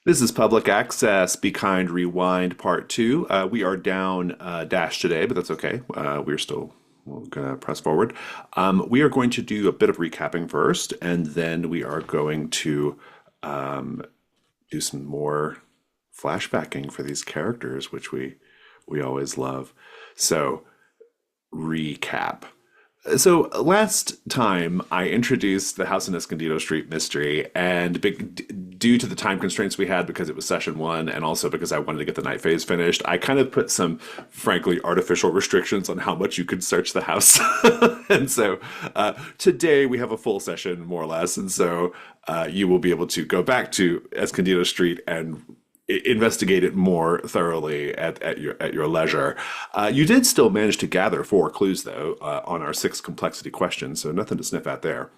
This is Public Access Be Kind Rewind Part 2. We are down dash today, but that's okay. We're gonna press forward. We are going to do a bit of recapping first, and then we are going to um, do some more flashbacking for these characters, which we always love. So, recap. So last time I introduced the House in Escondido Street mystery, and due to the time constraints we had, because it was session one, and also because I wanted to get the night phase finished, I kind of put some, frankly, artificial restrictions on how much you could search the house. And so today we have a full session, more or less, and so you will be able to go back to Escondido Street and investigate it more thoroughly at your leisure. You did still manage to gather four clues, though, on our six complexity questions, so nothing to sniff at there.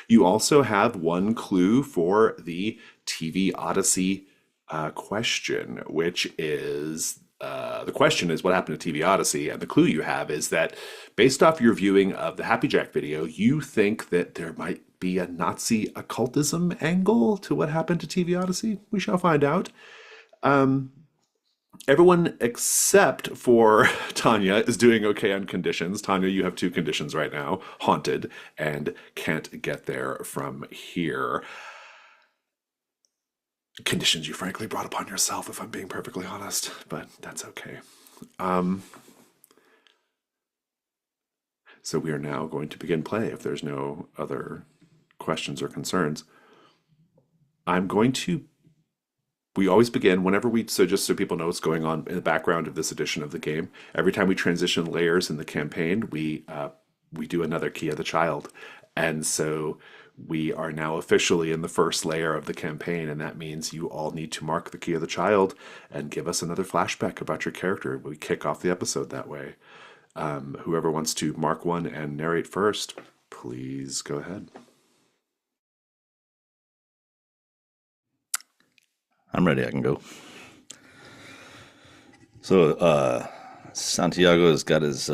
You also have one clue for the TV Odyssey question, which is the question is what happened to TV Odyssey, and the clue you have is that based off your viewing of the Happy Jack video, you think that there might be a Nazi occultism angle to what happened to TV Odyssey. We shall find out. Um, Everyone except for Tanya is doing okay on conditions. Tanya, you have two conditions right now: haunted and can't get there from here. Conditions you frankly brought upon yourself, if I'm being perfectly honest, but that's okay. Um, so we are now going to begin play if there's no other questions or concerns. I'm going to we always begin whenever so just so people know what's going on in the background of this edition of the game. Every time we transition layers in the campaign, we do another key of the child, and so we are now officially in the first layer of the campaign, and that means you all need to mark the key of the child and give us another flashback about your character. We kick off the episode that way. Whoever wants to mark one and narrate first, please go ahead. I'm ready. I can go. So, Santiago's got his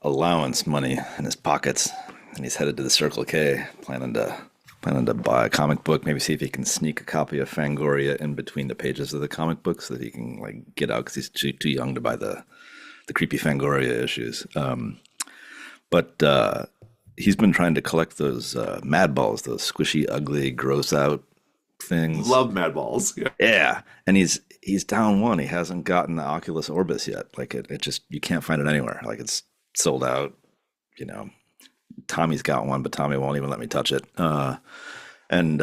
allowance money in his pockets, and he's headed to the Circle K, planning to buy a comic book. Maybe see if he can sneak a copy of Fangoria in between the pages of the comic book, so that he can like get out because he's too young to buy the creepy Fangoria issues. But he's been trying to collect those Mad Balls, those squishy, ugly, gross out things. Love Mad Balls. Yeah. Yeah, and he's down one. He hasn't gotten the Oculus Orbis yet. Like it just you can't find it anywhere. Like it's sold out. You know, Tommy's got one, but Tommy won't even let me touch it. And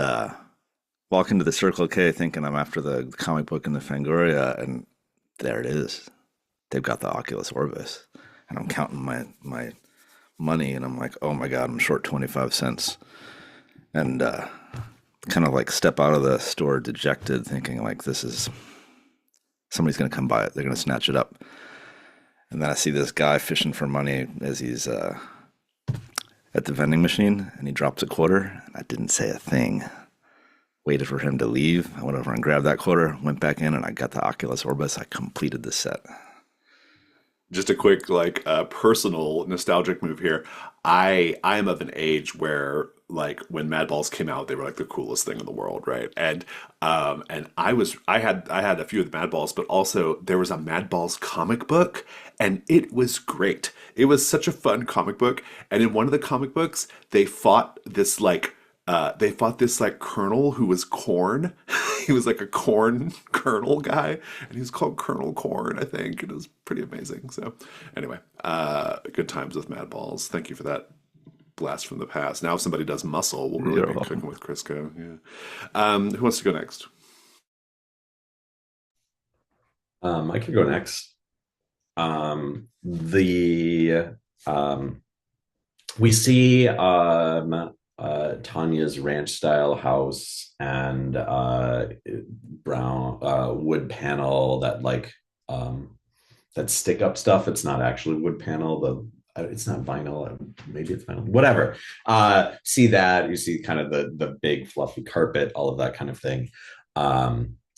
walk into the Circle K thinking I'm after the comic book and the Fangoria, and there it is. They've got the Oculus Orbis, and I'm counting my money, and I'm like, oh my god, I'm short 25 cents, and kind of like step out of the store dejected, thinking like this is somebody's gonna come by it. They're gonna snatch it up. And then I see this guy fishing for money as he's at the vending machine, and he drops a quarter. And I didn't say a thing. Waited for him to leave. I went over and grabbed that quarter, went back in, and I got the Oculus Orbis. I completed the set. Just a quick personal nostalgic move here. I am of an age where like when Mad Balls came out, they were like the coolest thing in the world, right? And I had a few of the Mad Balls, but also there was a Mad Balls comic book, and it was great. It was such a fun comic book, and in one of the comic books, they fought this like colonel who was corn. He was like a corn colonel guy, and he was called Colonel Corn, I think. It was pretty amazing. So, anyway, good times with Mad Balls. Thank you for that blast from the past. Now, if somebody does Muscle, we'll really You're be cooking welcome. with Crisco. Yeah. Who wants to go next? I can go next. The We see Tanya's ranch style house and brown wood panel that stick up stuff. It's not actually wood panel. It's not vinyl. Maybe it's vinyl. Whatever. See that. You see kind of the big fluffy carpet, all of that kind of thing.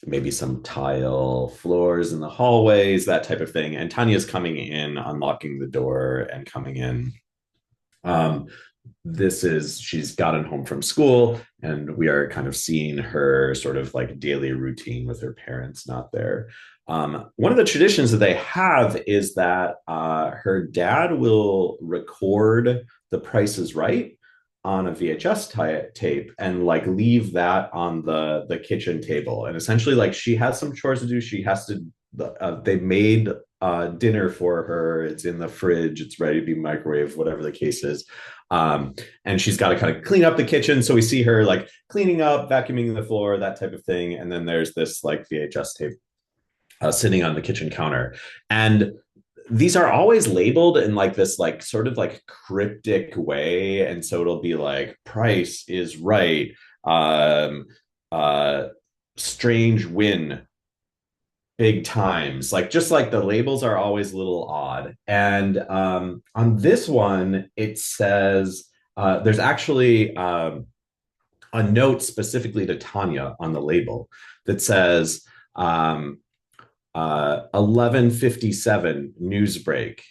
Maybe some tile floors in the hallways, that type of thing. And Tanya's coming in, unlocking the door and coming in. she's gotten home from school, and we are kind of seeing her sort of like daily routine with her parents not there. One of the traditions that they have is that her dad will record The Price is Right on a VHS tape and like leave that on the kitchen table. And essentially, like she has some chores to do. She has to. They made dinner for her. It's in the fridge. It's ready to be microwaved, whatever the case is. And she's got to kind of clean up the kitchen. So we see her like cleaning up, vacuuming the floor, that type of thing. And then there's this like VHS tape sitting on the kitchen counter. And these are always labeled in like this like sort of like cryptic way. And so it'll be like price is right. Um, uh, strange win big times, like just like the labels are always a little odd. And on this one it says there's actually a note specifically to Tanya on the label that says 11:57 news break,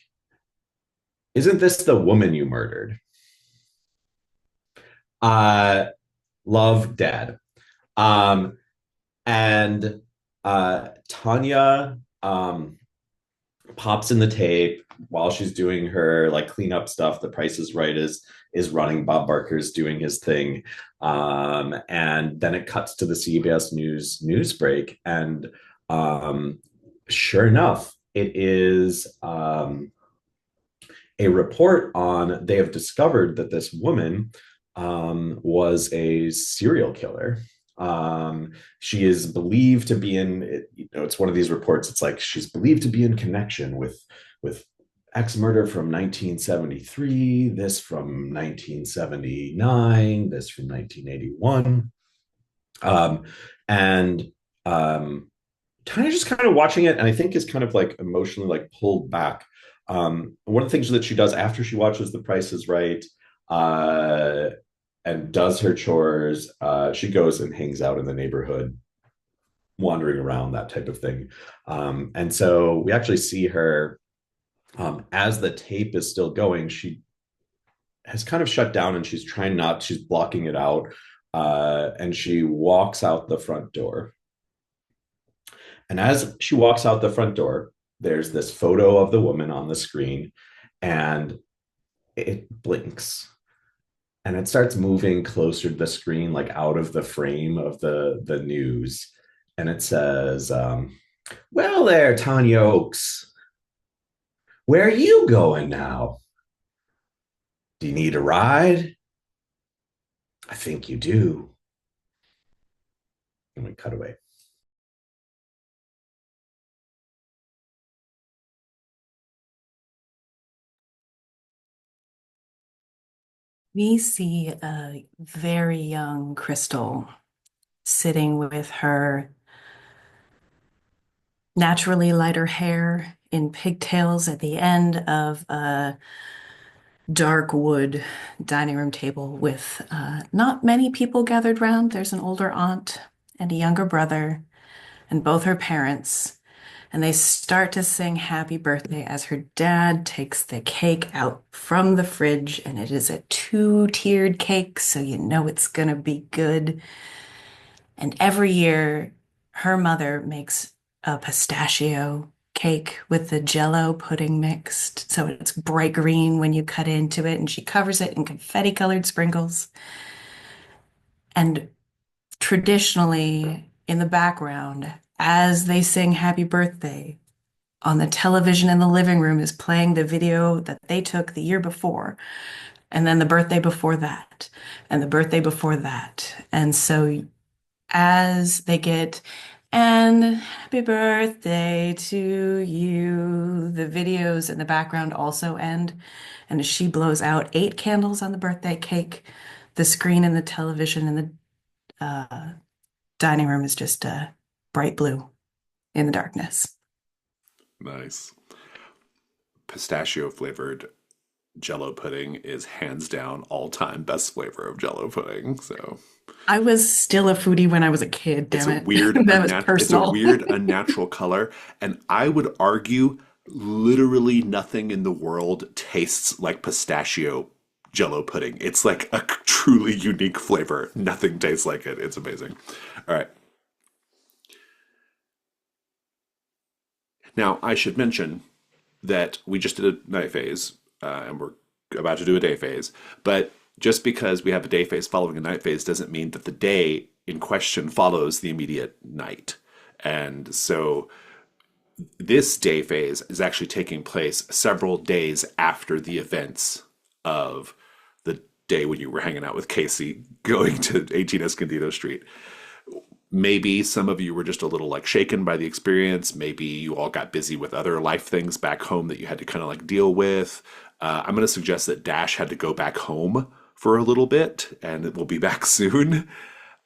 isn't this the woman you murdered? uh Love, Dad. um and Tanya pops in the tape while she's doing her like cleanup stuff. The Price is Right is running. Bob Barker's doing his thing, and then it cuts to the CBS news break, and um, sure enough, it is a report on they have discovered that this woman was a serial killer. She is believed to be in, it's one of these reports. It's like she's believed to be in connection with X murder from 1973, this from 1979, this from 1981. And Tanya just kind of watching it, and I think is kind of like emotionally like pulled back. One of the things that she does after she watches The Price is Right, uh, and does her chores, she goes and hangs out in the neighborhood, wandering around, that type of thing. And so we actually see her as the tape is still going. She has kind of shut down, and she's trying not, she's blocking it out. And she walks out the front door. And as she walks out the front door, there's this photo of the woman on the screen, and it blinks and it starts moving closer to the screen, like out of the frame of the news. And it says, well, there, Tanya Oakes, where are you going now? Do you need a ride? I think you do. And we cut away. We see a very young Crystal sitting with her naturally lighter hair in pigtails at the end of a dark wood dining room table with not many people gathered round. There's an older aunt and a younger brother, and both her parents. And they start to sing happy birthday as her dad takes the cake out from the fridge, and it is a two-tiered cake, so you know it's gonna be good. And every year, her mother makes a pistachio cake with the Jello pudding mixed, so it's bright green when you cut into it, and she covers it in confetti-colored sprinkles. And traditionally, in the background, as they sing happy birthday, on the television in the living room is playing the video that they took the year before, and then the birthday before that, and the birthday before that. And so as they get, and happy birthday to you, the videos in the background also end. And as she blows out 8 candles on the birthday cake, the screen in the television in the dining room is just bright blue in the darkness. Nice. Pistachio flavored Jello pudding is hands down all time best flavor of Jello pudding. So I was still a foodie when I was a kid, it's damn a it. weird, That was it's a personal. weird, unnatural color, and I would argue literally nothing in the world tastes like pistachio Jello pudding. It's like a truly unique flavor. Nothing tastes like it. It's amazing. All right. Now, I should mention that we just did a night phase, and we're about to do a day phase. But just because we have a day phase following a night phase doesn't mean that the day in question follows the immediate night. And so this day phase is actually taking place several days after the events of the day when you were hanging out with Casey going to 18 Escondido Street. Maybe some of you were just a little like shaken by the experience. Maybe you all got busy with other life things back home that you had to kind of like deal with. I'm going to suggest that Dash had to go back home for a little bit and it will be back soon.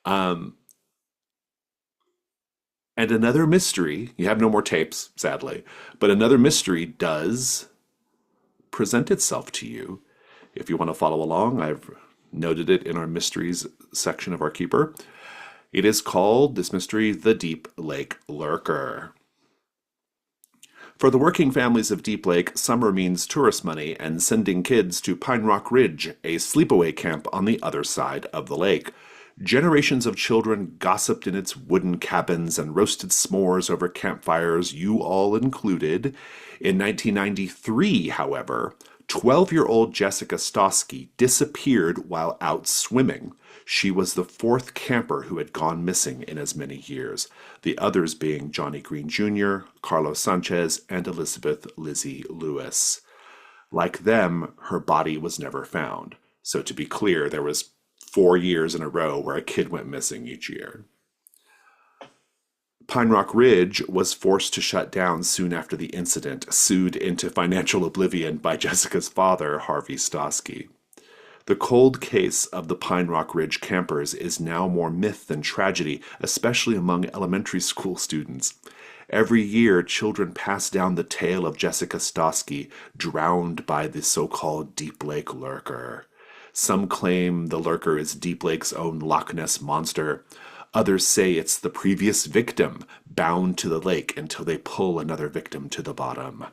Um, and another mystery, you have no more tapes, sadly, but another mystery does present itself to you. If you want to follow along, I've noted it in our mysteries section of our Keeper. It is called, this mystery, the Deep Lake Lurker. For the working families of Deep Lake, summer means tourist money and sending kids to Pine Rock Ridge, a sleepaway camp on the other side of the lake. Generations of children gossiped in its wooden cabins and roasted s'mores over campfires, you all included. In 1993, however, 12-year-old Jessica Stosky disappeared while out swimming. She was the fourth camper who had gone missing in as many years, the others being Johnny Green Jr., Carlos Sanchez, and Elizabeth Lizzie Lewis. Like them, her body was never found. So to be clear, there was 4 years in a row where a kid went missing each year. Pine Rock Ridge was forced to shut down soon after the incident, sued into financial oblivion by Jessica's father, Harvey Stosky. The cold case of the Pine Rock Ridge campers is now more myth than tragedy, especially among elementary school students. Every year, children pass down the tale of Jessica Stosky, drowned by the so-called Deep Lake Lurker. Some claim the lurker is Deep Lake's own Loch Ness monster. Others say it's the previous victim, bound to the lake until they pull another victim to the bottom.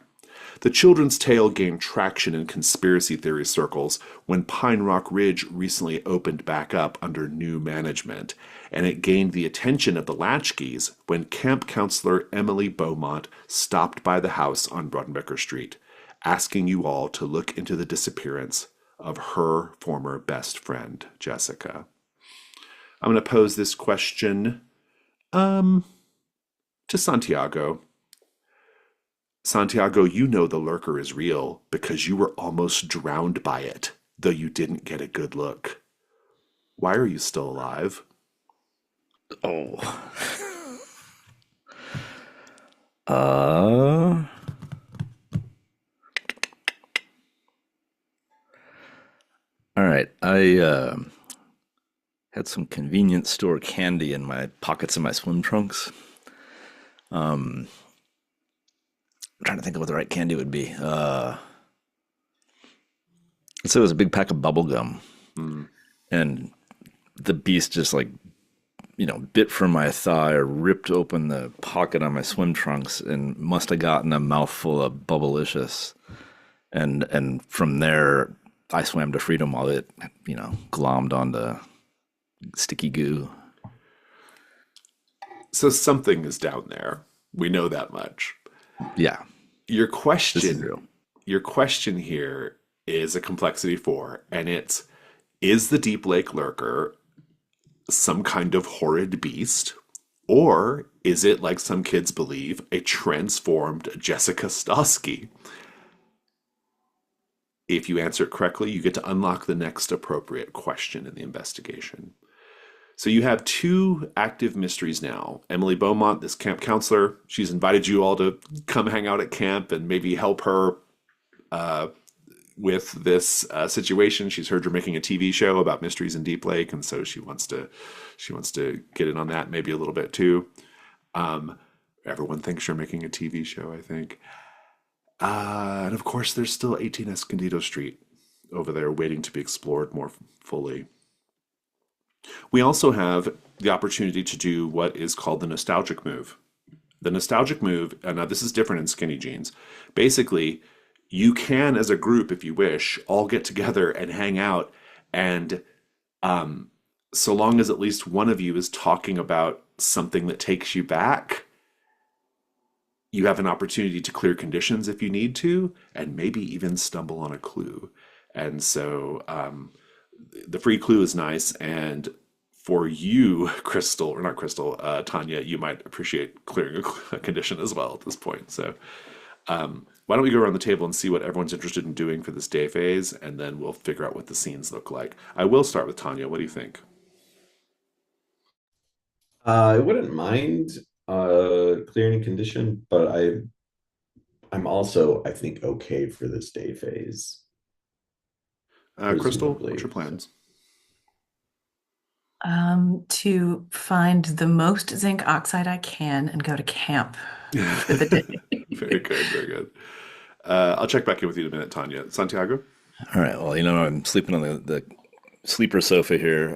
The children's tale gained traction in conspiracy theory circles when Pine Rock Ridge recently opened back up under new management, and it gained the attention of the Latchkeys when camp counselor Emily Beaumont stopped by the house on Brodenbecker Street, asking you all to look into the disappearance of her former best friend, Jessica. I'm going to pose this question to Santiago. Santiago, you know the lurker is real because you were almost drowned by it, though you didn't get a good look. Why are you still alive? Oh. All right. I had some convenience store candy in my pockets of my swim trunks. I'm trying to think of what the right candy would be. So it was a big pack of bubble gum, and the beast just like, bit from my thigh, ripped open the pocket on my swim trunks, and must have gotten a mouthful of Bubblicious. And from there, I swam to freedom while it, glommed onto sticky goo. So something is down there. We know that much. Yeah, Your this is question, real. your question here is a complexity 4, and it's, is the Deep Lake Lurker some kind of horrid beast? Or is it, like some kids believe, a transformed Jessica Stosky? If you answer it correctly, you get to unlock the next appropriate question in the investigation. So you have 2 active mysteries now. Emily Beaumont, this camp counselor, she's invited you all to come hang out at camp and maybe help her with this situation. She's heard you're making a TV show about mysteries in Deep Lake, and so she wants to get in on that maybe a little bit too. Everyone thinks you're making a TV show, I think. And of course, there's still 18 Escondido Street over there waiting to be explored more fully. We also have the opportunity to do what is called the nostalgic move. The nostalgic move, now this is different in skinny jeans. Basically, you can, as a group, if you wish, all get together and hang out. And um, so long as at least one of you is talking about something that takes you back, you have an opportunity to clear conditions if you need to, and maybe even stumble on a clue. And so the free clue is nice. And for you, Crystal, or not Crystal, Tanya, you might appreciate clearing a condition as well at this point. So why don't we go around the table and see what everyone's interested in doing for this day phase, and then we'll figure out what the scenes look like. I will start with Tanya. What do you think? I wouldn't mind clearing condition, but I'm also, I think, okay for this day phase, Crystal, what's presumably. your So, plans? To find the most zinc oxide I can and go to camp for the Very day. good, very good. I'll check back in with you in a minute, Tanya. Santiago? All right. Well, I'm sleeping on the sleeper sofa here.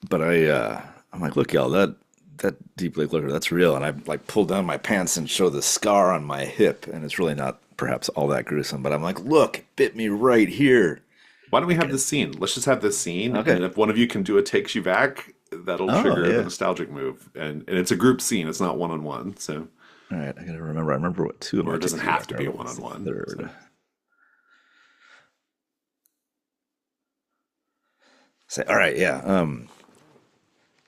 But I'm like, look, y'all, that deep lake liquor, that's real. And I like pull down my pants and show the scar on my hip, and it's really not perhaps all that gruesome. But I'm like, look, it bit me right here. Why don't we have Okay. this scene? Let's just have this scene, and then Okay. if one of you can do it takes you back, that'll Oh trigger the yeah. nostalgic move. And it's a group scene, it's not one on one. So, All right. I gotta remember. I remember what two of or them it doesn't takes me have back. to I be a remember one what's on the one. So, third. Say, all right, yeah.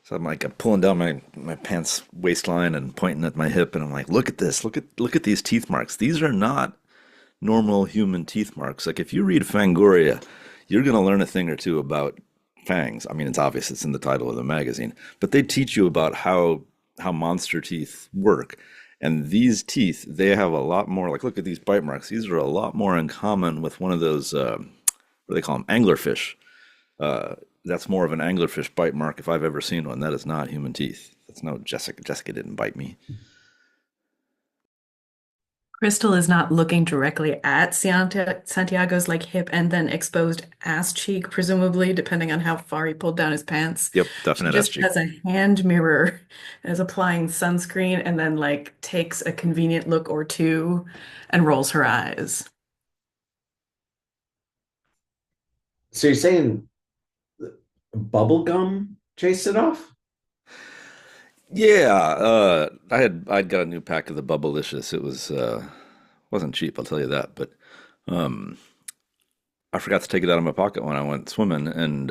So I'm pulling down my pants waistline and pointing at my hip, and I'm like, look at this, look at these teeth marks. These are not normal human teeth marks. Like if you read Fangoria, you're gonna learn a thing or two about fangs. I mean, it's obvious it's in the title of the magazine, but they teach you about how monster teeth work. And these teeth, they have a lot more. Like, look at these bite marks. These are a lot more in common with one of those what do they call them, anglerfish. That's more of an anglerfish bite mark if I've ever seen one. That is not human teeth. That's no Jessica. Jessica didn't bite me. Crystal is not looking directly at Santiago's like hip and then exposed ass cheek, presumably, depending on how far he pulled down his pants. Yep, She definite just SG. has a hand mirror and is applying sunscreen and then like takes a convenient look or two and rolls her eyes. so you're saying bubblegum chased it off? Yeah, I'd got a new pack of the Bubblicious. It was wasn't cheap, I'll tell you that. But um, I forgot to take it out of my pocket when I went swimming, and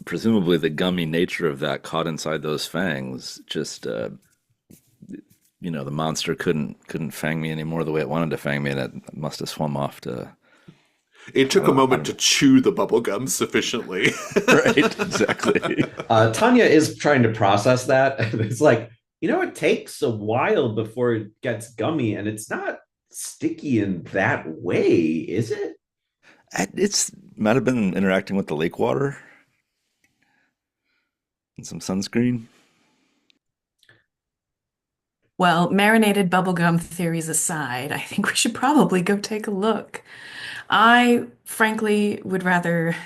presumably the gummy nature of that caught inside those fangs just the monster couldn't fang me anymore the way it wanted to fang me, and it must have swum off to it I took a don't I moment don't to know. chew the bubble gum sufficiently. Right, exactly. Tanya is trying to process that. It's like, it takes a while before it gets gummy, and it's not sticky in that way, is it? It's might have been interacting with the lake water and some sunscreen. Well, marinated bubblegum theories aside, I think we should probably go take a look. I frankly would rather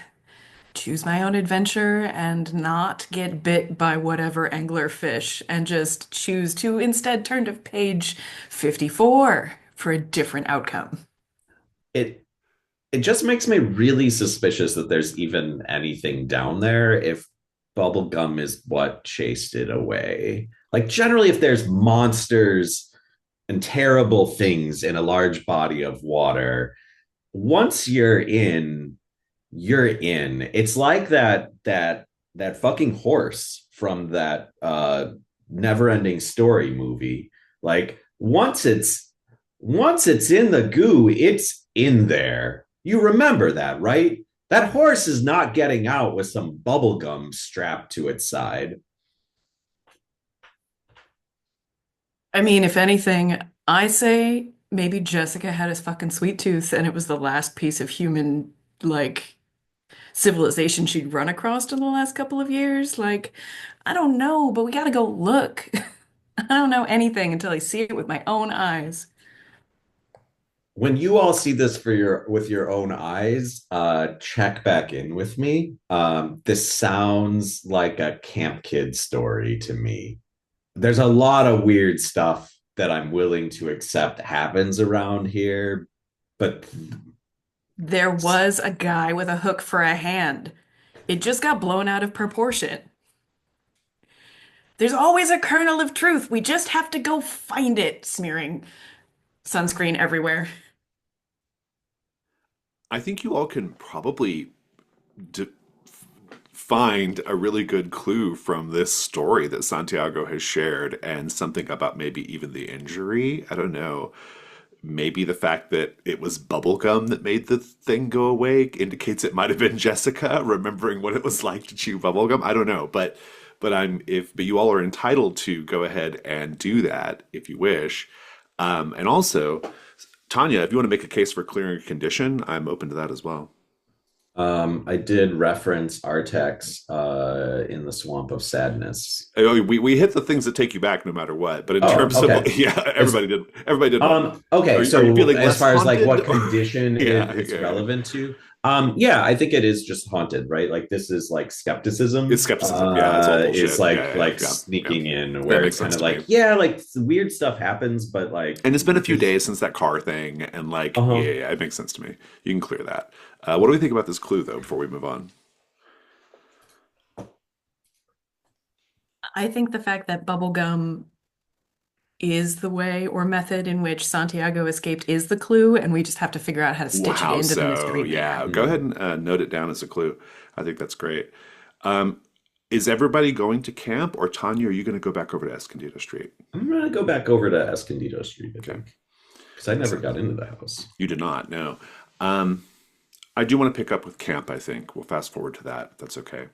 choose my own adventure and not get bit by whatever angler fish and just choose to instead turn to page 54 for a different outcome. It it just makes me really suspicious that there's even anything down there if bubblegum is what chased it away. Like generally if there's monsters and terrible things in a large body of water, once you're in. It's like that fucking horse from that never ending story movie. Like once it's in the goo, it's in there. You remember that, right? That horse is not getting out with some bubble gum strapped to its side. I mean, if anything, I say maybe Jessica had a fucking sweet tooth and it was the last piece of human, like, civilization she'd run across in the last couple of years. Like, I don't know, but we gotta go look. I don't know anything until I see it with my own eyes. When you all see this for your with your own eyes, check back in with me. This sounds like a camp kid story to me. There's a lot of weird stuff that I'm willing to accept happens around here. But There was a guy with a hook for a hand. It just got blown out of proportion. There's always a kernel of truth. We just have to go find it, smearing sunscreen everywhere. I think you all can probably d find a really good clue from this story that Santiago has shared and something about maybe even the injury. I don't know. Maybe the fact that it was bubblegum that made the thing go away indicates it might have been Jessica remembering what it was like to chew bubblegum. I don't know, but you all are entitled to go ahead and do that if you wish. And also, Tanya, if you want to make a case for clearing a condition, I'm open to that as well. I did reference Artex in the Swamp of Sadness. Oh, we hit the things that take you back no matter what. But in Oh, terms of okay. yeah, As everybody did well. Okay, Are you so feeling as less far as like haunted? what condition Yeah, it's yeah. relevant to, yeah, I think it is just haunted, right? Like this is like It's skepticism, skepticism. Yeah, it's all is bullshit. Yeah, yeah, like yeah, yeah. sneaking in That where makes it's kind sense of to me. like, yeah, like weird stuff happens, but like And it's been a few there's days since that car thing, and like, yeah, uh-huh. yeah, it makes sense to me. You can clear that. What do we think about this clue, though, before we move on? I think the fact that bubblegum is the way or method in which Santiago escaped is the clue, and we just have to figure out how to stitch it Wow. into the So mystery yeah, later. go ahead Hmm. and note it down as a clue. I think that's great. Um, is everybody going to camp, or Tanya, are you going to go back over to Escondido Street? I'm gonna go back over to Escondido Street, I Okay, think, because I makes never sense. got into the house. You did not, no. Um, I do want to pick up with camp, I think. We'll fast forward to that, if that's okay.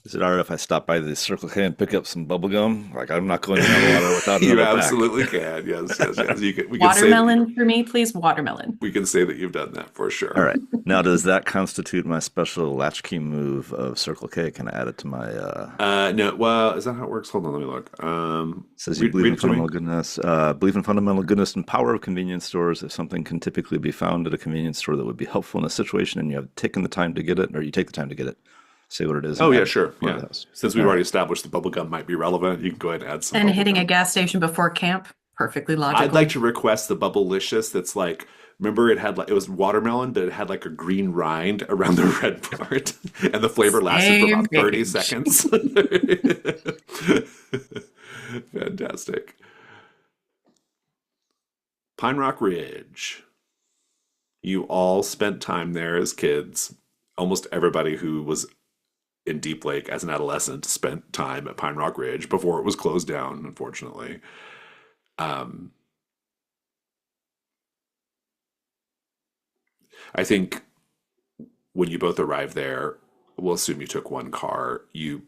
Is it all right if I stop by the Circle K and pick up some bubble gum? Like, I'm not going in that water without You another pack. absolutely can. Yes, yes, yes. We can say that Watermelon for me, please, watermelon. we can say that you've done that for All sure. right. Now, does that constitute my special latchkey move of Circle K? Can I add it to my No, well, is that how it works? Hold on, let me look. says you believe Read in it to me. fundamental goodness, believe in fundamental goodness and power of convenience stores. If something can typically be found at a convenience store that would be helpful in a situation and you have taken the time to get it, or you take the time to get it, say what it is Oh and yeah, add it to sure. front of Yeah. the house. Since we've All already right. established the bubble gum might be relevant, you can go ahead and add some And bubble hitting a gum. gas station before camp, perfectly I'd like logical. to request the bubblicious that's like remember it had like it was watermelon, but it had like a green rind around the red part, and the flavor lasted for Same about 30 page. seconds. Fantastic. Pine Rock Ridge. You all spent time there as kids. Almost everybody who was in Deep Lake as an adolescent spent time at Pine Rock Ridge before it was closed down, unfortunately. Um, I think when you both arrive there, we'll assume you took one car. You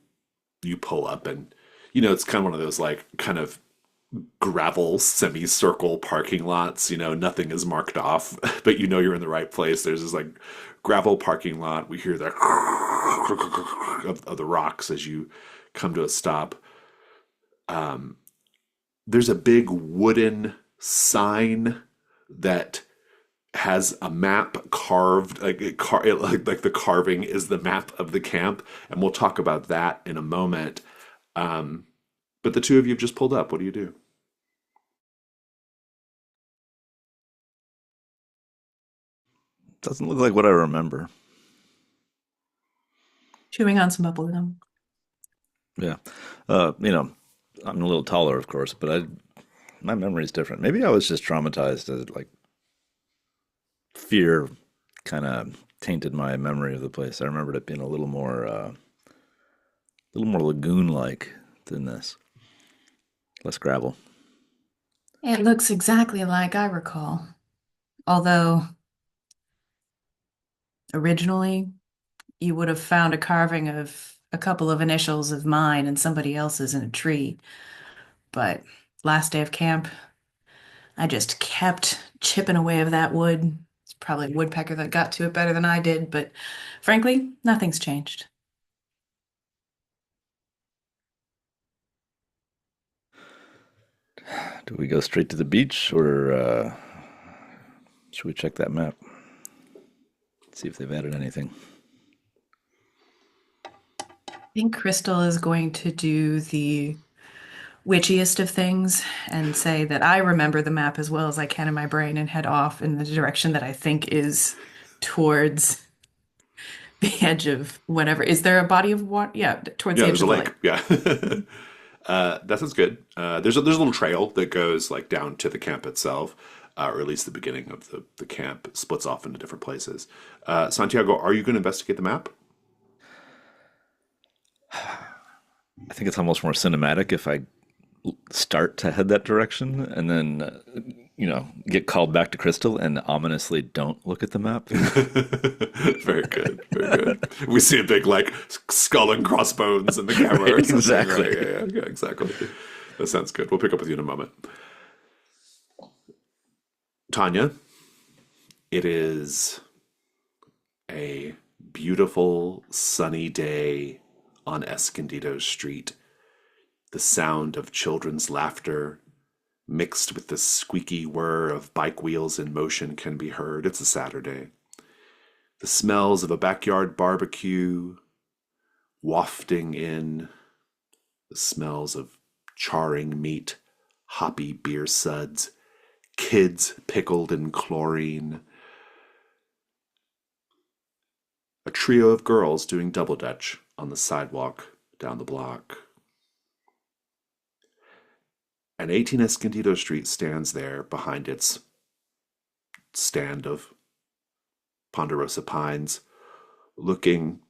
pull up and it's kind of one of those like kind of gravel semicircle parking lots. Nothing is marked off, but you're in the right place. There's this like gravel parking lot. We hear the of the rocks as you come to a stop. Um, there's a big wooden sign that has a map carved like the carving is the map of the camp, and we'll talk about that in a moment. Um, but the two of you have just pulled up. What do you do? Doesn't look like what I remember. Chewing on some bubblegum. Yeah. I'm a little taller, of course, but my memory is different. Maybe I was just traumatized as like fear kind of tainted my memory of the place. I remembered it being a little more lagoon-like than this, less gravel. It looks exactly like I recall. Although originally you would have found a carving of a couple of initials of mine and somebody else's in a tree. But last day of camp, I just kept chipping away of that wood. It's probably a woodpecker that got to it better than I did, but frankly, nothing's changed. Do we go straight to the beach or should we check that map? See if they've added anything. I think Crystal is going to do the witchiest of things and say that I remember the map as well as I can in my brain and head off in the direction that I think is towards the edge of whatever. Is there a body of water? Yeah, towards Yeah, the edge there's a of the lake. lake. Yeah. That sounds good. There's a little trail that goes like down to the camp itself, or at least the beginning of the camp splits off into different places. Santiago, are you going to investigate the map? I think it's almost more cinematic if I start to head that direction and then, get called back to Crystal and ominously don't look at the map. Very good, very good. We see a big like skull and crossbones in the camera or something. Exactly. Right? Yeah, exactly. That sounds good. We'll pick up with you in a moment. Tanya, it is a beautiful sunny day on Escondido Street. The sound of children's laughter mixed with the squeaky whir of bike wheels in motion can be heard. It's a Saturday. The smells of a backyard barbecue wafting in, the smells of charring meat, hoppy beer suds, kids pickled in chlorine, a trio of girls doing double dutch on the sidewalk down the block. And 18 Escondido Street stands there behind its stand of ponderosa pines, looking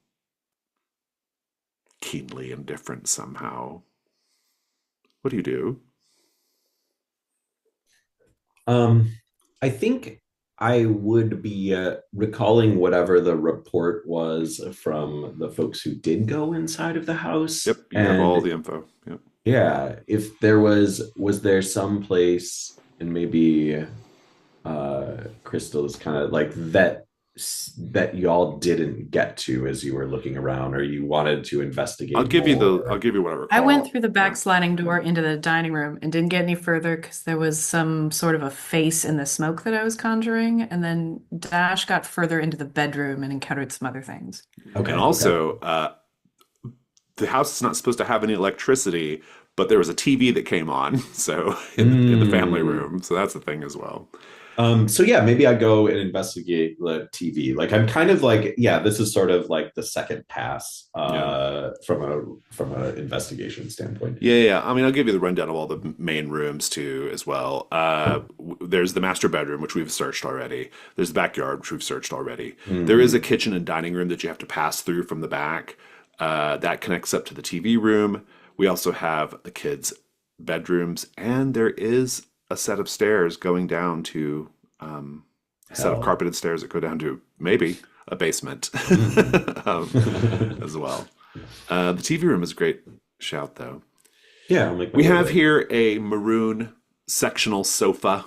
keenly indifferent somehow. What do you do? I think I would be recalling whatever the report was from the folks who did go inside of the house. Yep, you have all And the info. Yep. yeah, if there was there some place, and maybe Crystal is kind of like that y'all didn't get to as you were looking around, or you wanted to investigate I'll more. give you what I I went recall. through the Yeah. back sliding door into the dining room and didn't get any further because there was some sort of a face in the smoke that I was conjuring. And then Dash got further into the bedroom and encountered some other things. And Okay, okay. also, the house is not supposed to have any electricity, but there was a TV that came on, so in the family Mm. room. So that's a thing as well. So yeah, maybe I go and investigate the TV. Like I'm kind of like, yeah, this is sort of like the second pass Yeah. From a investigation standpoint. Yeah. I mean, I'll give you the rundown of all the main rooms too, as well. There's the master bedroom, which we've searched already. There's the backyard, which we've searched already. There is a Mm. kitchen and dining room that you have to pass through from the back. That connects up to the TV room. We also have the kids' bedrooms, and there is a set of stairs going down to a set of Hell. carpeted stairs that go down to maybe a basement Mm. um, as well. The TV room is a great shout, though. Yeah, I'll make my We way have there. here a maroon sectional sofa,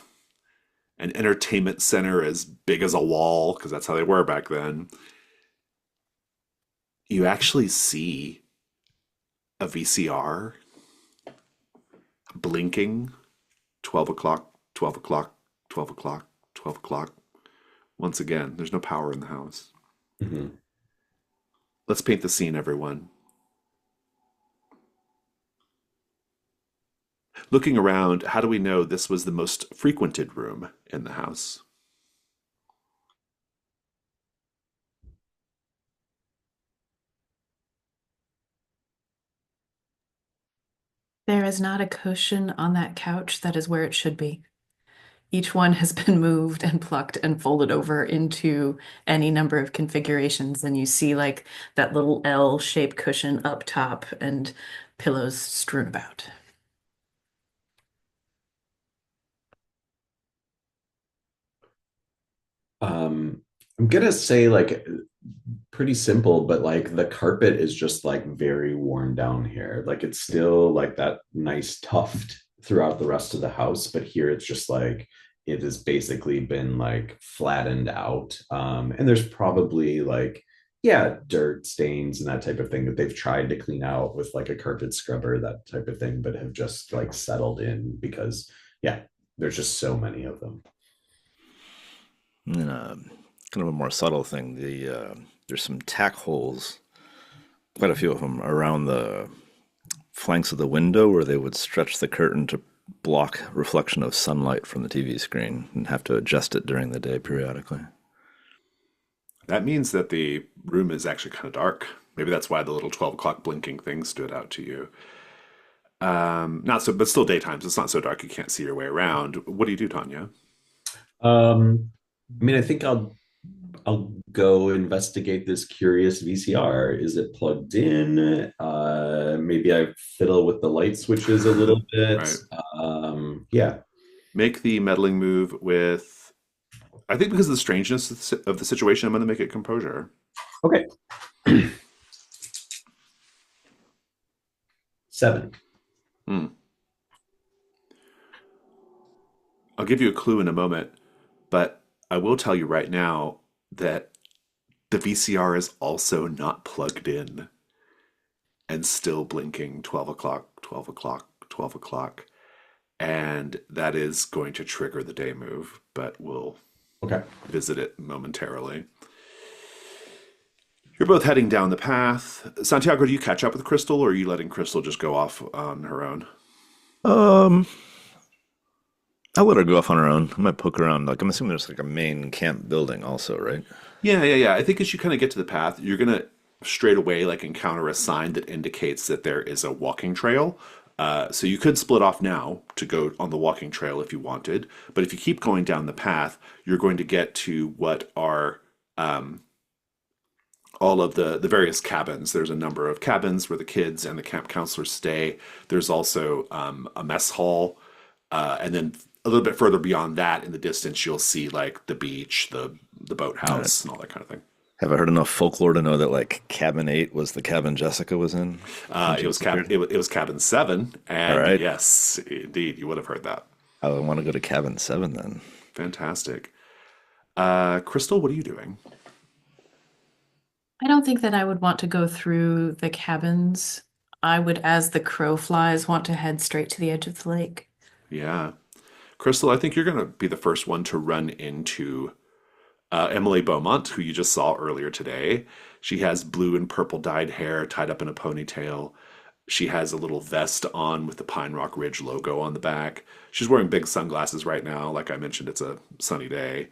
an entertainment center as big as a wall, because that's how they were back then. You actually see a VCR blinking 12 o'clock, 12 o'clock, 12 o'clock, 12 o'clock. Once again, there's no power in the house. Mhm. Let's paint the scene, everyone. Looking around, how do we know this was the most frequented room in the house? There is not a cushion on that couch that is where it should be. Each one has been moved and plucked and folded over into any number of configurations. And you see like that little L-shaped cushion up top and pillows strewn about. I'm gonna say like pretty simple, but like the carpet is just like very worn down here. Like it's still like that nice tuft throughout the rest of the house, but here it's just like it has basically been like flattened out. And there's probably like, yeah, dirt stains and that type of thing that they've tried to clean out with like a carpet scrubber, that type of thing, but have just like settled in because, yeah, there's just so many of them. And kind of a more subtle thing, there's some tack holes, quite a few of them around the flanks of the window where they would stretch the curtain to block reflection of sunlight from the TV screen and have to adjust it during the day periodically. That means that the room is actually kind of dark. Maybe that's why the little 12 o'clock blinking thing stood out to you. Not so, but still daytime. So it's not so dark you can't see your way around. What do you do, Tanya? I mean, I think I'll go investigate this curious VCR. Is it plugged in? Maybe I fiddle with the light switches a little bit. Right. Yeah. Make the meddling move with. I think because of the strangeness of the situation, I'm going to make it composure. Okay. 7. Hmm. I'll give you a clue in a moment, but I will tell you right now that the VCR is also not plugged in and still blinking 12 o'clock, 12 o'clock, 12 o'clock. And that is going to trigger the day move, but we'll Okay. visit it momentarily. You're both heading down the path. Santiago, do you catch up with Crystal, or are you letting Crystal just go off on her own? Um, I'll let her go off on her own. I might poke around. Like I'm assuming there's like a main camp building also, right? Yeah. I think as you kind of get to the path, you're gonna straight away like encounter a sign that indicates that there is a walking trail. So you could split off now to go on the walking trail if you wanted, but if you keep going down the path, you're going to get to what are all of the various cabins. There's a number of cabins where the kids and the camp counselors stay. There's also a mess hall, and then a little bit further beyond that, in the distance, you'll see like the beach, the All right. boathouse, and all that kind of thing. Have I heard enough folklore to know that like cabin 8 was the cabin Jessica was in when she It was disappeared? it was cabin 7, All and right. yes, indeed, you would have heard that. I want to go to cabin 7 then. Fantastic. Crystal, what are you doing? I don't think that I would want to go through the cabins. I would, as the crow flies, want to head straight to the edge of the lake. Yeah, Crystal, I think you're going to be the first one to run into Emily Beaumont, who you just saw earlier today. She has blue and purple dyed hair tied up in a ponytail. She has a little vest on with the Pine Rock Ridge logo on the back. She's wearing big sunglasses right now. Like I mentioned, it's a sunny day.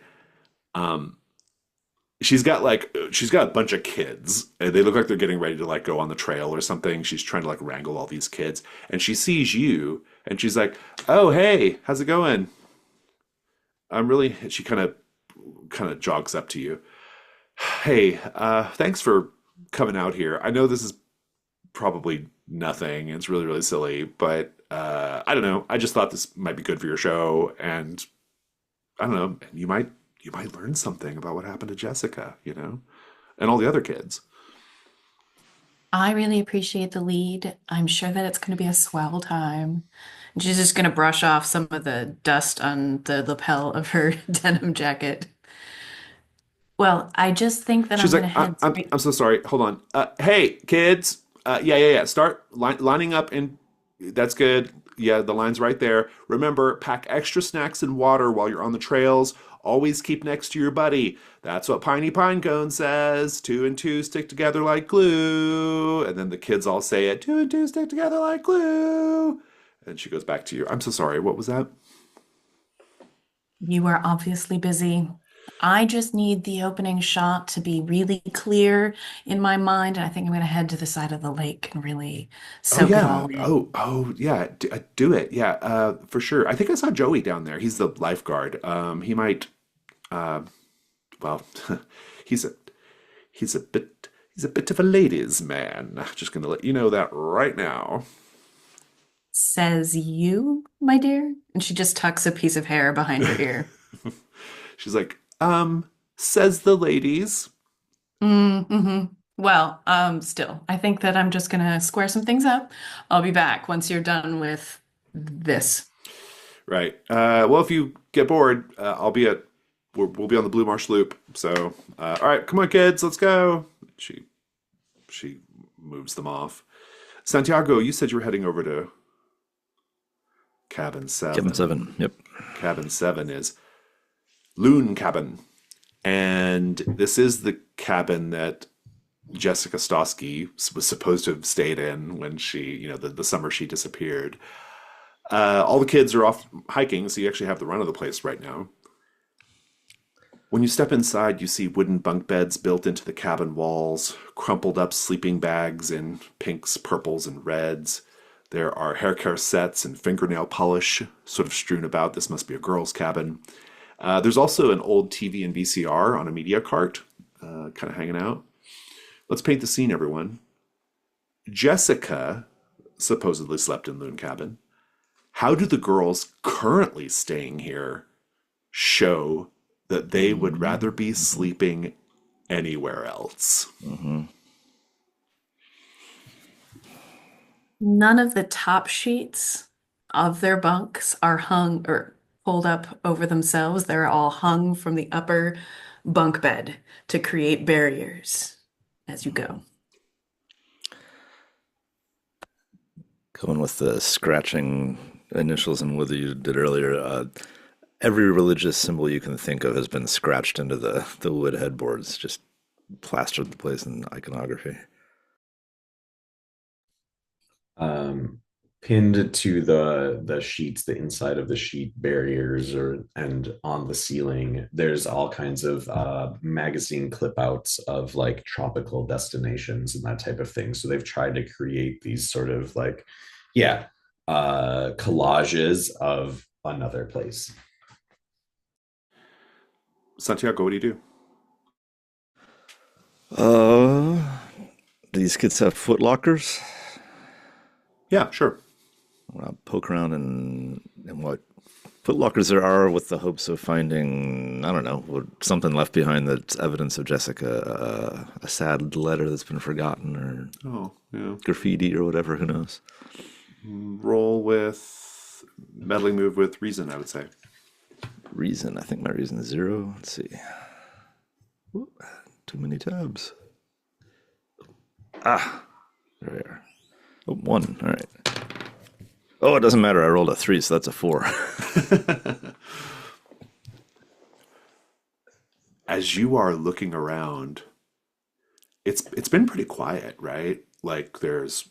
She's got a bunch of kids, and they look like they're getting ready to like go on the trail or something. She's trying to like wrangle all these kids, and she sees you, and she's like, "Oh, hey, how's it going? I'm really." She kind of jogs up to you. Hey, thanks for coming out here. I know this is probably nothing. It's really, really silly, but I don't know. I just thought this might be good for your show, and I don't know. You might learn something about what happened to Jessica, and all the other kids. I really appreciate the lead. I'm sure that it's going to be a swell time. And she's just going to brush off some of the dust on the lapel of her denim jacket. Well, I just think that I'm She's going like, to head straight. I'm so sorry. Hold on. Hey, kids. Yeah. Start lining up in. That's good. Yeah, the line's right there. Remember, pack extra snacks and water while you're on the trails. Always keep next to your buddy. That's what Piney Pinecone says. Two and two stick together like glue. And then the kids all say it. Two and two stick together like glue. And she goes back to you. I'm so sorry. What was that? You are obviously busy. I just need the opening shot to be really clear in my mind, and I think I'm going to head to the side of the lake and really Oh soak it yeah. all in. Oh yeah. Do it. Yeah. For sure. I think I saw Joey down there. He's the lifeguard. He might. Uh, well, he's a he's a bit of a ladies' man. Just gonna let you know that right now. Says you, my dear? And she just tucks a piece of hair behind her ear. She's like, says the ladies. Mm-hmm. Well, still, I think that I'm just gonna square some things up. I'll be back once you're done with this. Right. Well, if you get bored, we'll be on the Blue Marsh Loop. So, all right, come on, kids, let's go. She moves them off. Santiago, you said you were heading over to cabin Cabin seven. 7. Yep. Cabin seven is Loon Cabin, and this is the cabin that Jessica Stosky was supposed to have stayed in when she, the summer she disappeared. All the kids are off hiking, so you actually have the run of the place right now. When you step inside, you see wooden bunk beds built into the cabin walls, crumpled up sleeping bags in pinks, purples, and reds. There are hair care sets and fingernail polish sort of strewn about. This must be a girl's cabin. There's also an old TV and VCR on a media cart, kind of hanging out. Let's paint the scene, everyone. Jessica supposedly slept in Loon Cabin. How do the girls currently staying here show that they would rather be sleeping anywhere else? Mm-hmm. None of the top sheets of their bunks are hung or pulled up over themselves. They're all hung from the upper bunk bed to create barriers as you go. Going with the scratching initials and what you did earlier, every religious symbol you can think of has been scratched into the wood headboards, just plastered the place in iconography. Pinned to the sheets, the inside of the sheet barriers, and on the ceiling, there's all kinds of magazine clip outs of like tropical destinations and that type of thing. So they've tried to create these sort of like, yeah, collages of another place. Santiago, what do you do? Uh, do these kids have foot lockers? Yeah, sure. I'll poke around in what foot lockers there are with the hopes of finding, I don't know, something left behind that's evidence of Jessica, a sad letter that's been forgotten or Oh, yeah. graffiti or whatever, who knows? Roll with meddling move with reason, I would say. Reason, I think my reason is 0. Let's see. Ooh, too many tabs. Ah, there we are. Oh, 1, all right. Oh, it doesn't matter. I rolled a 3, so that's a 4. As you are looking around, it's been pretty quiet, right? Like there's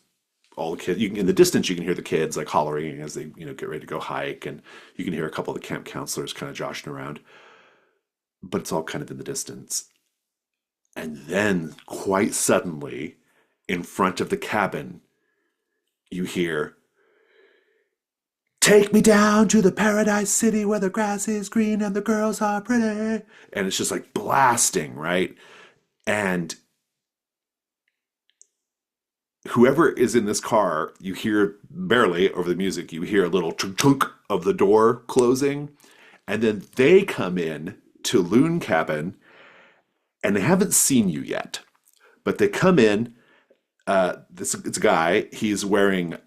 all the kids. You can, in the distance, you can hear the kids like hollering as they get ready to go hike, and you can hear a couple of the camp counselors kind of joshing around. But it's all kind of in the distance. And then, quite suddenly, in front of the cabin, you hear, "Take me down to the paradise city where the grass is green and the girls are pretty." And it's just like blasting, right? And whoever is in this car, you hear barely over the music, you hear a little chunk chunk of the door closing. And then they come in to Loon Cabin and they haven't seen you yet, but they come in. It's a guy. He's wearing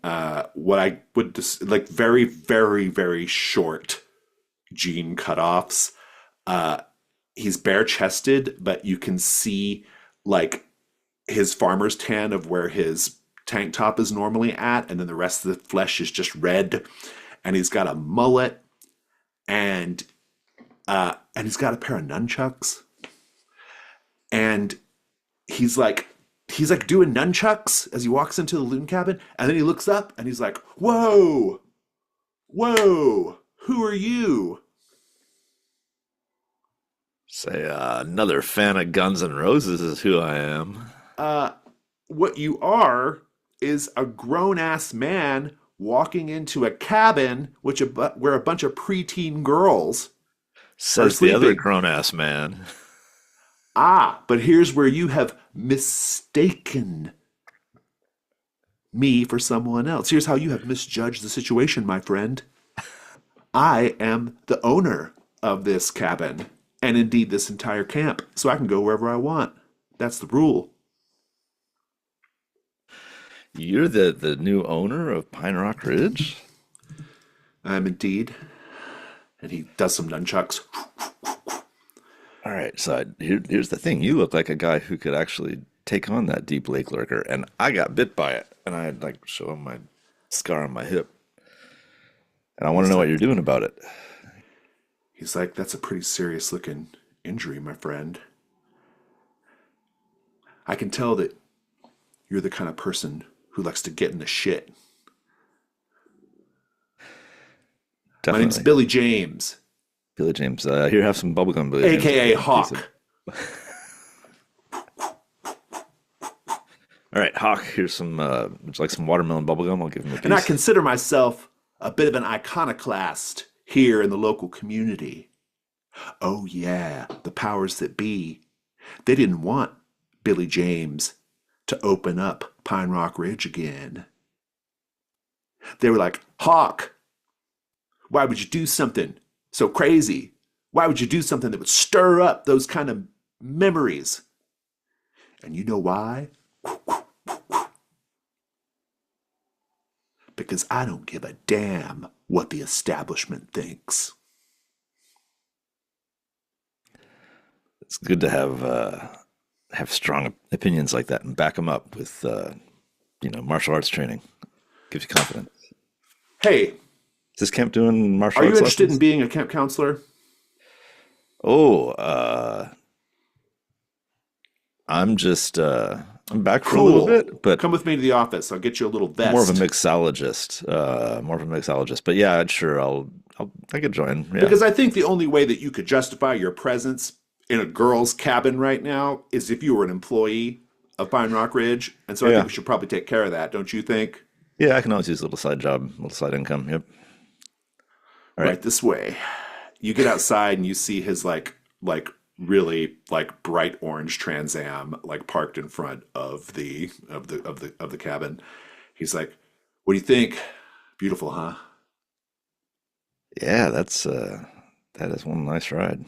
what I would like very, very, very short jean cutoffs. Uh, he's bare chested, but you can see like his farmer's tan of where his tank top is normally at, and then the rest of the flesh is just red. And he's got a mullet, and he's got a pair of nunchucks, and he's like doing nunchucks as he walks into the Loon Cabin, and then he looks up and he's like, "Whoa, whoa, who are you?" Say, another fan of Guns N' Roses is who I am. Uh, what you are is a grown ass man walking into a cabin where a bunch of preteen girls are Says the other sleeping. grown ass man. Ah, but here's where you have mistaken me for someone else. Here's how you have misjudged the situation, my friend. I am the owner of this cabin, and indeed this entire camp, so I can go wherever I want. That's the rule. You're the new owner of Pine Rock Ridge? I'm indeed. And he does some nunchucks. All right, so here's the thing. You look like a guy who could actually take on that deep lake lurker, and I got bit by it, and I like show him my scar on my hip, and I want to He's know what like, you're doing about it. he's like, "That's a pretty serious looking injury, my friend. I can tell that you're the kind of person who likes to get in the shit. My name's Definitely. Billy James, Billy James. Here, have some bubblegum, Billy James. aka A piece of. Hawk. All right, Hawk. Here's some. Would you like some watermelon bubblegum? I'll give him a And I piece. consider myself a bit of an iconoclast here in the local community. Oh, yeah, the powers that be. They didn't want Billy James to open up Pine Rock Ridge again. They were like, Hawk, why would you do something so crazy? Why would you do something that would stir up those kind of memories? And you know why? Because I don't give a damn what the establishment thinks. It's good to have strong opinions like that and back them up with martial arts training. Gives you confidence. Hey, Is this camp doing martial are you arts interested in lessons? being a camp counselor? Oh, I'm just I'm back for a little Cool. bit, but Come with me to the office. I'll get you a little more of a vest. mixologist. More of a mixologist. But yeah, sure, I could join. Yeah. Because I think the only way that you could justify your presence in a girl's cabin right now is if you were an employee of Pine Rock Ridge. And so I think Yeah. we should probably take care of that, don't you think? Yeah, I can always use a little side job, a little side income. Yep. All right. Right this way. You get outside and you see his like really like bright orange Trans Am like parked in front of the cabin. He's like, "What do you think? Beautiful, huh? Yeah, that is one nice ride.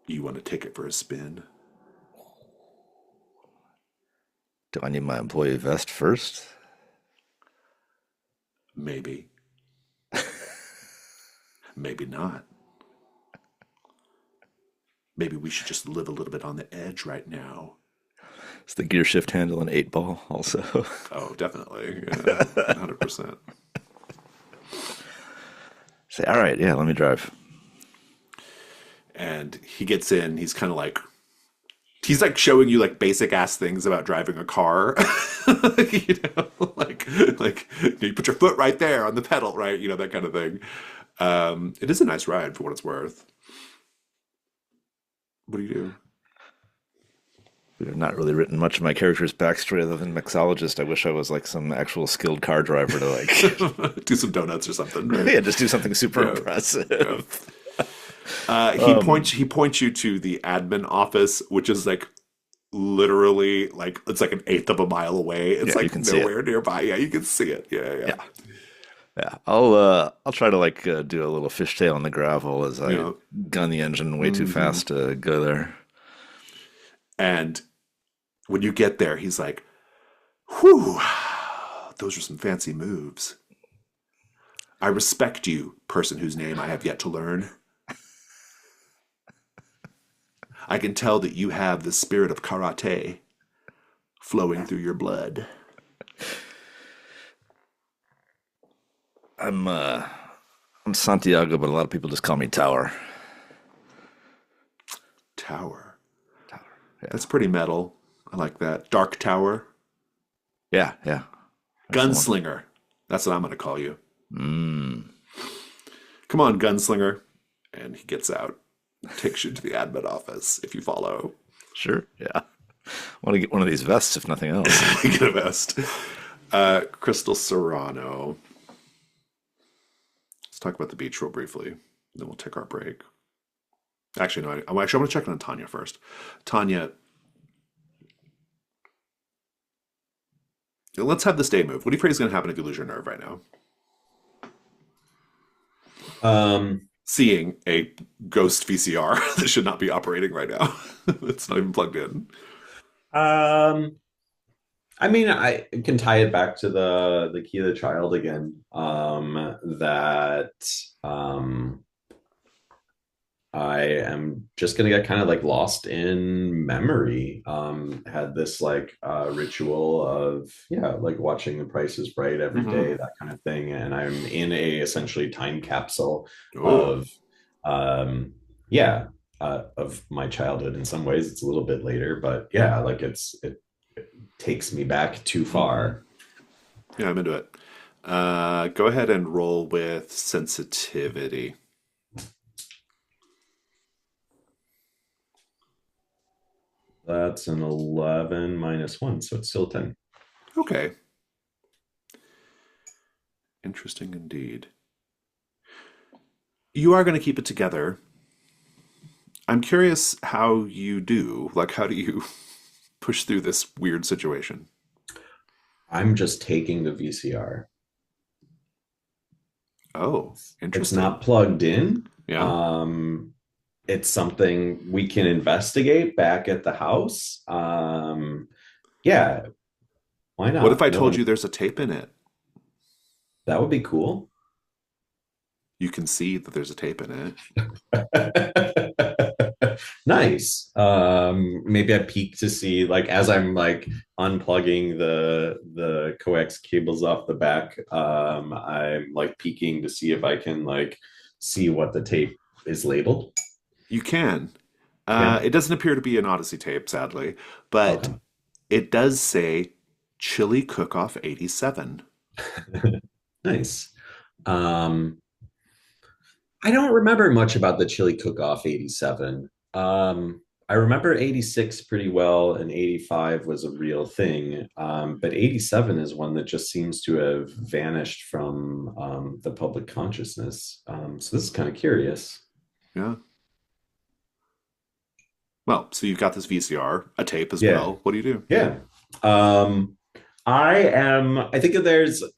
You want to take it for a spin?" Do I need my employee vest first? Maybe. Maybe not. Maybe we should just live a little bit on the edge right now. It's the gear shift handle and 8 ball also. Oh, definitely. Yeah, 100%. Say, all right, yeah, let me drive. And he gets in, he's like showing you like basic ass things about driving a car. you like you put your foot right there on the pedal, right? You know, that kind of thing. It is a nice ride for what it's worth. What do you do? We've not really written much of my character's backstory other than mixologist. I wish I was like some actual skilled car driver to like, Do some donuts or something, right? yeah, just do something super Yeah. impressive. He points you to the admin office, which is like literally like it's like an eighth of a mile away. It's Yeah, you like can see it. nowhere nearby. Yeah, you can see it. Yeah, yeah. Yeah, yeah. I'll try to like do a little fishtail on the gravel as I Yeah. gun the engine way too fast to go there. And when you get there, he's like, "Whew, those are some fancy moves. I respect you, person whose name I have yet to learn. I can tell that you have the spirit of karate flowing through your blood." I'm Santiago, but a lot of people just call me Tower. Tower. Tower. Yeah. That's pretty metal. I like that. Dark Tower. Yeah, yeah. That's the one. Gunslinger. That's what I'm going to call you. Mm. Come on, Gunslinger. And he gets out, takes you to the admin office if you follow. Sure, yeah. Want to get one of these vests, if nothing else. Get a vest. Crystal Serrano. Let's talk about the beach real briefly. Then we'll take our break. Actually, no. I want to check on Tanya first. Tanya, let's have this day move. What do you think is going to happen if you lose your nerve right now? Seeing a ghost VCR that should not be operating right now. It's not even plugged in. I mean, I can tie it back to the key of the child again. That I am just gonna get kind of like lost in memory. Had this like ritual of like watching The Price is Right every day, that kind of thing, and I'm in a essentially time capsule Oh, of yeah, of my childhood. In some ways, it's a little bit later, but yeah, like it takes me back too Hmm. far. Yeah, I'm into it. Go ahead and roll with sensitivity. That's an 11 minus one, so it's still 10. Okay, interesting indeed. You are going to keep it together. I'm curious how you do. Like, how do you push through this weird situation? I'm just taking the VCR. Oh, It's interesting. not plugged in. Yeah. Um, it's something we can investigate back at the house. Yeah, why What if not? I No told one, you there's a tape in it? that would be cool. You can see that there's a tape in it. Nice. Maybe I peek to see, like, as I'm like unplugging the coax cables off the back, I'm like peeking to see if I can like see what the tape is labeled. You can. Yeah. It doesn't appear to be an Odyssey tape, sadly, but Okay. it does say Chili Cook-Off 87. Nice. Um, I don't remember much about the chili cook-off 87. I remember 86 pretty well, and 85 was a real thing. But 87 is one that just seems to have vanished from the public consciousness. So this is kind of curious. Yeah. Well, so you've got this VCR, a tape as Yeah. well. What do you do? Yeah. Um, I think that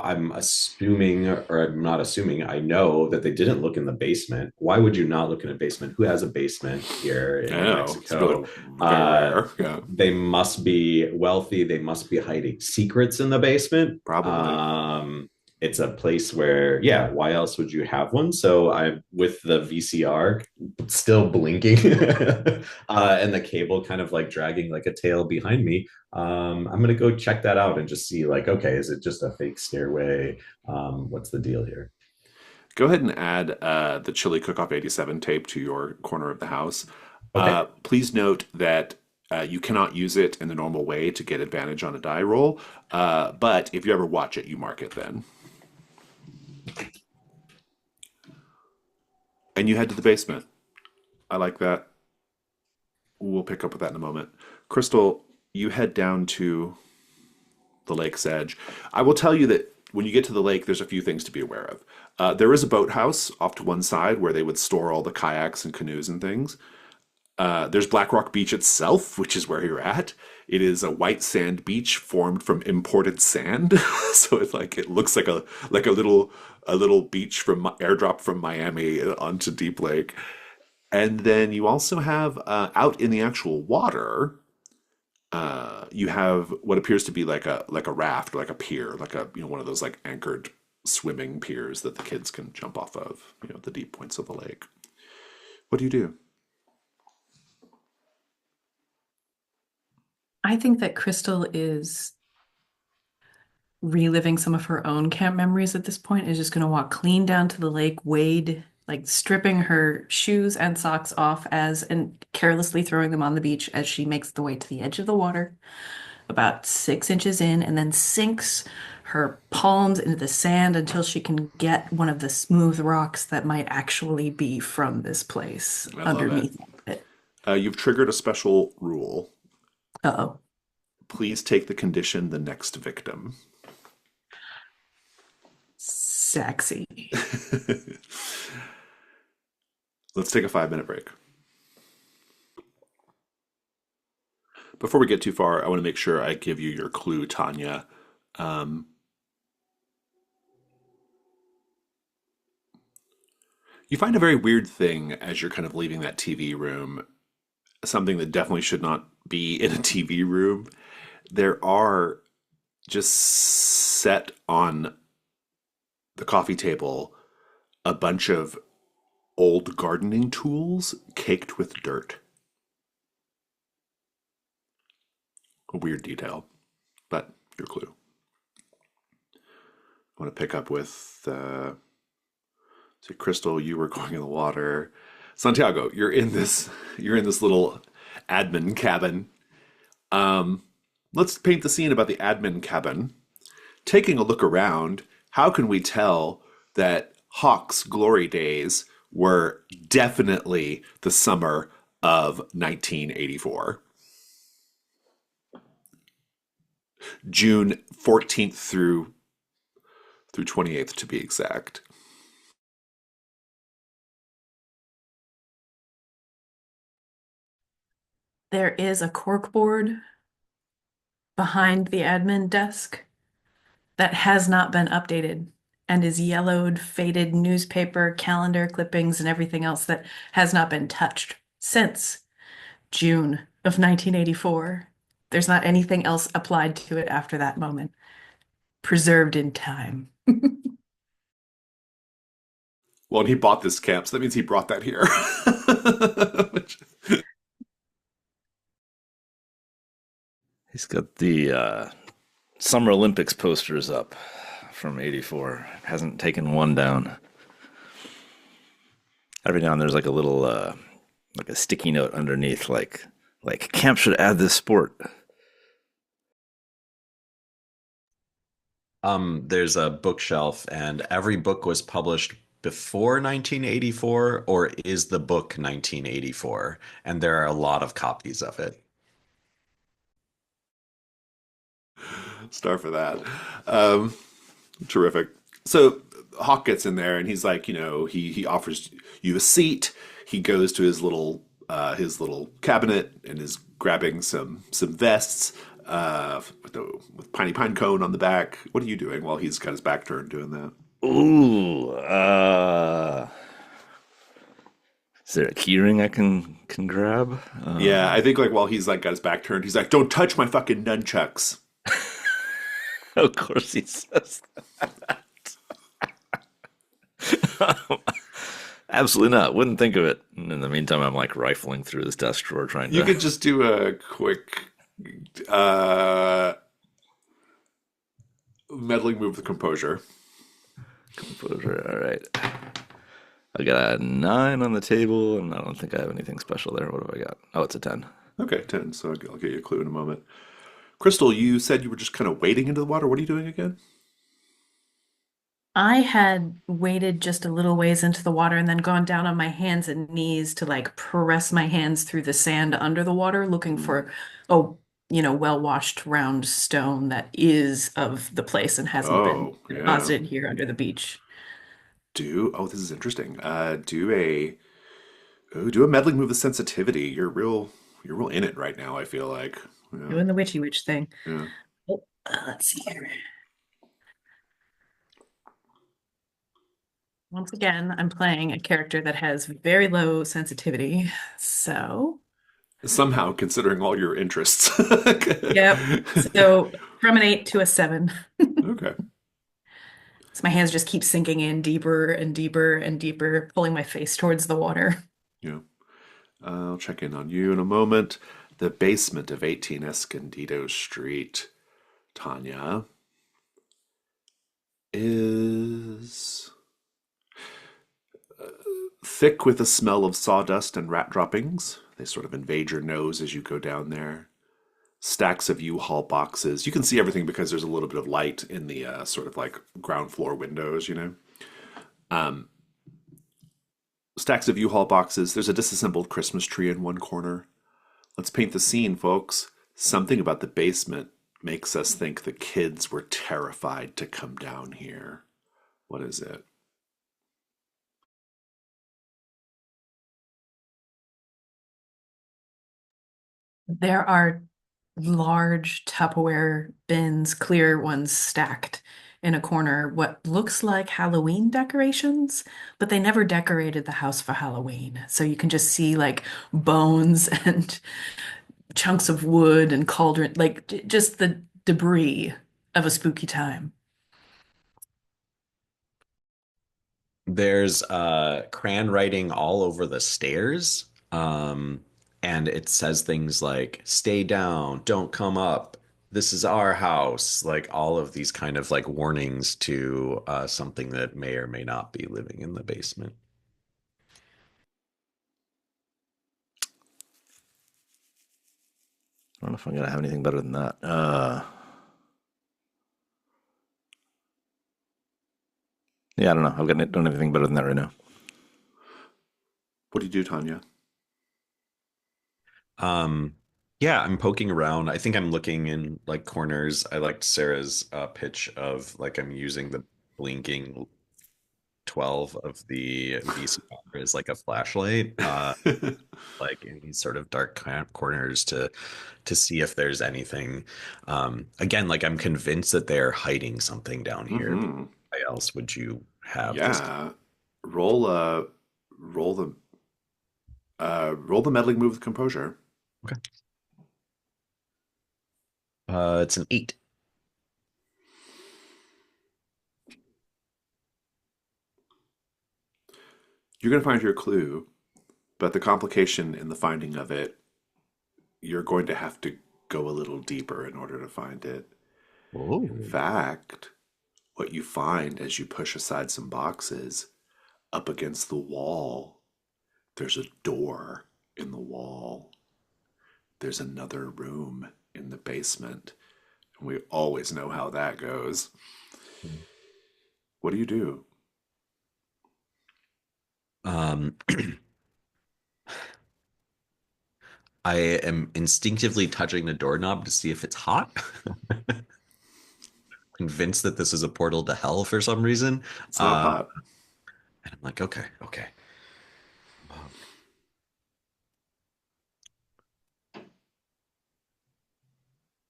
I'm assuming, or I'm not assuming, I know that they didn't look in the basement. Why would you not look in a basement? Who has a basement here I in New know. It's really Mexico? very uh rare. Yeah, they must be wealthy, they must be hiding secrets in the basement. probably. It's a place where, yeah, why else would you have one? So I'm with the VCR still blinking, and the cable kind of like dragging like a tail behind me. I'm gonna go check that out and just see, like, okay, is it just a fake stairway? What's the deal here? Go ahead and add the Chili Cook-Off 87 tape to your corner of the house. Okay. Please note that you cannot use it in the normal way to get advantage on a die roll. But if you ever watch it, you mark it then. And you head to the basement. I like that. We'll pick up with that in a moment. Crystal, you head down to the lake's edge. I will tell you that when you get to the lake, there's a few things to be aware of. There is a boathouse off to one side where they would store all the kayaks and canoes and things. There's Black Rock Beach itself, which is where you're at. It is a white sand beach formed from imported sand, so it's like it looks like a little beach from airdrop from Miami onto Deep Lake. And then you also have out in the actual water, you have what appears to be like a raft, like a pier, like a one of those like anchored swimming piers that the kids can jump off of, the deep points of the lake. What do you do? I think that Crystal is reliving some of her own camp memories at this point, is just going to walk clean down to the lake, wade, like stripping her shoes and socks off and carelessly throwing them on the beach as she makes the way to the edge of the water, about 6 inches in, and then sinks her palms into the sand until she can get one of the smooth rocks that might actually be from this place I love it. underneath it. You've triggered a special rule. Uh-oh. Please take the condition the next victim. Sexy. Let's take a 5-minute break. Before we get too far, I want to make sure I give you your clue, Tanya. Um, you find a very weird thing as you're kind of leaving that TV room, something that definitely should not be in a TV room. There are just set on the coffee table a bunch of old gardening tools caked with dirt. A weird detail, but your clue. I want to pick up with So Crystal, you were going in the water. Santiago, you're in this little admin cabin. Um, let's paint the scene about the admin cabin. Taking a look around, how can we tell that Hawk's glory days were definitely the summer of 1984? June 14th through 28th to be exact. There is a corkboard behind the admin desk that has not been updated and is yellowed, faded newspaper, calendar clippings, and everything else that has not been touched since June of 1984. There's not anything else applied to it after that moment, preserved in time. Well, and he bought this camp, so that means he brought that here. Which- He's got the Summer Olympics posters up from '84. Hasn't taken one down. Every now and there's like a little like a sticky note underneath, like camp should add this sport. There's a bookshelf, and every book was published before 1984, or is the book 1984? And there are a lot of copies of it. Star for that. Um, Terrific. So Hawk gets in there and he's like, he offers you a seat. He goes to his little cabinet and is grabbing some vests with piney pine cone on the back. What are you doing while he's got his back turned doing that? Ooh, is there a keyring I can grab? Yeah, I think like while he's like got his back turned, he's like, "Don't touch my fucking nunchucks." Of course he says that. Absolutely not. Wouldn't think of it. And in the meantime, I'm like rifling through this desk drawer trying You to. could just do a quick uh, meddling move with composure. Composure. All right. I got a 9 on the table, and I don't think I have anything special there. What have I got? Oh, it's a 10. Okay, 10. So I'll get you a clue in a moment. Crystal, you said you were just kind of wading into the water. What are you doing again? I had waded just a little ways into the water and then gone down on my hands and knees to like press my hands through the sand under the water, looking Hmm. for, well-washed round stone that is of the place and hasn't been Oh, yeah. deposited here under the beach. This is interesting. Do a meddling move with sensitivity. You're real in it right now, I feel like. Yeah, Doing the witchy witch thing. yeah. Oh, let's see here. Once again, I'm playing a character that has very low sensitivity. So, Somehow, considering all your interests. yep. So from an 8 to a 7. Okay. So my hands just keep sinking in deeper and deeper and deeper, pulling my face towards the water. Yeah. I'll check in on you in a moment. The basement of 18 Escondido Street, Tanya, is thick with a smell of sawdust and rat droppings. They sort of invade your nose as you go down there. Stacks of U-Haul boxes. You can see everything because there's a little bit of light in the sort of like ground floor windows. Stacks of U-Haul boxes. There's a disassembled Christmas tree in one corner. Let's paint the scene, folks. Something about the basement makes us think the kids were terrified to come down here. What is it? There are large Tupperware bins, clear ones stacked in a corner, what looks like Halloween decorations, but they never decorated the house for Halloween. So you can just see like bones and chunks of wood and cauldron, like just the debris of a spooky time. There's crayon writing all over the stairs. And it says things like "Stay down, don't come up." this is our house, like all of these kind of like warnings to something that may or may not be living in the basement. I don't know if I'm gonna have anything better than that. Yeah, I don't know. Don't have anything better than that right now. What do you do, Tanya? Um, yeah, I'm poking around. I think I'm looking in like corners. I liked Sarah's pitch of like I'm using the blinking 12 of the VC camera as like a flashlight, like in these sort of dark corners to see if there's anything. Again, like I'm convinced that they're hiding something down here. Mm-hmm. Why else would you have this? Yeah. Roll roll the roll the meddling move with composure. Okay. It's an 8. You're gonna find your clue, but the complication in the finding of it, you're going to have to go a little deeper in order to find it. In Oh. fact, what you find as you push aside some boxes up against the wall, there's a door in the wall. There's another room in the basement. And we always know how that goes. What do you do? Um, I am instinctively touching the doorknob to see if it's hot. Convinced that this is a portal to hell for some reason. It's not Uh, hot. and I'm like, okay, okay. Um,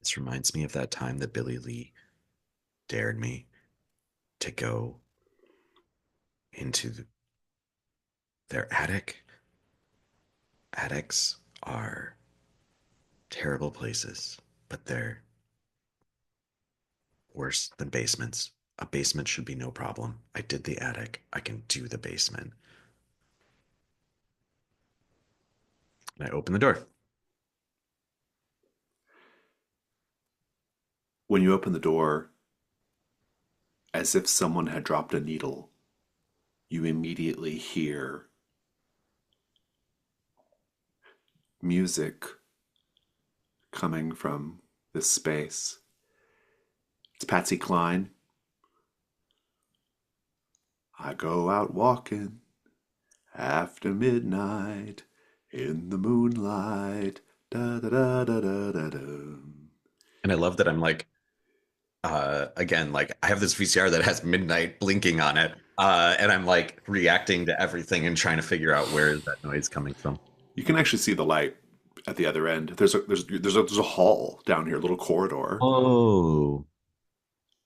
this reminds me of that time that Billy Lee dared me to go into their attic. Attics are terrible places, but they're worse than basements. A basement should be no problem. I did the attic. I can do the basement. And I open the door. When you open the door, as if someone had dropped a needle, you immediately hear music coming from this space. It's Patsy Cline. I go out walking after midnight in the moonlight. Da da da da da da da. And I love that I'm like, again, like I have this VCR that has midnight blinking on it. And I'm like reacting to everything and trying to figure out where is that noise coming from. You can actually see the light at the other end. There's a hall down here, a little corridor, Oh.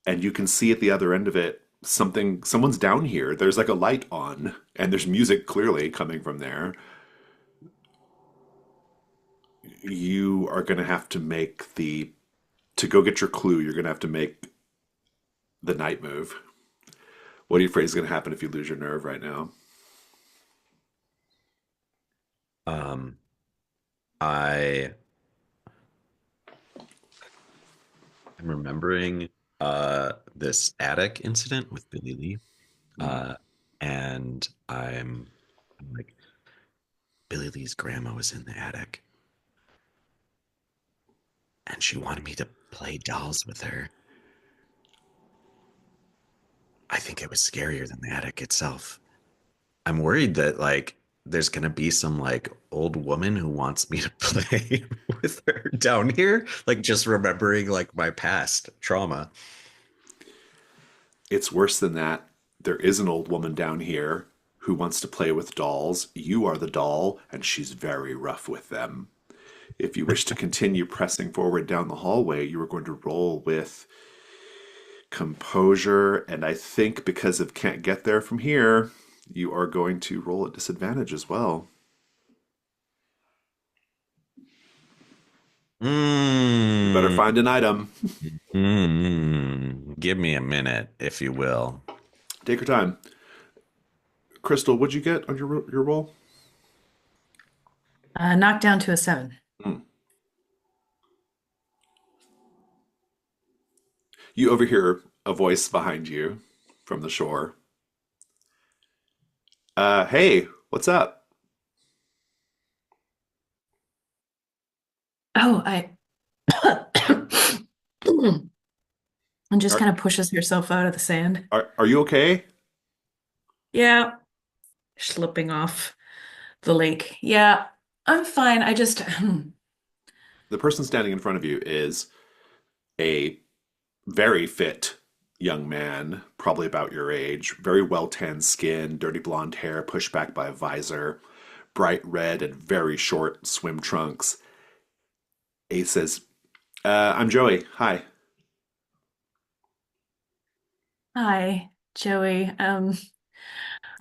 and you can see at the other end of it someone's down here. There's like a light on, and there's music clearly coming from there. You are going to have to make the to go get your clue. You're going to have to make the night move. What are you afraid is going to happen if you lose your nerve right now? Um, I am remembering this attic incident with Billy Lee. Mm. Uh, and I'm like, Billy Lee's grandma was in the attic and she wanted me to play dolls with her. I think it was scarier than the attic itself. I'm worried that like there's gonna be some like old woman who wants me to play with her down here, like just remembering like my past trauma. It's worse than that. There is an old woman down here who wants to play with dolls. You are the doll, and she's very rough with them. If you wish to continue pressing forward down the hallway, you are going to roll with composure, and I think because of can't get there from here, you are going to roll at disadvantage as well. You better Mm, find an item. give me a minute, if you will. Take your time. Crystal, what'd you get on your roll? Knocked down to a 7. Hmm. You overhear a voice behind you from the shore. Hey, what's up? Oh, I and just Are kind of pushes herself out of the sand. are you okay? Yeah, slipping off the lake. Yeah, I'm fine. I just The person standing in front of you is a very fit young man, probably about your age, very well tanned skin, dirty blonde hair pushed back by a visor, bright red and very short swim trunks. He says, I'm Joey. Hi. Hi, Joey.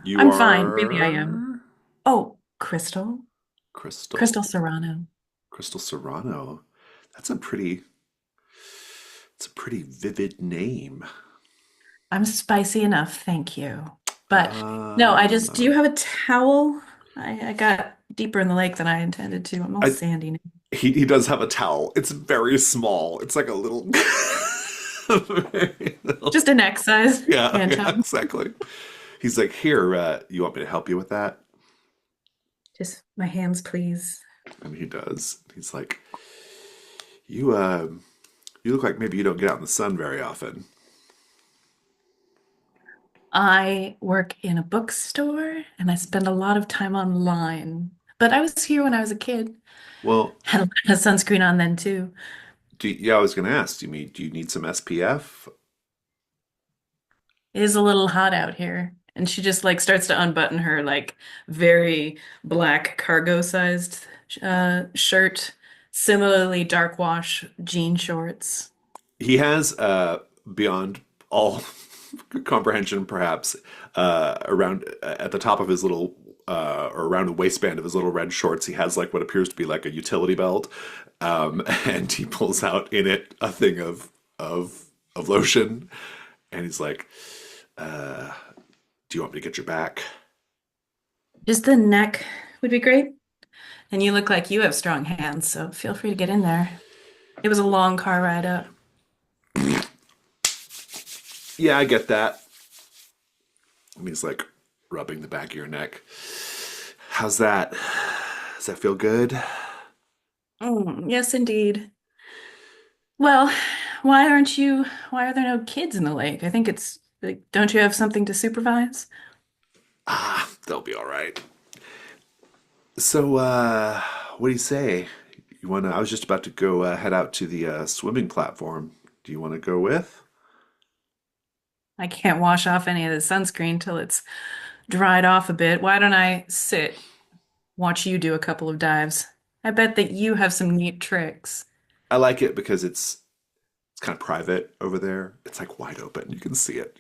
You I'm fine. Really, I am. are Oh, Crystal. Crystal Crystal. Serrano. Crystal Serrano. That's a pretty it's a pretty vivid name. I'm spicy enough, thank you. But no, do Uh, you have a towel? I got deeper in the lake than I intended to. I'm all I sandy now. he does have a towel. It's very small. It's like a little, very little. Just a neck size Yeah, hand yeah, towel. exactly. He's like, here, you want me to help you with that? Just my hands, please. And he does. He's like, you you look like maybe you don't get out in the sun very often. I work in a bookstore and I spend a lot of time online. But I was here when I was a kid. Well, Had a lot of sunscreen on then too. yeah, I was gonna ask, do you need some SPF? It is a little hot out here. And she just like starts to unbutton her like very black cargo sized shirt, similarly dark wash jean shorts. He has beyond all comprehension, perhaps, around at the top of his little or around the waistband of his little red shorts, he has like what appears to be like a utility belt, and he pulls out in it a thing of lotion, and he's like, "Do you want me to get your back?" Just the neck would be great. And you look like you have strong hands, so feel free to get in there. It was a long car ride up. Yeah, I get that. And he's like rubbing the back of your neck. How's that? Does that feel good? Yes, indeed. Well, why are there no kids in the lake? I think it's like, don't you have something to supervise? Ah, they'll be all right. So, what do you say? You wanna? I was just about to go head out to the swimming platform. Do you want to go with? I can't wash off any of the sunscreen till it's dried off a bit. Why don't I sit, watch you do a couple of dives? I bet that you have some neat tricks. I like it because it's kind of private over there. It's like wide open. You can see it,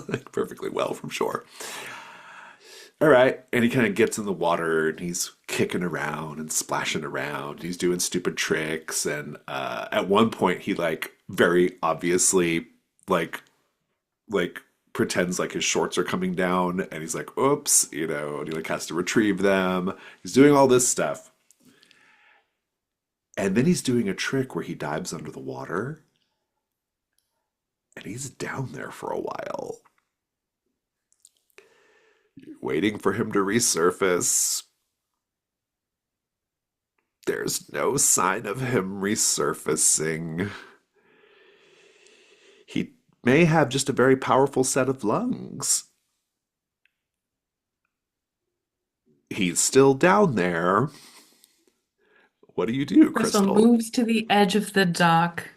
like perfectly well from shore. All right, and he kind of gets in the water and he's kicking around and splashing around. He's doing stupid tricks, and at one point he like very obviously like like pretends like his shorts are coming down and he's like oops, and he like has to retrieve them. He's doing all this stuff, and then he's doing a trick where he dives under the water and he's down there for a while waiting for him to resurface. There's no sign of him resurfacing. He may have just a very powerful set of lungs. He's still down there. What do you do, Crystal Crystal? moves to the edge of the dock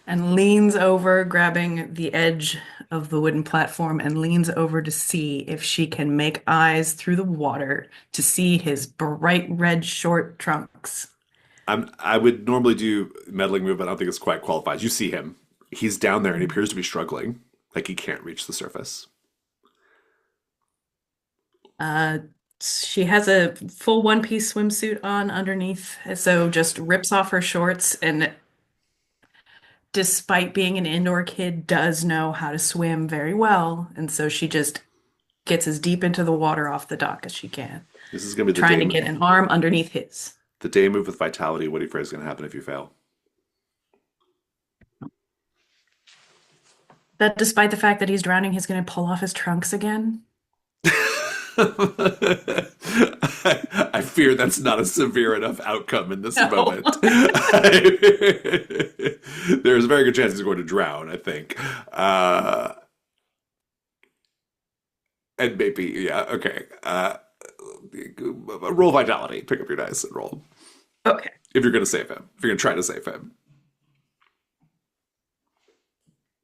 and leans over, grabbing the edge of the wooden platform, and leans over to see if she can make eyes through the water to see his bright red short trunks. I would normally do meddling move, but I don't think it's quite qualified. You see him. He's down there and he appears to be struggling. Like he can't reach the surface. Uh, she has a full one-piece swimsuit on underneath, so just rips off her shorts and despite being an indoor kid, does know how to swim very well. And so she just gets as deep into the water off the dock as she can, This is gonna be trying to get an arm underneath his. the day move with vitality. What do you afraid is gonna happen if you fail? That despite the fact that he's drowning, he's going to pull off his trunks again? I fear that's not a severe enough outcome in this No. moment. There's a very good chance he's going to drown, I think. And maybe, yeah, okay. Roll vitality. Pick up your dice and roll. Okay. If you're going to save him. If you're going to try to save him.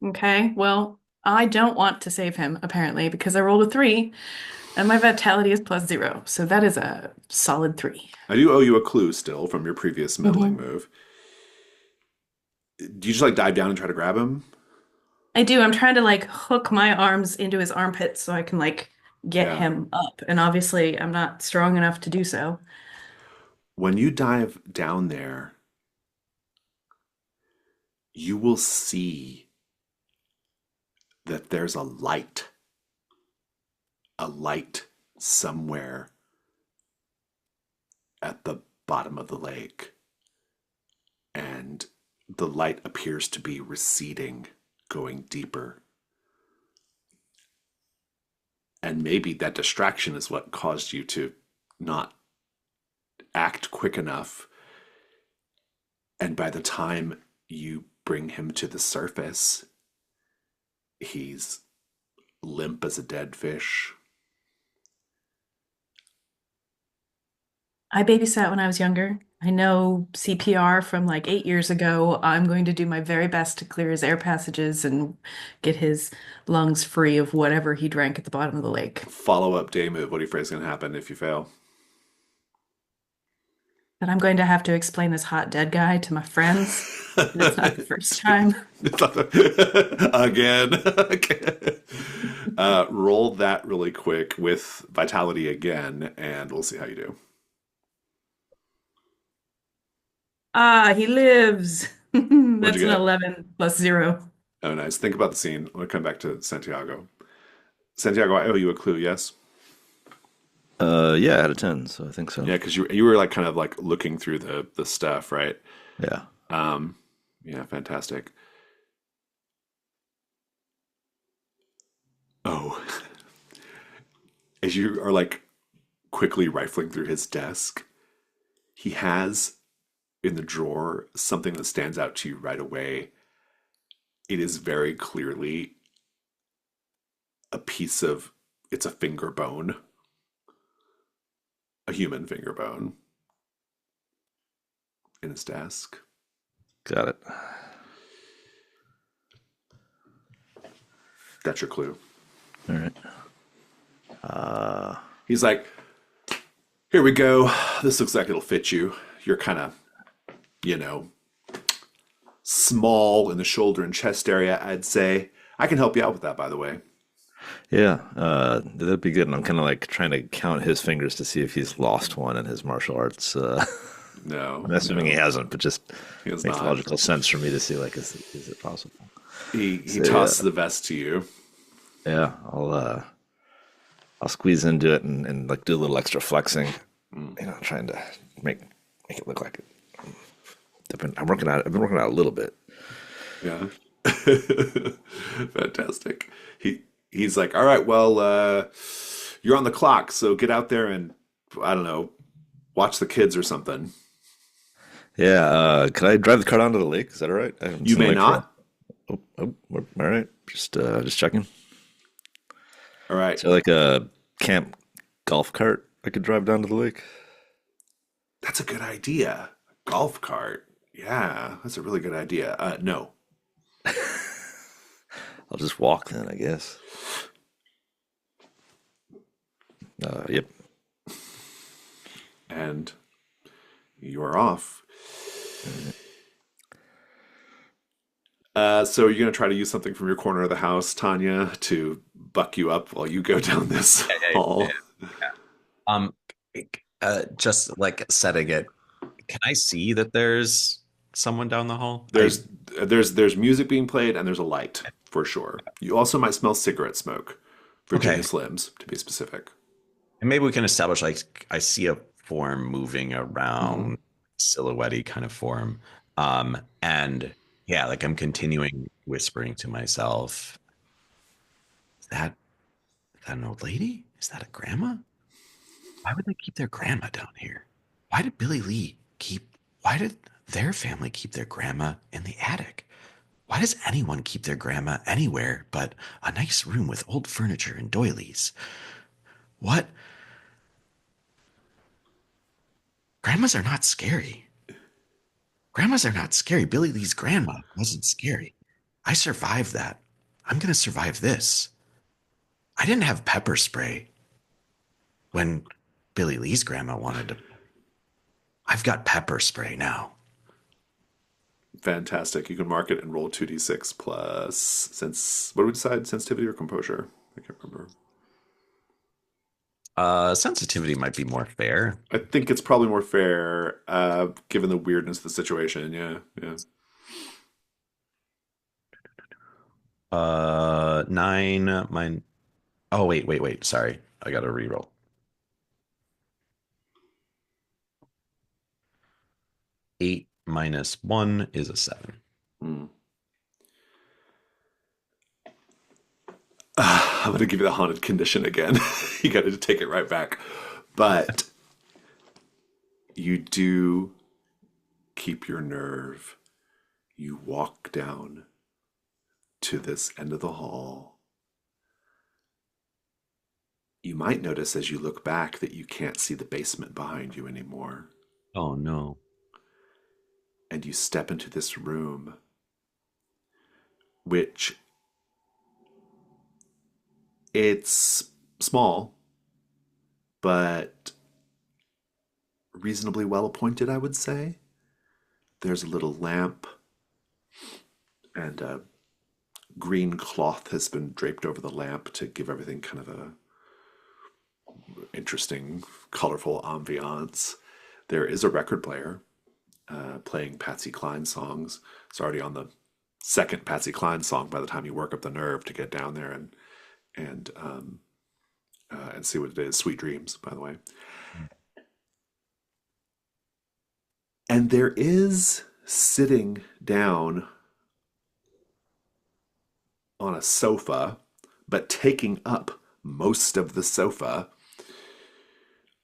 Okay. Well, I don't want to save him, apparently, because I rolled a 3 and my vitality is +0. So that is a solid 3. I do owe you a clue still from your previous meddling Mhm. move. Do you just like dive down and try to grab him? I do. I'm trying to like hook my arms into his armpits so I can like get Yeah. him up. And obviously, I'm not strong enough to do so. When you dive down there, you will see that there's a light somewhere at the bottom of the lake. And the light appears to be receding, going deeper. And maybe that distraction is what caused you to not act quick enough. And by the time you bring him to the surface, he's limp as a dead fish. I babysat when I was younger. I know CPR from like 8 years ago. I'm going to do my very best to clear his air passages and get his lungs free of whatever he drank at the bottom of the lake. Follow up day move. What do you afraid is going to happen if you fail? But I'm going to have to explain this hot dead guy to my friends. And it's not the first time. Again. Roll that really quick with vitality again, and we'll see how you do. Ah, he lives. What'd That's you an get? 11 +0. Oh, nice. Think about the scene. I'm going to come back to Santiago. Santiago, I owe you a clue, yes? Yeah, out of 10, so I think so. Yeah, because you were like kind of like looking through the stuff, right? Yeah. Um, yeah, fantastic. Oh, as you are like quickly rifling through his desk, he has in the drawer something that stands out to you right away. It is very clearly a piece of, it's a finger bone, a human finger bone in his desk. Got it. That's your clue. All right. He's like, here we go. This looks like it'll fit you. You're kind of, you know, small in the shoulder and chest area, I'd say. I can help you out with that, by the way. Yeah, that'd be good. And I'm kind of like trying to count his fingers to see if he's lost one in his martial arts. No, I'm assuming he no, hasn't, but just he has makes not. logical sense for me to see like, is it possible? He So tosses the vest to you. yeah, I'll squeeze into it and like do a little extra flexing, trying to make it look like it. I've been working out a little bit. Yeah. Fantastic. He's like, all right, well, you're on the clock, so get out there and I don't know, watch the kids or something. Yeah, could I drive the car down to the lake? Is that all right? I haven't You seen the may lake for. not. All right. Just checking. All right. Is there like a camp golf cart I could drive down to the lake? That's a good idea. Golf cart. Yeah, that's a really good idea. No. I'll just walk then, I guess. Yep. And you are off. So you're gonna try to use something from your corner of the house, Tanya, to buck you up while you go down this Yeah. hall. Um, just like setting it, can I see that there's someone down the hall? There's there's music being played and there's a light for sure. You also might smell cigarette smoke. Virginia Okay. Slims, to be specific. And maybe we can establish like I see a form moving Hmm. around, silhouette kind of form. And yeah, like I'm continuing whispering to myself that an old lady? Is that a grandma? Why would they keep their grandma down here? Why did Billy Lee keep, why did their family keep their grandma in the attic? Why does anyone keep their grandma anywhere but a nice room with old furniture and doilies? What? Grandmas are not scary. Grandmas are not scary. Billy Lee's grandma wasn't scary. I survived that. I'm going to survive this. I didn't have pepper spray when Billy Lee's grandma wanted to. I've got pepper spray now. Fantastic. You can mark it and roll 2d6 plus sense. What do we decide? Sensitivity or composure? I can't remember. Sensitivity might be more fair. I think it's probably more fair, given the weirdness of the situation. Yeah, yeah. Nine. Mine. Oh, wait. Sorry. I got to reroll. 8 minus 1 is a 7. Hmm. I'm going to give you the haunted condition again. You got to take it right back. But you do keep your nerve. You walk down to this end of the hall. You might notice as you look back that you can't see the basement behind you anymore. Oh, no. And you step into this room, which it's small, but reasonably well appointed, I would say. There's a little lamp, and a green cloth has been draped over the lamp to give everything kind of a interesting, colorful ambiance. There is a record player playing Patsy Cline songs. It's already on the second Patsy Cline song by the time you work up the nerve to get down there and see what it is. Sweet Dreams, by the way. And there is sitting down on a sofa, but taking up most of the sofa,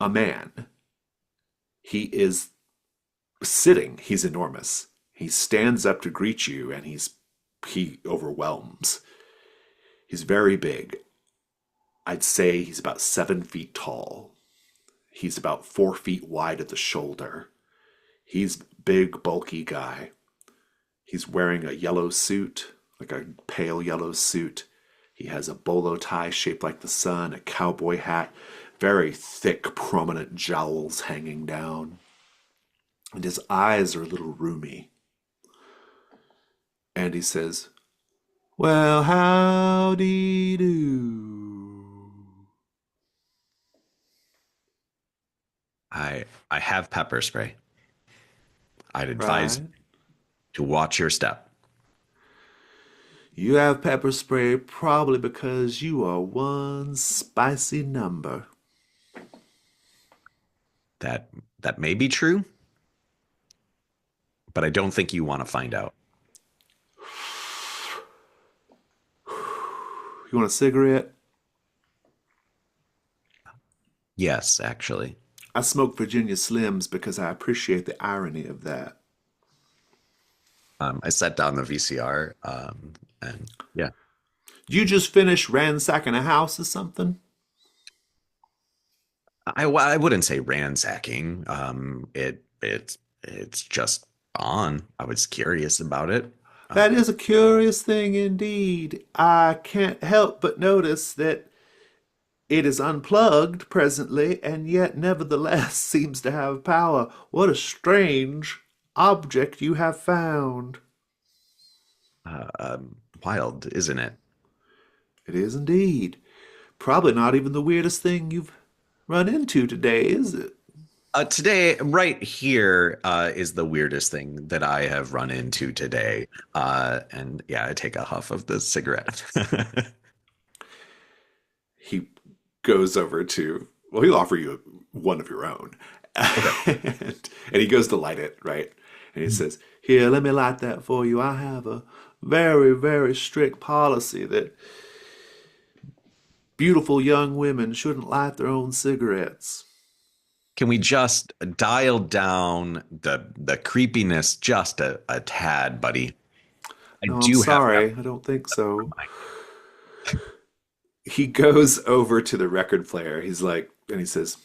a man. He is sitting. He's enormous. He stands up to greet you, and he overwhelms. He's very big. I'd say he's about 7 feet tall. He's about 4 feet wide at the shoulder. He's big, bulky guy. He's wearing a yellow suit, like a pale yellow suit. He has a bolo tie shaped like the sun, a cowboy hat, very thick, prominent jowls hanging down. And his eyes are a little roomy. And he says, "Well, howdy do." I have pepper spray. I'd advise Right? to watch your step. You have pepper spray probably because you are one spicy number. That may be true, but I don't think you want to find out. You want a cigarette? Yes, actually. I smoke Virginia Slims because I appreciate the irony of that. I set down the VCR, and yeah, You just finished ransacking a house or something? I wouldn't say ransacking. It's just on. I was curious about it. That is a curious thing indeed. I can't help but notice that it is unplugged presently, and yet nevertheless seems to have power. What a strange object you have found. Wild, isn't it? It is indeed. Probably not even the weirdest thing you've run into today, is it? Today, right here, is the weirdest thing that I have run into today. And yeah, I take a huff of the cigarette. He goes over to, well, he'll offer you one of your own. Okay. And he goes to light it, right? And he says, "Here, let me light that for you. I have a very, very strict policy that beautiful young women shouldn't light their own cigarettes. Can we just dial down the creepiness just a tad, buddy? I No, I'm do have sorry. I don't think so. He goes over to the record player. He's like, and he says,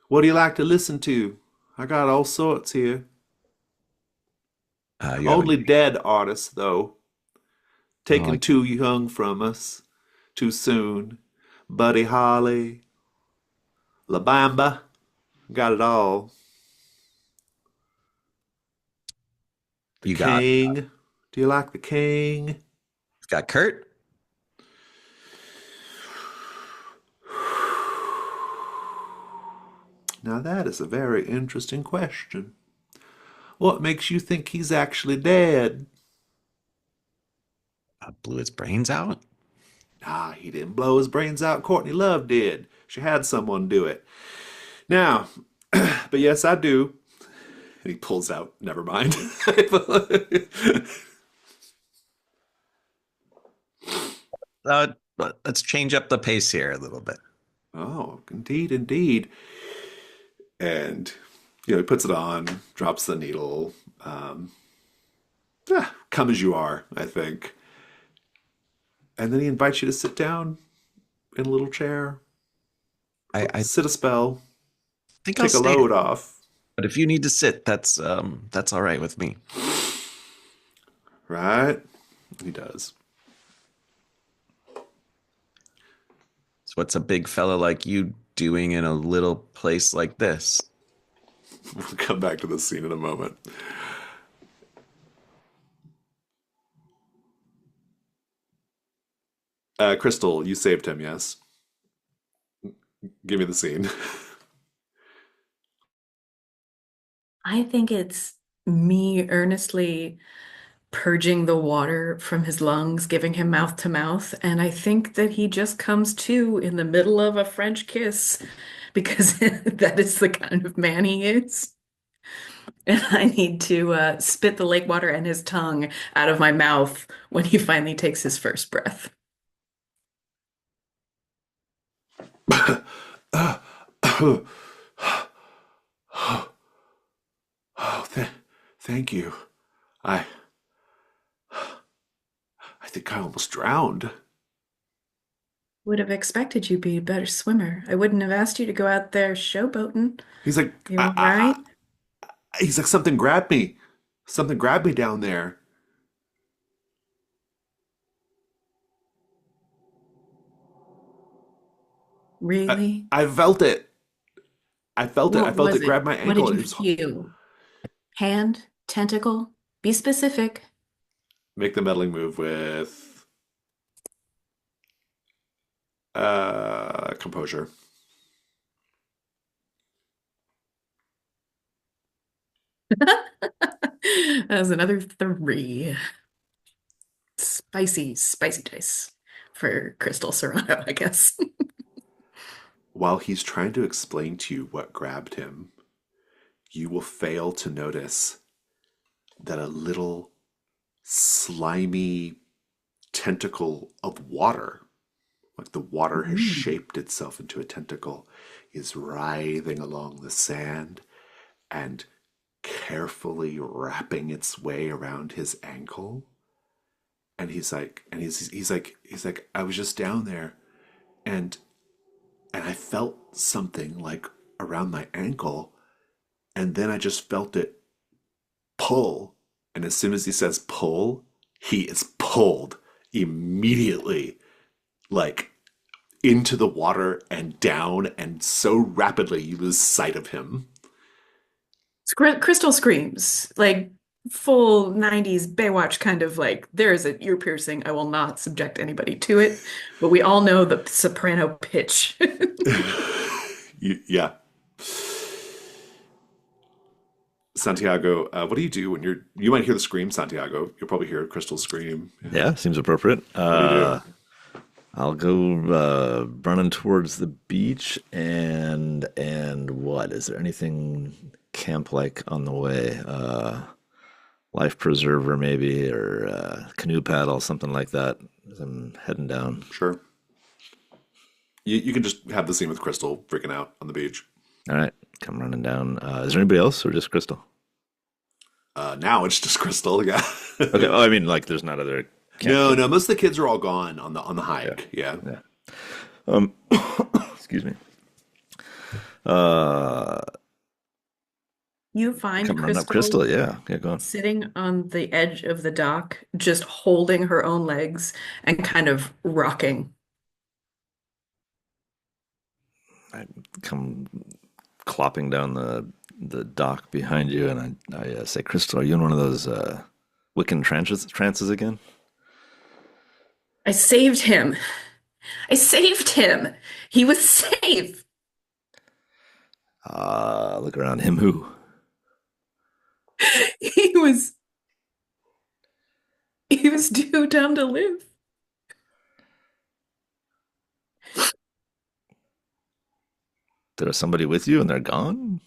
"What do you like to listen to? I got all sorts here. you have Only dead artists, though. a, Taken too young from us. Too soon. Buddy Holly. La Bamba. Got it all. The you got King. Do you like the King?" got Kurt. Now that is a very interesting question. What makes you think he's actually dead? Blew his brains out. Nah, he didn't blow his brains out. Courtney Love did. She had someone do it. Now, but yes, I do. And he pulls out. Never mind. But let's change up the pace here a little bit. Oh, indeed, indeed. And he puts it on, drops the needle. Come as you are, I think. And then he invites you to sit down in a little chair, I sit a spell, think I'll take a stay. load off. But if you need to sit, that's all right with me. Right? He does. So what's a big fella like you doing in a little place like this? We'll come back to this scene in a moment. Crystal, you saved him, yes? Give me the scene. I think it's me earnestly purging the water from his lungs, giving him mouth to mouth, and I think that he just comes to in the middle of a French kiss because that is the kind of man he is. And I need to spit the lake water and his tongue out of my mouth when he finally takes his first breath. Oh, thank you. I I think I almost drowned. Would have expected you be a better swimmer. I wouldn't have asked you to go out there showboating. He's like, You all right? he's like, something grabbed me. Something grabbed me down there. Really? I felt it. I felt it. I What felt was it grab it? my What did ankle. you It was feel? Hand? Tentacle? Be specific. make the meddling move with composure. That was another 3. Spicy, spicy dice for Crystal Serrano, I guess. While he's trying to explain to you what grabbed him, you will fail to notice that a little slimy tentacle of water, like the water has Mm. shaped itself into a tentacle, is writhing along the sand and carefully wrapping its way around his ankle. And he's like, I was just down there and I felt something like around my ankle, and then I just felt it pull. And as soon as he says pull, he is pulled immediately, like into the water and down, and so rapidly you lose sight of him. Crystal screams, like full 90s Baywatch kind of like, there is an ear piercing. I will not subject anybody to it, but we all know the soprano pitch. Yeah. Santiago, what do you do when you might hear the scream, Santiago? You'll probably hear Crystal scream. Yeah, seems appropriate. What do you do? I'll go running towards the beach and what? Is there anything camp-like on the way? Life preserver maybe, or canoe paddle, something like that. As I'm heading down. Sure. You can just have the scene with Crystal freaking out on the beach. All right, come running down. Is there anybody else or just Crystal? Now it's just Crystal. Yeah. Okay. Oh, I mean, like, there's not other No, campers. no. Most of the kids are all gone on the Yeah. hike. Yeah. Yeah. Um, excuse me. Uh, You find come running up, Crystal. Crystal Yeah. Yeah, go on. sitting on the edge of the dock, just holding her own legs and kind of rocking. I come clopping down the dock behind you, and I say, Crystal, are you in one of those Wiccan trances again? I saved him. I saved him. He was safe. Look around him. Who? He was he was too dumb to live. There was somebody with you, and they're gone.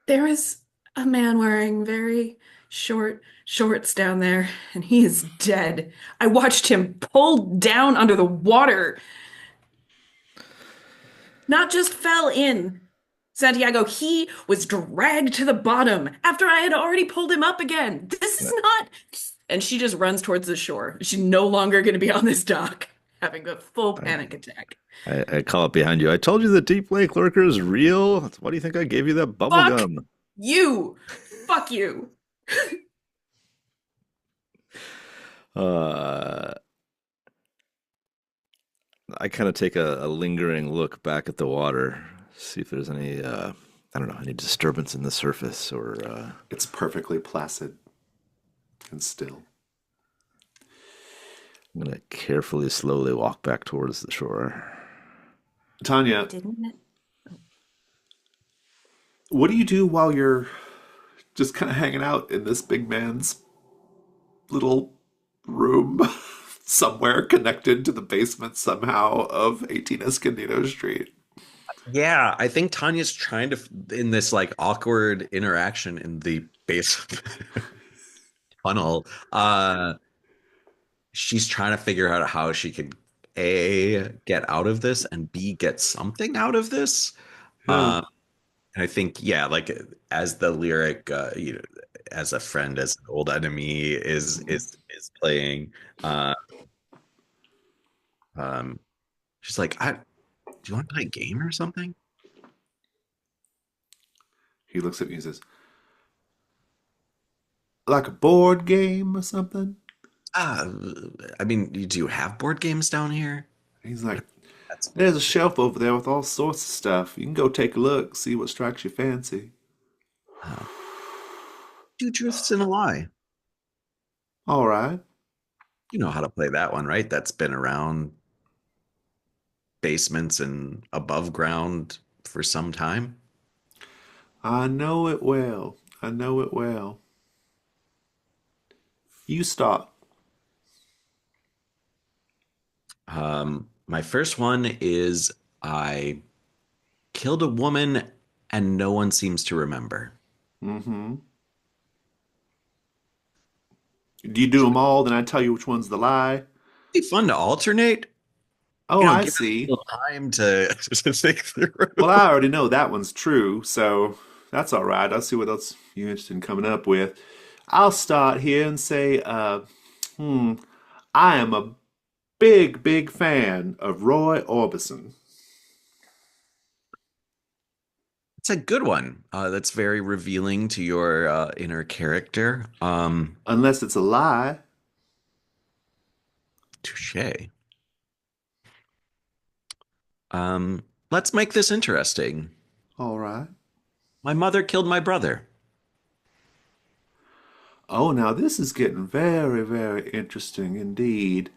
There is a man wearing very short shorts down there, and he is dead. I watched him pulled down under the water, not just fell in. Santiago, he was dragged to the bottom after I had already pulled him up again. This is not. And she just runs towards the shore. She's no longer going to be on this dock, having a full I, panic attack. I call up behind you. I told you the deep lake lurker is real. Why do you think I gave you that bubble Fuck gum? you! Fuck you! Uh, I kind of take a lingering look back at the water, see if there's any, I don't know, any disturbance in the surface or, It's perfectly placid and still. I'm gonna carefully, slowly walk back towards the shore. Tanya, Didn't it? what do you do while you're just kind of hanging out in this big man's little room somewhere connected to the basement somehow of 18 Escondido Street? Yeah, I think Tanya's trying to, in this like awkward interaction in the base tunnel, she's trying to figure out how she could A, get out of this, and B, get something out of this. Yeah. And I think, yeah, like as the lyric, as a friend, as an old enemy is playing, uh, um, she's like, do you want to play a game or something? He looks at me and says, like a board game or something? Ah, I mean, do you have board games down here? He's like, That's there's a shelf over there with all sorts of stuff. You can go take a look, see what strikes your fancy. uh, two truths and a lie. All right. You know how to play that one, right? That's been around basements and above ground for some time. I know it well. I know it well. You start. My first one is I killed a woman and no one seems to remember. Mm-hmm. Do you do them all? Then I tell you which one's the lie. Be fun to alternate. Oh, I Give it a see. little time to, to think through. Well, I already know that one's true, so that's all right. I'll see what else you're interested in coming up with. I'll start here and say, hmm, I am a big, big fan of Roy Orbison. It's a good one. That's very revealing to your inner character. Unless it's a lie. Touche. Let's make this interesting. All right. My mother killed my brother. Oh, now this is getting very, very interesting indeed.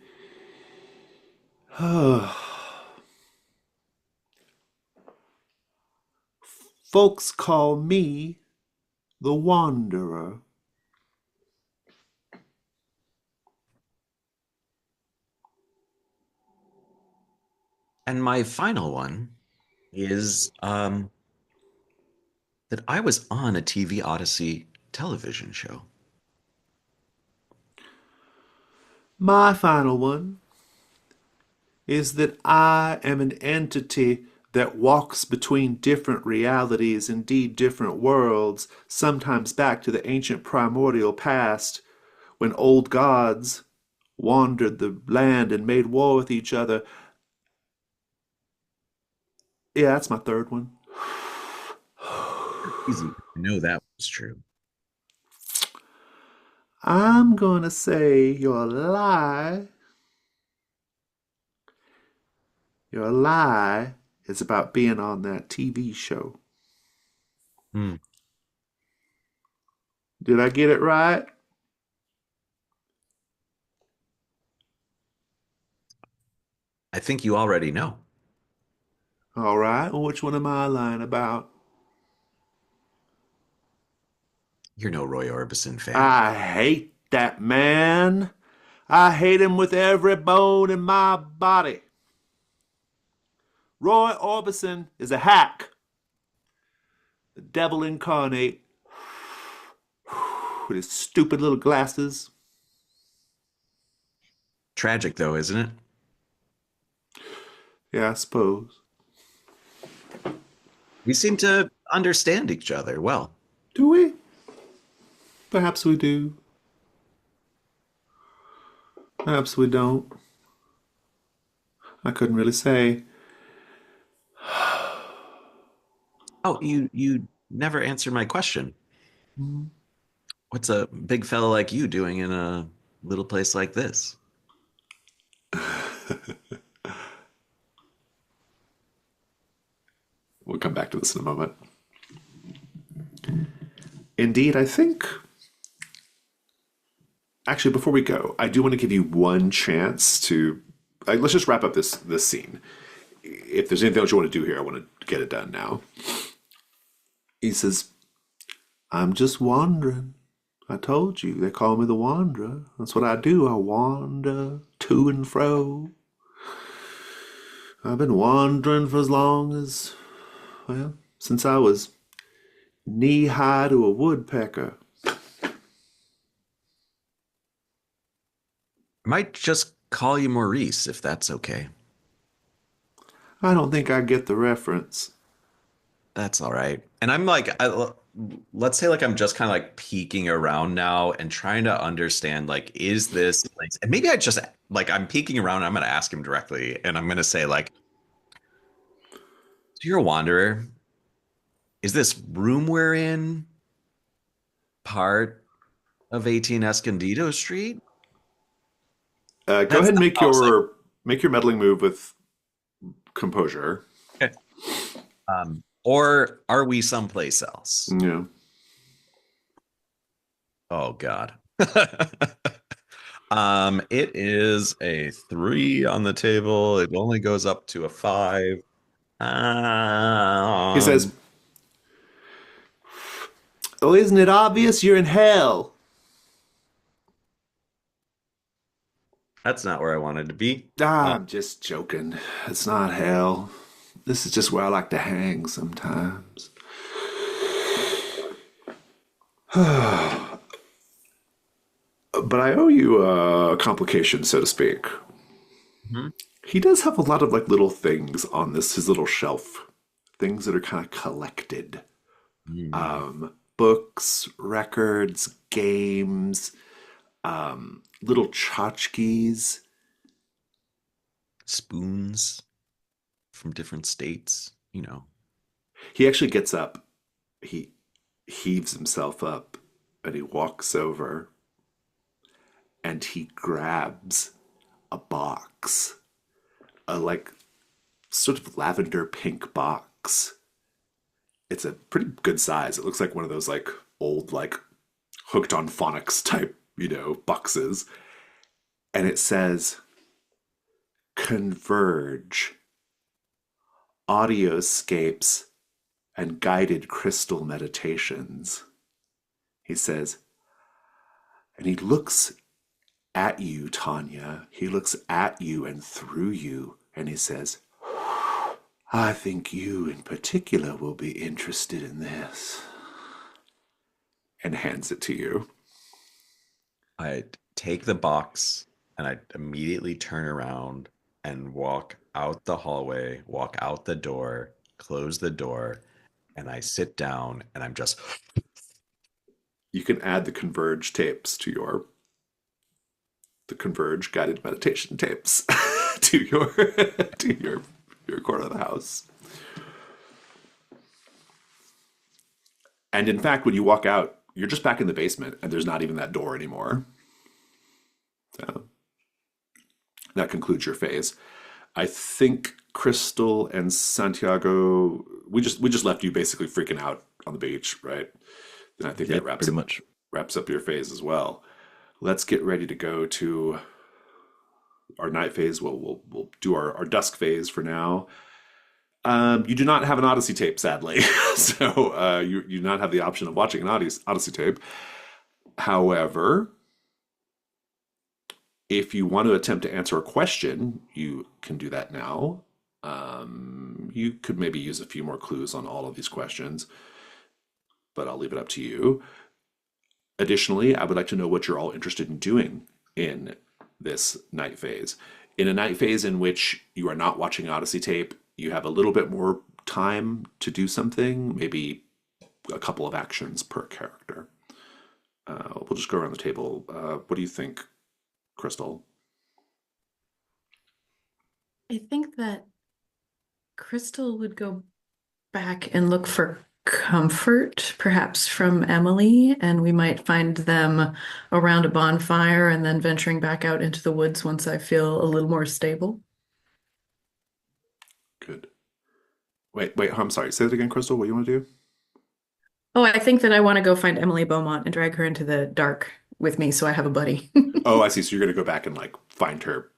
Folks call me the Wanderer. And my final one is that I was on a TV Odyssey television show. My final one is that I am an entity that walks between different realities, indeed different worlds, sometimes back to the ancient primordial past, when old gods wandered the land and made war with each other. Yeah, that's my third one. Easy. I know that was true. I'm gonna say your lie. Your lie is about being on that TV show. Hmm. Did I get it right? I think you already know. All right. Well, which one am I lying about? You're no Roy Orbison fan. I hate that man. I hate him with every bone in my body. Roy Orbison is a hack, the devil incarnate, with his stupid little glasses. Tragic, though, isn't it? Yeah, I suppose. We seem to understand each other well. Do we? Perhaps we do. Perhaps we don't. I couldn't really say. Oh, you never answered my question. What's a big fella like you doing in a little place like this? We'll come back to this in a moment. Indeed, I think. Actually, before we go, I do want to give you one chance to. Let's just wrap up this scene. If there's anything else you want to do here, I want to get it done now. He says, "I'm just wandering. I told you they call me the Wanderer. That's what I do. I wander to and fro. I've been wandering for as long as, well, since I was knee high to a woodpecker." I might just call you Maurice if that's okay. I don't think I get the reference. That's all right. And I'm like, let's say like I'm just kind of like peeking around now and trying to understand like, is this place? And maybe I just like I'm peeking around. And I'm going to ask him directly, and I'm going to say like, so you're a wanderer. Is this room we're in part of 18 Escondido Street? Go That's ahead and the house. make your meddling move with composure. Okay. Or are we someplace else? Yeah. Oh God. It is a 3 on the table. It only goes up to a 5. He says, "Oh, isn't it obvious you're in hell?" That's not where I wanted to be. Ah, I'm just joking. It's not hell. This is just where I like to hang sometimes. But I owe you a complication, so to speak. Mhm. He does have a lot of like little things on this his little shelf, things that are kind of collected. Mm. Books, records, games, little tchotchkes. Spoons from different states, you know. He actually gets up. He heaves himself up and he walks over and he grabs a box, a like sort of lavender pink box. It's a pretty good size. It looks like one of those like old like hooked on phonics type, boxes. And it says Converge, Audioscapes, and Guided Crystal Meditations. He says, and he looks at you, Tanya. He looks at you and through you, and he says, "I think you in particular will be interested in this," and hands it to you. I take the box and I immediately turn around and walk out the hallway, walk out the door, close the door, and I sit down and I'm just You can add the Converge tapes to the Converge guided meditation tapes to your corner of the house. And in fact, when you walk out, you're just back in the basement, and there's not even that door anymore. So that concludes your phase. I think Crystal and Santiago, we just left you basically freaking out on the beach, right? And I think Yeah, that pretty much. wraps up your phase as well. Let's get ready to go to our night phase. We'll do our dusk phase for now. You do not have an Odyssey tape, sadly, so you do not have the option of watching an Odyssey tape. However, if you want to attempt to answer a question, you can do that now. You could maybe use a few more clues on all of these questions, but I'll leave it up to you. Additionally, I would like to know what you're all interested in doing in this night phase. In a night phase in which you are not watching Odyssey tape, you have a little bit more time to do something, maybe a couple of actions per character. We'll just go around the table. What do you think, Crystal? I think that Crystal would go back and look for comfort, perhaps from Emily, and we might find them around a bonfire and then venturing back out into the woods once I feel a little more stable. Good. Wait, I'm sorry. Say it again, Crystal. What do you want to do? Oh, I think that I want to go find Emily Beaumont and drag her into the dark with me so I have a buddy. Oh, I see. So you're going to go back and like find her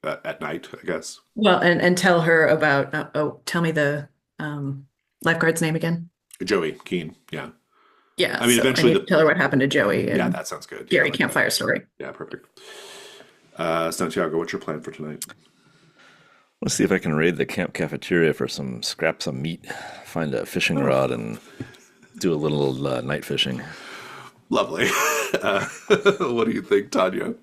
at night, I guess. Well, and tell her about, tell me the lifeguard's name again. Joey Keen. Yeah. Yeah, I mean, so eventually I need to tell her what happened to Joey yeah, and that sounds good. Yeah, Gary like campfire story. Yeah, perfect. Santiago, what's your plan for tonight? Let's see if I can raid the camp cafeteria for some scraps of meat, find a fishing rod, and do a little night fishing. Lovely. What do you think, Tanya?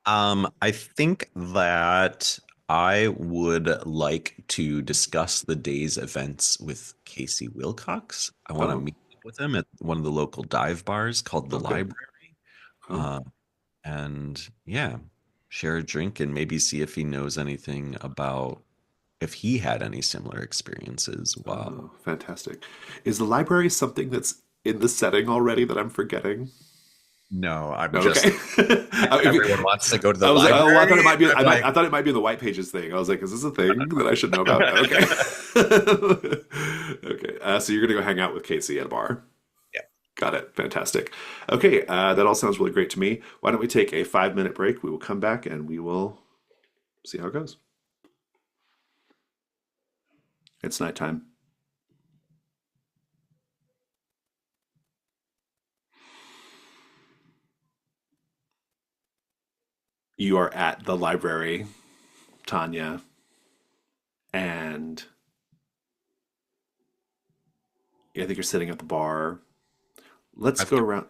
I think that I would like to discuss the day's events with Casey Wilcox. I want to Oh, meet with him at one of the local dive bars called the okay. Library. Oh, Uh, and yeah, share a drink and maybe see if he knows anything about if he had any similar experiences while oh, fantastic. Is the library something that's in the setting already that I'm forgetting? no, I'm just Okay. everyone wants to go to the I was like, oh, well, I thought it might be. library. I'm like, I thought it might be the White Pages thing. I was like, is this a thing that I should know about? Okay. Okay. So you're gonna go hang out with Casey at a bar. yeah. Got it. Fantastic. Okay. That all sounds really great to me. Why don't we take a 5-minute break? We will come back and we will see how it goes. It's nighttime. You are at the library, Tanya, and I think you're sitting at the bar. Let's I've go got around.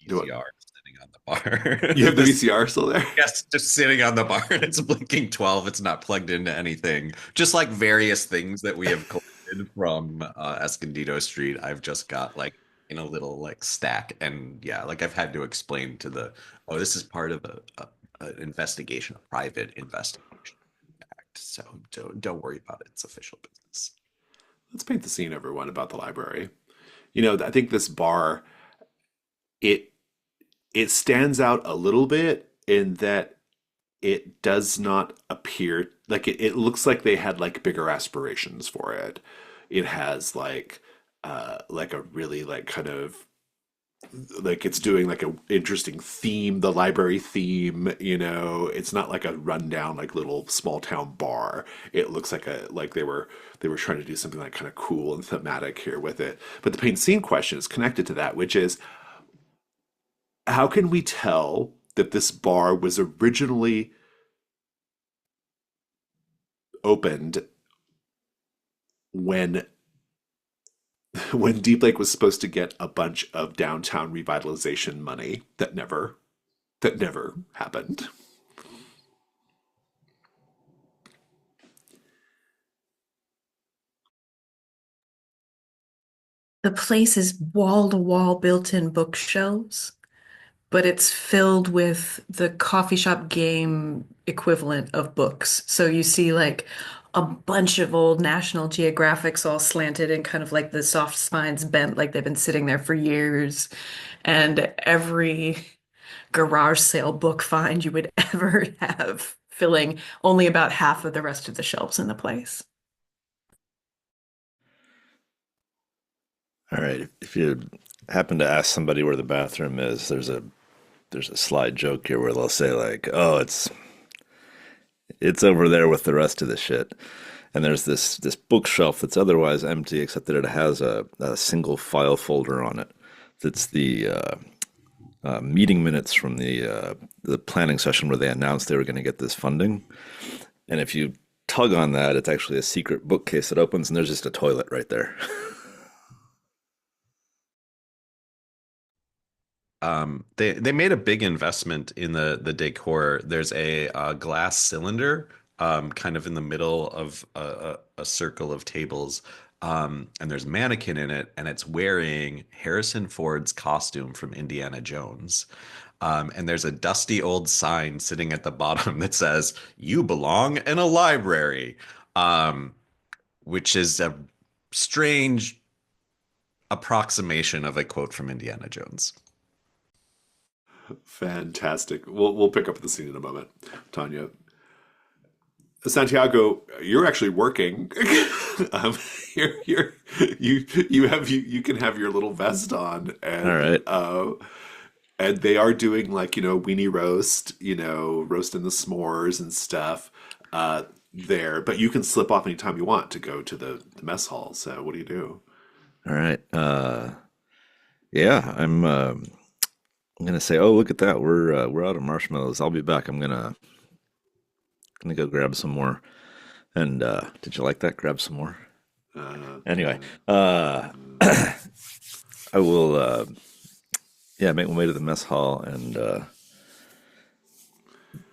Do it. VCR sitting on the bar. You have the This- VCR still there? yes, just sitting on the bar and it's blinking 12. It's not plugged into anything. Just like various things that we have collected from Escondido Street. I've just got like in a little like stack. And yeah, like I've had to explain to oh, this is part of an investigation, a private investigation act. So don't worry about it. It's official business. Let's paint the scene, everyone, about the library. I think this bar, it it stands out a little bit in that it does not appear like it looks like they had like bigger aspirations for it. It has like a really like kind of like it's doing like an interesting theme, the library theme. It's not like a rundown like little small town bar. It looks like they were trying to do something like kind of cool and thematic here with it. But the paint scene question is connected to that, which is how can we tell that this bar was originally opened when Deep Lake was supposed to get a bunch of downtown revitalization money that never happened. The place is wall to wall built-in bookshelves, but it's filled with the coffee shop game equivalent of books. So you see like a bunch of old National Geographics all slanted and kind of like the soft spines bent like they've been sitting there for years. And every garage sale book find you would ever have, filling only about half of the rest of the shelves in the place. All right. If you happen to ask somebody where the bathroom is, there's a slide joke here where they'll say like, "Oh, it's over there with the rest of the shit." And there's this bookshelf that's otherwise empty, except that it has a single file folder on it. That's the meeting minutes from the planning session where they announced they were going to get this funding. And if you tug on that, it's actually a secret bookcase that opens, and there's just a toilet right there. They made a big investment in the decor. There's a glass cylinder, kind of in the middle of a circle of tables, and there's a mannequin in it, and it's wearing Harrison Ford's costume from Indiana Jones. And there's a dusty old sign sitting at the bottom that says, "You belong in a library," um, which is a strange approximation of a quote from Indiana Jones. Fantastic. We'll pick up the scene in a moment, Tanya. Santiago, you're actually working. um, you can have your little vest on, All right. and they are doing like weenie roast, roasting the s'mores and stuff there. But you can slip off anytime you want to go to the mess hall. So what do you do? All right. Yeah, I'm gonna say, oh, look at that. We're out of marshmallows. I'll be back. I'm gonna go grab some more. And did you like that? Grab some more. Anyway, I will yeah, make my way to the mess hall, and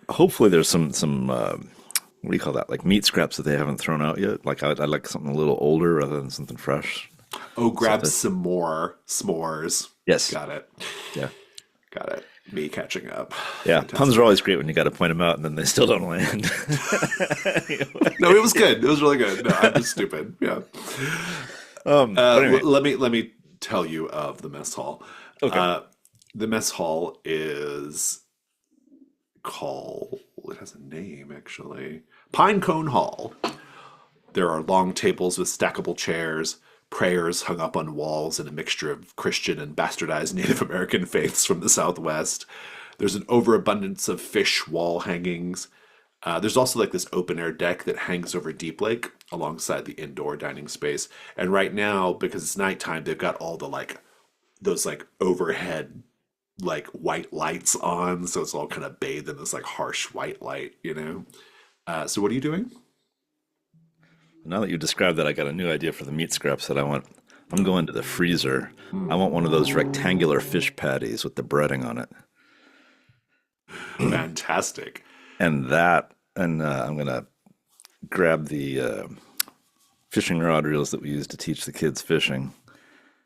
hopefully there's some what do you call that? Like meat scraps that they haven't thrown out yet. Like I'd like something a little older rather than something fresh. Oh, grab Something. some more s'mores. Yes. Got it. Yeah. Got it. Me catching up. Yeah. Puns Fantastic. are always great when you got to point them out and then they still don't land. No, it was good. It was really good. No, I'm just stupid. Yeah. But anyway, Let me tell you of the mess hall. okay. The mess hall is called. It has a name actually. Pinecone Hall. There are long tables with stackable chairs, prayers hung up on walls, and a mixture of Christian and bastardized Native American faiths from the Southwest. There's an overabundance of fish wall hangings. There's also like this open air deck that hangs over Deep Lake alongside the indoor dining space. And right now, because it's nighttime, they've got all the like those like overhead like white lights on, so it's all kind of bathed in this like harsh white light. So what are you doing? Now that you described that, I got a new idea for the meat scraps that I want. I'm going to the freezer. I want one of those rectangular fish patties with the breading on it. Fantastic. And I'm gonna grab the fishing rod reels that we use to teach the kids fishing.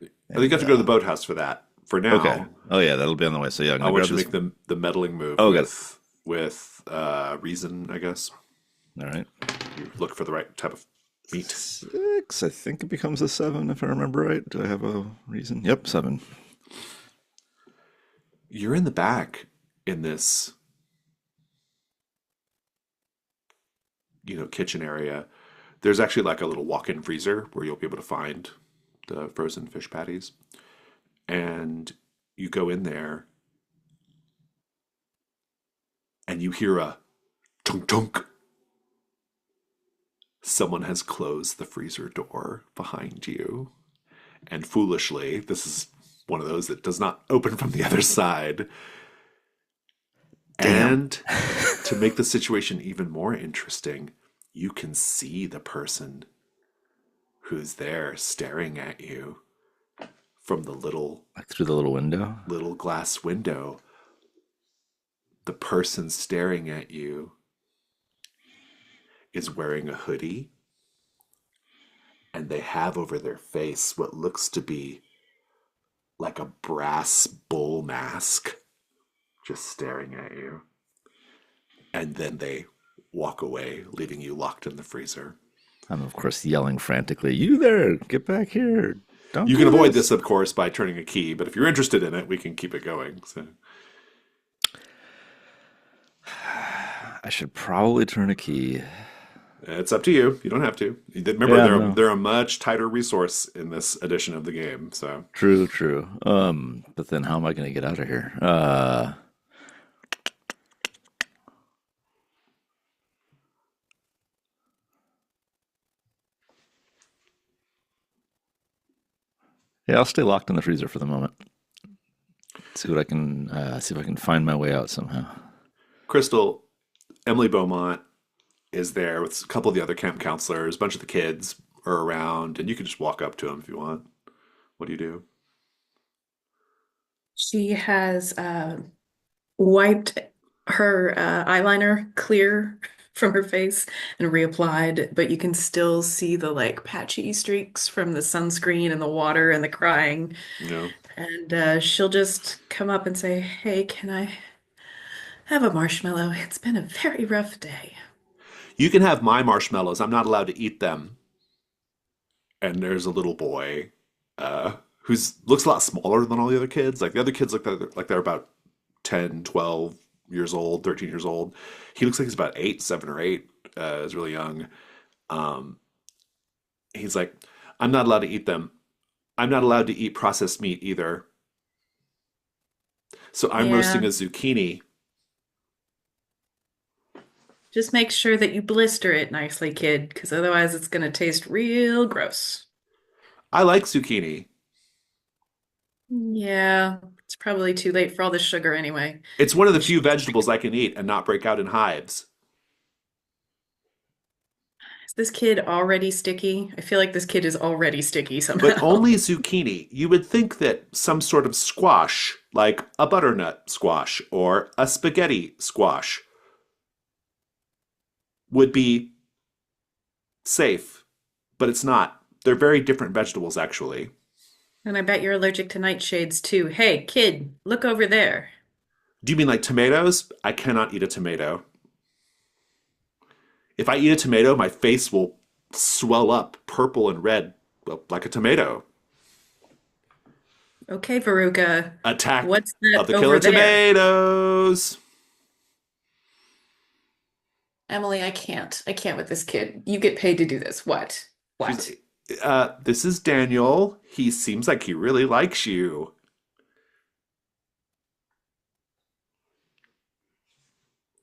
I think you have to go to the boathouse for that. For now, Okay. Oh yeah, that'll be on the way. So yeah, I'm I gonna want grab you to this. make the meddling move Oh, got it. with reason, I guess. All right. You look for the right type of meat. 6. I think it becomes a 7 if I remember right. Do I have a reason? Yep, 7. You're in the back in this, kitchen area. There's actually like a little walk-in freezer where you'll be able to find the frozen fish patties. And you go in there and you hear a tunk tunk. Someone has closed the freezer door behind you. And foolishly, this is one of those that does not open from the other side. Damn. And to make the situation even more interesting, you can see the person who's there staring at you from the Like through the little window. little glass window. The person staring at you is wearing a hoodie and they have over their face what looks to be like a brass bull mask just staring at you. And then they walk away, leaving you locked in the freezer. I'm, of course, yelling frantically, "You there! Get back here! Don't You can do avoid this!" this, of course, by turning a key, but if you're interested in it, we can keep it going. So. I should probably turn a key. It's up to you. You don't have to. Remember, Yeah, they're no. they're a much tighter resource in this edition of the game. So True, true. But then how am I going to get out of here? Yeah, I'll stay locked in the freezer for the moment. See what I can see if I can find my way out somehow. Crystal, Emily Beaumont is there with a couple of the other camp counselors. A bunch of the kids are around, and you can just walk up to them if you want. What do you do? She has wiped her eyeliner clear from her face and reapplied, but you can still see the like patchy streaks from the sunscreen and the water and the crying. You know, And she'll just come up and say, "Hey, can I have a marshmallow? It's been a very rough day." you can have my marshmallows. I'm not allowed to eat them. And there's a little boy who's looks a lot smaller than all the other kids. Like the other kids look like they're about 10, 12 years old, 13 years old. He looks like he's about 8, 7 or 8. Is really young. Um, he's like, I'm not allowed to eat them. I'm not allowed to eat processed meat either. So I'm roasting Yeah, a zucchini. just make sure that you blister it nicely, kid, because otherwise it's gonna taste real gross. I like zucchini. Yeah, it's probably too late for all the sugar anyway. It's one of the You should. few vegetables I can eat and not break out in hives. Is this kid already sticky? I feel like this kid is already sticky But somehow. only zucchini. You would think that some sort of squash, like a butternut squash or a spaghetti squash, would be safe, but it's not. They're very different vegetables, actually. And I bet you're allergic to nightshades too. Hey, kid, look over there. Do you mean like tomatoes? I cannot eat a tomato. If I eat a tomato, my face will swell up purple and red, well, like a tomato. Okay, Veruca, Attack what's that of the killer over there? tomatoes. Emily, I can't. I can't with this kid. You get paid to do this. What? She's What? like, this is Daniel. He seems like he really likes you.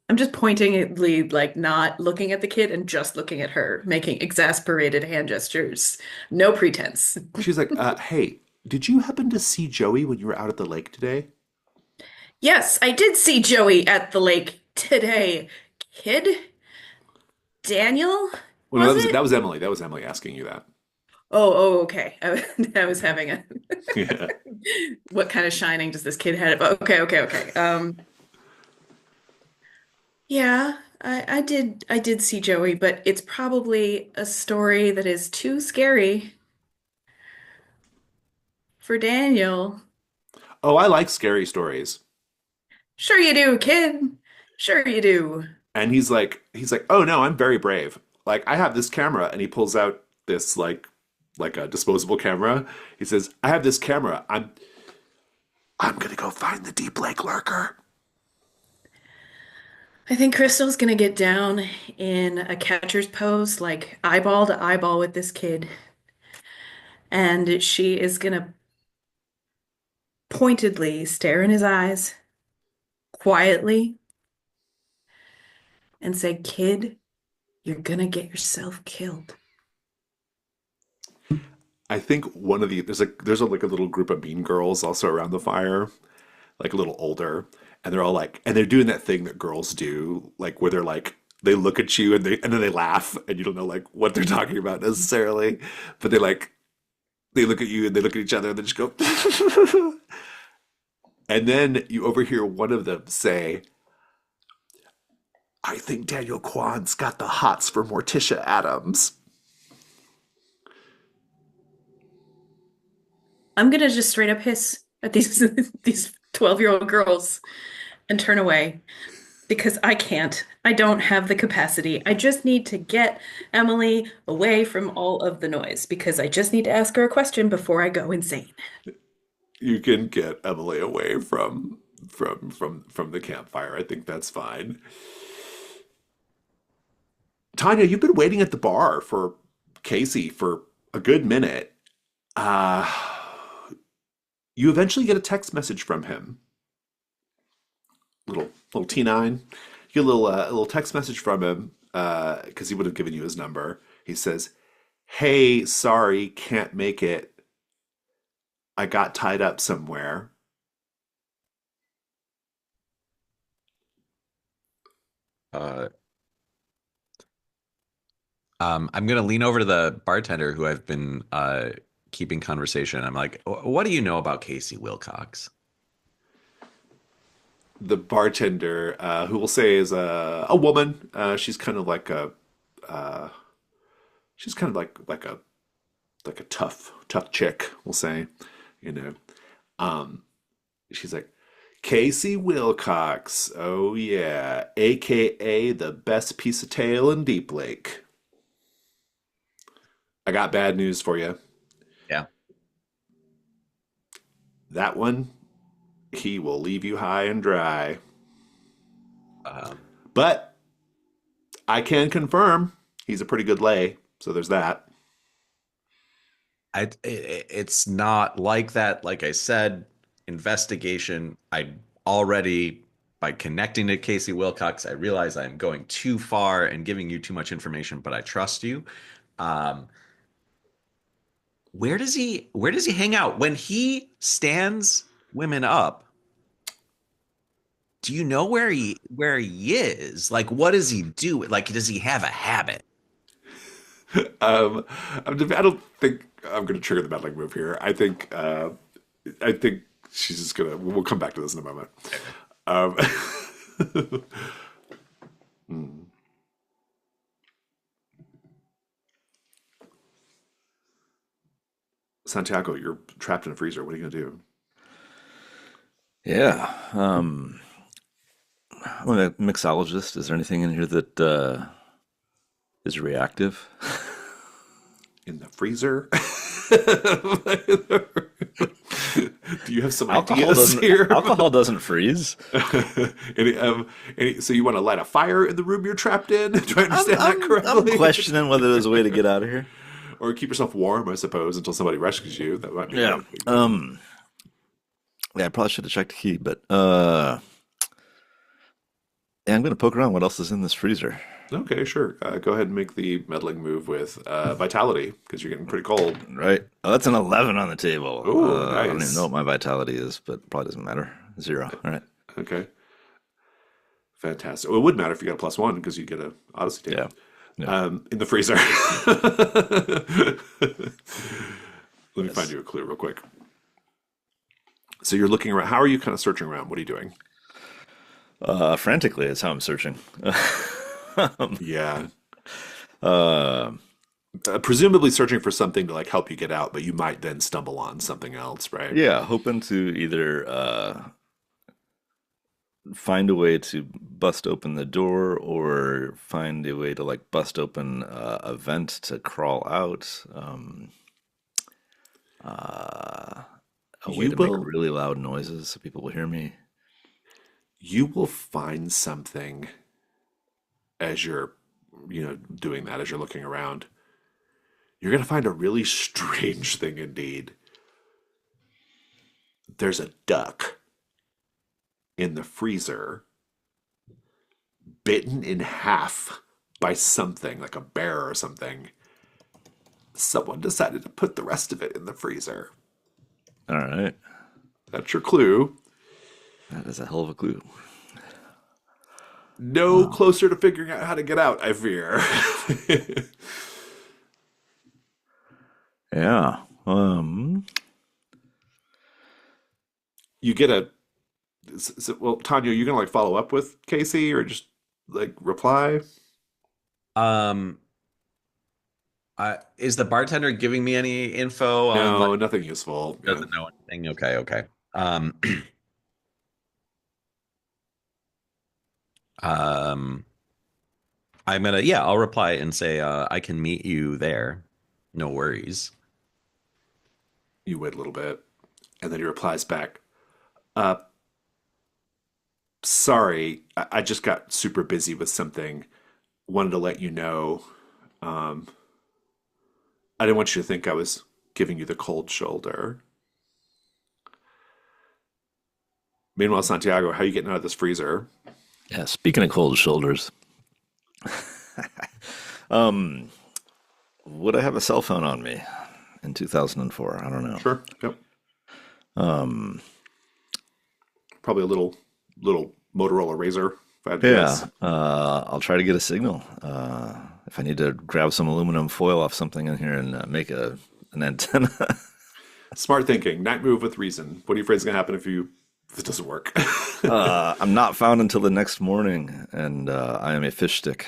I'm just pointedly like not looking at the kid and just looking at her, making exasperated hand gestures. No pretense. She's like, hey, did you happen to see Joey when you were out at the lake today? Yes, I did see Joey at the lake today. Kid? Daniel? Well, no, Was that it? was Emily. That was Emily asking you that. Oh, okay. I was having a Yeah. what kind of shining does this kid have? Okay, okay, okay. Yeah, I did see Joey, but it's probably a story that is too scary for Daniel. Oh, I like scary stories. Sure you do, kid. Sure you do. And he's like, oh no, I'm very brave. Like I have this camera, and he pulls out this like a disposable camera. He says, I have this camera. I'm gonna go find the deep lake lurker. I think Crystal's gonna get down in a catcher's pose, like eyeball to eyeball with this kid, and she is gonna pointedly stare in his eyes, quietly, and say, "Kid, you're gonna get yourself killed." I think one of the there's like a little group of mean girls also around the fire, like a little older, and they're all like, and they're doing that thing that girls do, like where they're like they look at you and then they laugh and you don't know like what they're talking about necessarily, but they look at you and they look at each other and they just go, and then you overhear one of them say, "I think Daniel Kwan's got the hots for Morticia Adams." I'm gonna just straight up hiss at these these 12-year-old girls and turn away because I can't. I don't have the capacity. I just need to get Emily away from all of the noise because I just need to ask her a question before I go insane. You can get Emily away from the campfire. I think that's fine. Tanya, you've been waiting at the bar for Casey for a good minute. Uh, you eventually get a text message from him. Little T9. You get a little text message from him because he would have given you his number. He says, "Hey, sorry, can't make it. I got tied up somewhere." Uh, I'm gonna lean over to the bartender who I've been keeping conversation. I'm like, what do you know about Casey Wilcox? The bartender, who we'll say is a woman, she's kind of like a uh, she's kind of like a tough chick, we'll say, you know. Um, she's like, Casey Wilcox, oh yeah, aka the best piece of tail in Deep Lake. I got bad news for you. Yeah. That one, he will leave you high and dry. Um, But I can confirm he's a pretty good lay, so there's that. it's not like that. Like I said, investigation. I already, by connecting to Casey Wilcox, I realize I'm going too far and giving you too much information, but I trust you. Um, where does he hang out when he stands women up? Do you know where he is? Like, what does he do? Like, does he have a habit? Um, I don't think I'm going to trigger the meddling move here. I think she's just gonna. We'll come back to this in a moment. Um, hmm. Santiago, you're trapped in a freezer. What are you gonna do? Yeah. I'm a mixologist. Is there anything in here that is reactive? In the freezer? Do you have some Alcohol ideas doesn't here? alcohol doesn't freeze. So you want to light a fire in the room you're trapped in? Do I I'm understand that I'm correctly? questioning whether there's a way to get out of here. Or keep yourself warm, I suppose, until somebody rescues you. That might be Yeah. another thing too. Yeah, I probably should have checked the key, but yeah, I'm gonna poke around what else is in this freezer. Okay, sure. Go ahead and make the meddling move with vitality because you're getting pretty cold. Right. Oh, that's an 11 on the table. Ooh, I don't even know nice. what my vitality is, but it probably doesn't matter. 0. All right. Okay, fantastic. Well, it would matter if you got a +1 because you get a Odyssey table Yeah. Yeah. in the freezer. Let me find Yes. you a clue real quick. So you're looking around. How are you kind of searching around? What are you doing? Frantically is how I'm searching. Yeah. uh, Presumably searching for something to like help you get out, but you might then stumble on something else, right? yeah, hoping to either find a way to bust open the door or find a way to like bust open a vent to crawl out. Uh, a way You to make will really loud noises so people will hear me. you will find something as you're, doing that as you're looking around. You're going to find a really strange thing indeed. There's a duck in the freezer bitten in half by something like a bear or something. Someone decided to put the rest of it in the freezer. All right. That's your clue. That is a hell of a clue. No Oh, closer to figuring out how to get out, I fear. yeah. You get a well, Tanya, you gonna like follow up with Casey or just like reply? um, Is the bartender giving me any info on like No, nothing useful. Yeah. doesn't know anything? Okay, okay. Um, um, I'm gonna yeah, I'll reply and say I can meet you there. No worries. You wait a little bit, and then he replies back, uh, sorry, I just got super busy with something. Wanted to let you know. Um, I didn't want you to think I was giving you the cold shoulder. Meanwhile, Santiago, how are you getting out of this freezer? Yeah, speaking of cold shoulders, um, would I have a cell phone on me in 2004? I don't know. Sure. Yep. Um, Probably a little Motorola Razor, if I had to guess. yeah, I'll try to get a signal. If I need to grab some aluminum foil off something in here and make an antenna. Smart thinking. Night move with reason. What are you afraid is going to happen if it doesn't work? I'm not found until the next morning, and I am a fish stick.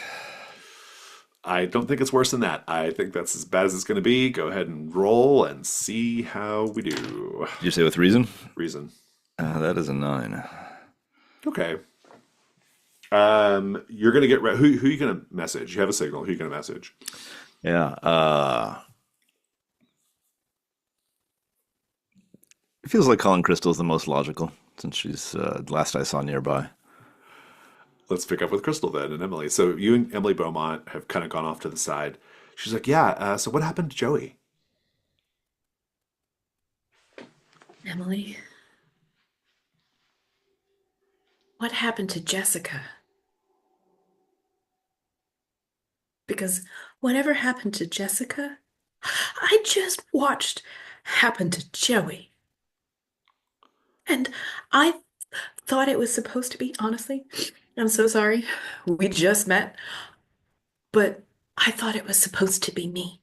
I don't think it's worse than that. I think that's as bad as it's going to be. Go ahead and roll and see how we do. Did you say with reason? Reason. That is a 9. Okay. You're gonna get who are you gonna message? You have a signal. Who are you gonna message? Yeah. It feels like calling Crystal is the most logical since she's the last I saw nearby. Let's pick up with Crystal then and Emily. So you and Emily Beaumont have kind of gone off to the side. She's like, yeah. So what happened to Joey? Emily, what happened to Jessica? Because whatever happened to Jessica, I just watched happen to Joey. And I thought it was supposed to be, honestly, I'm so sorry. We just met, but I thought it was supposed to be me.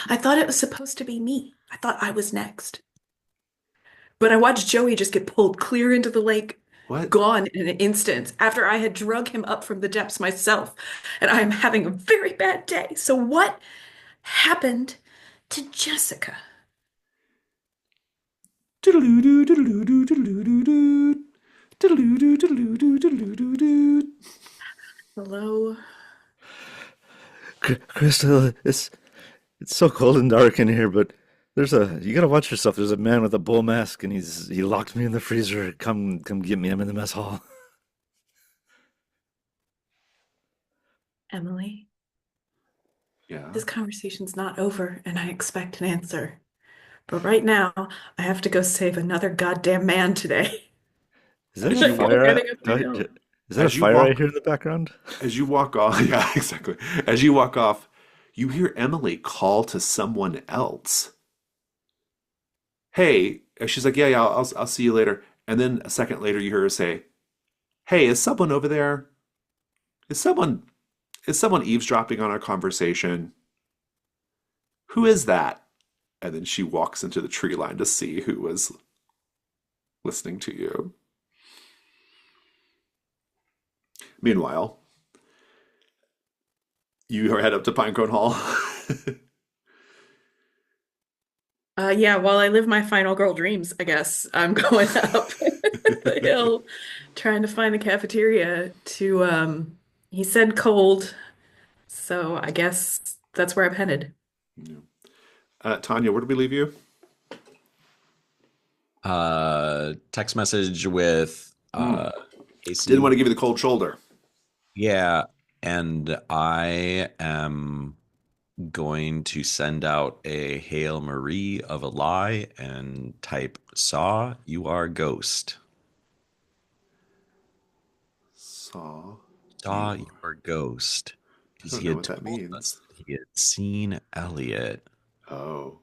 I thought it was supposed to be me. I thought I was next. But I watched Joey just get pulled clear into the lake, What? gone in an instant after I had drug him up from the depths myself. And I am having a very bad day. So what happened to Jessica? Hello? Crystal, it's so cold and dark in here, but you gotta watch yourself. There's a man with a bull mask, and he locked me in the freezer. Come get me. I'm in the mess hall. Emily, Yeah. this conversation's not over, and I expect an answer. But right now, I have to go save another goddamn man today. Is that As a you I'm fire? getting a mail. Is that a as you fire I walk hear in the background? as you walk off, yeah, exactly. As you walk off, you hear Emily call to someone else. Hey, and she's like, yeah, yeah, I'll see you later. And then a second later, you hear her say, "Hey, is someone over there? Is someone is someone eavesdropping on our conversation? Who is that?" And then she walks into the tree line to see who was listening to you. Meanwhile, you head up to Pinecone Hall. Yeah, while I live my final girl dreams, I guess I'm going up the hill, trying to find the cafeteria to, he said cold, so I guess that's where I'm headed. Tanya, where did we leave you? Text message with Hmm. Didn't Casey. want to give you the cold shoulder. Yeah, and I am going to send out a Hail Marie of a lie and type saw you are ghost. Saw Saw you. you are ghost. I Because don't he know had what that told us means. that he had seen Elliot. Oh.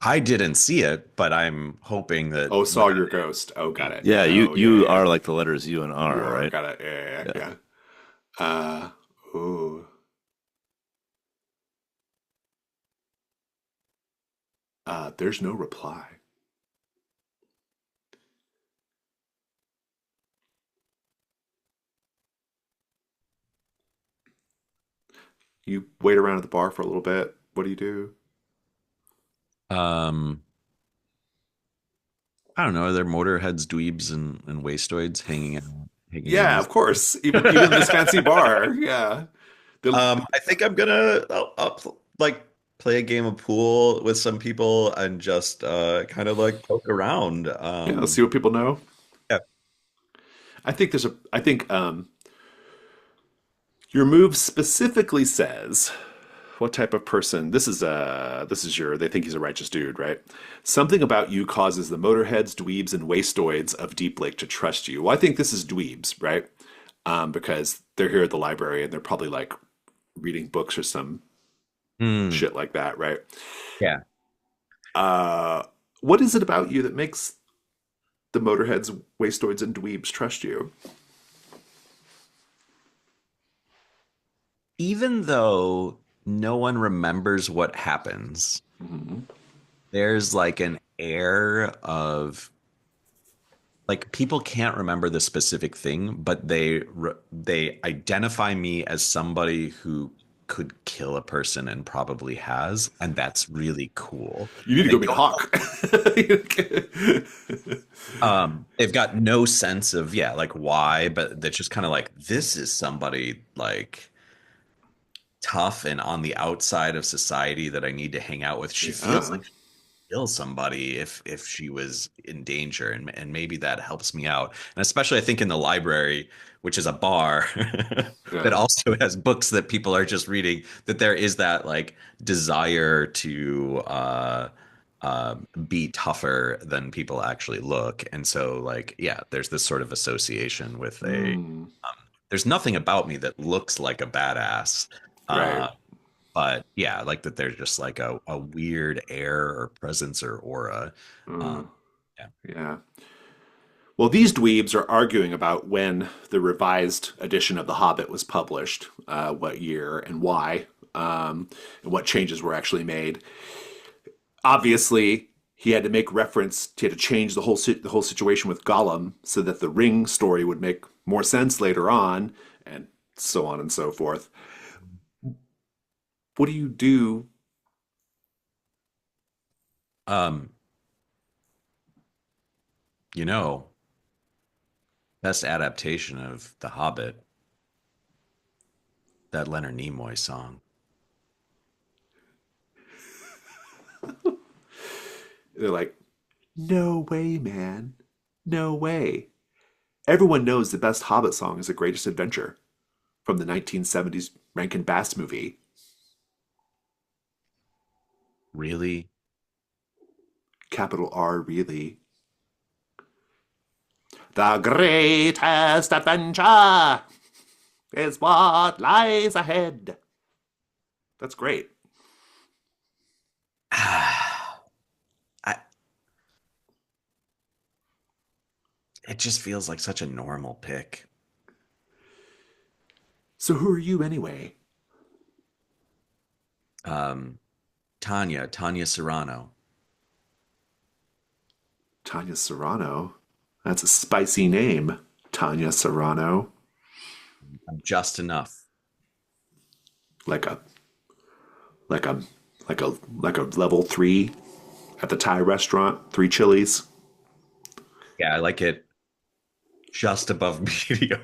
I didn't see it, but I'm hoping that Oh, saw your ghost. Oh, got it. Yeah, Oh, yeah, you yeah, are yeah. like the letters U and You R, are. right? Got it. Yeah, Yeah. yeah, yeah. Ooh. There's no reply. You wait around at the bar for a little bit. What do you do? Um, I don't know. Are there motorheads, dweebs, and wastoids hanging in Yeah, of this? course. Even in this fancy bar. Yeah. The, I think I'm gonna like play a game of pool with some people and just kind of like poke around. yeah, let's see what people know. Yeah. I think your move specifically says what type of person this is your they think he's a righteous dude, right? Something about you causes the motorheads, dweebs, and wastoids of Deep Lake to trust you. Well, I think this is dweebs, right? Because they're here at the library and they're probably like reading books or some Hmm. shit like that, right? Yeah. Uh, what is it about you that makes the motorheads, wastoids, and dweebs trust you? Even though no one remembers what happens, Mhm. there's like an air of like people can't remember the specific thing, but they identify me as somebody who could kill a person and probably has, and that's really cool. You need to They go meet a don't hawk. they've got no sense of yeah, like why, but they're just kind of like this is somebody like tough and on the outside of society that I need to hang out with. She feels Yeah. like kill somebody if she was in danger and maybe that helps me out and especially I think in the library which is a bar that Yeah. also has books that people are just reading that there is that like desire to be tougher than people actually look and so like yeah there's this sort of association with a Mm, there's nothing about me that looks like a badass right. uh but yeah, like that there's just like a weird air or presence or aura. Mm, Um, yeah. yeah. Well, these dweebs are arguing about when the revised edition of The Hobbit was published, what year and why, and what changes were actually made. Obviously, he had to make reference. He had to change the whole situation with Gollum so that the ring story would make more sense later on, and so on and so forth. What do you do? Um, you know, best adaptation of The Hobbit, that Leonard Nimoy song. They're like, no way, man, no way. Everyone knows the best Hobbit song is The Greatest Adventure from the 1970s Rankin Bass movie. Really? Capital R, really. The greatest adventure is what lies ahead. That's great. I, it just feels like such a normal pick. So who are you anyway? Um, Tanya Serrano. Tanya Serrano. That's a spicy name. Tanya Serrano. I'm just enough. Like a like a like a level three at the Thai restaurant, three chilies. Yeah, I like it just above medium.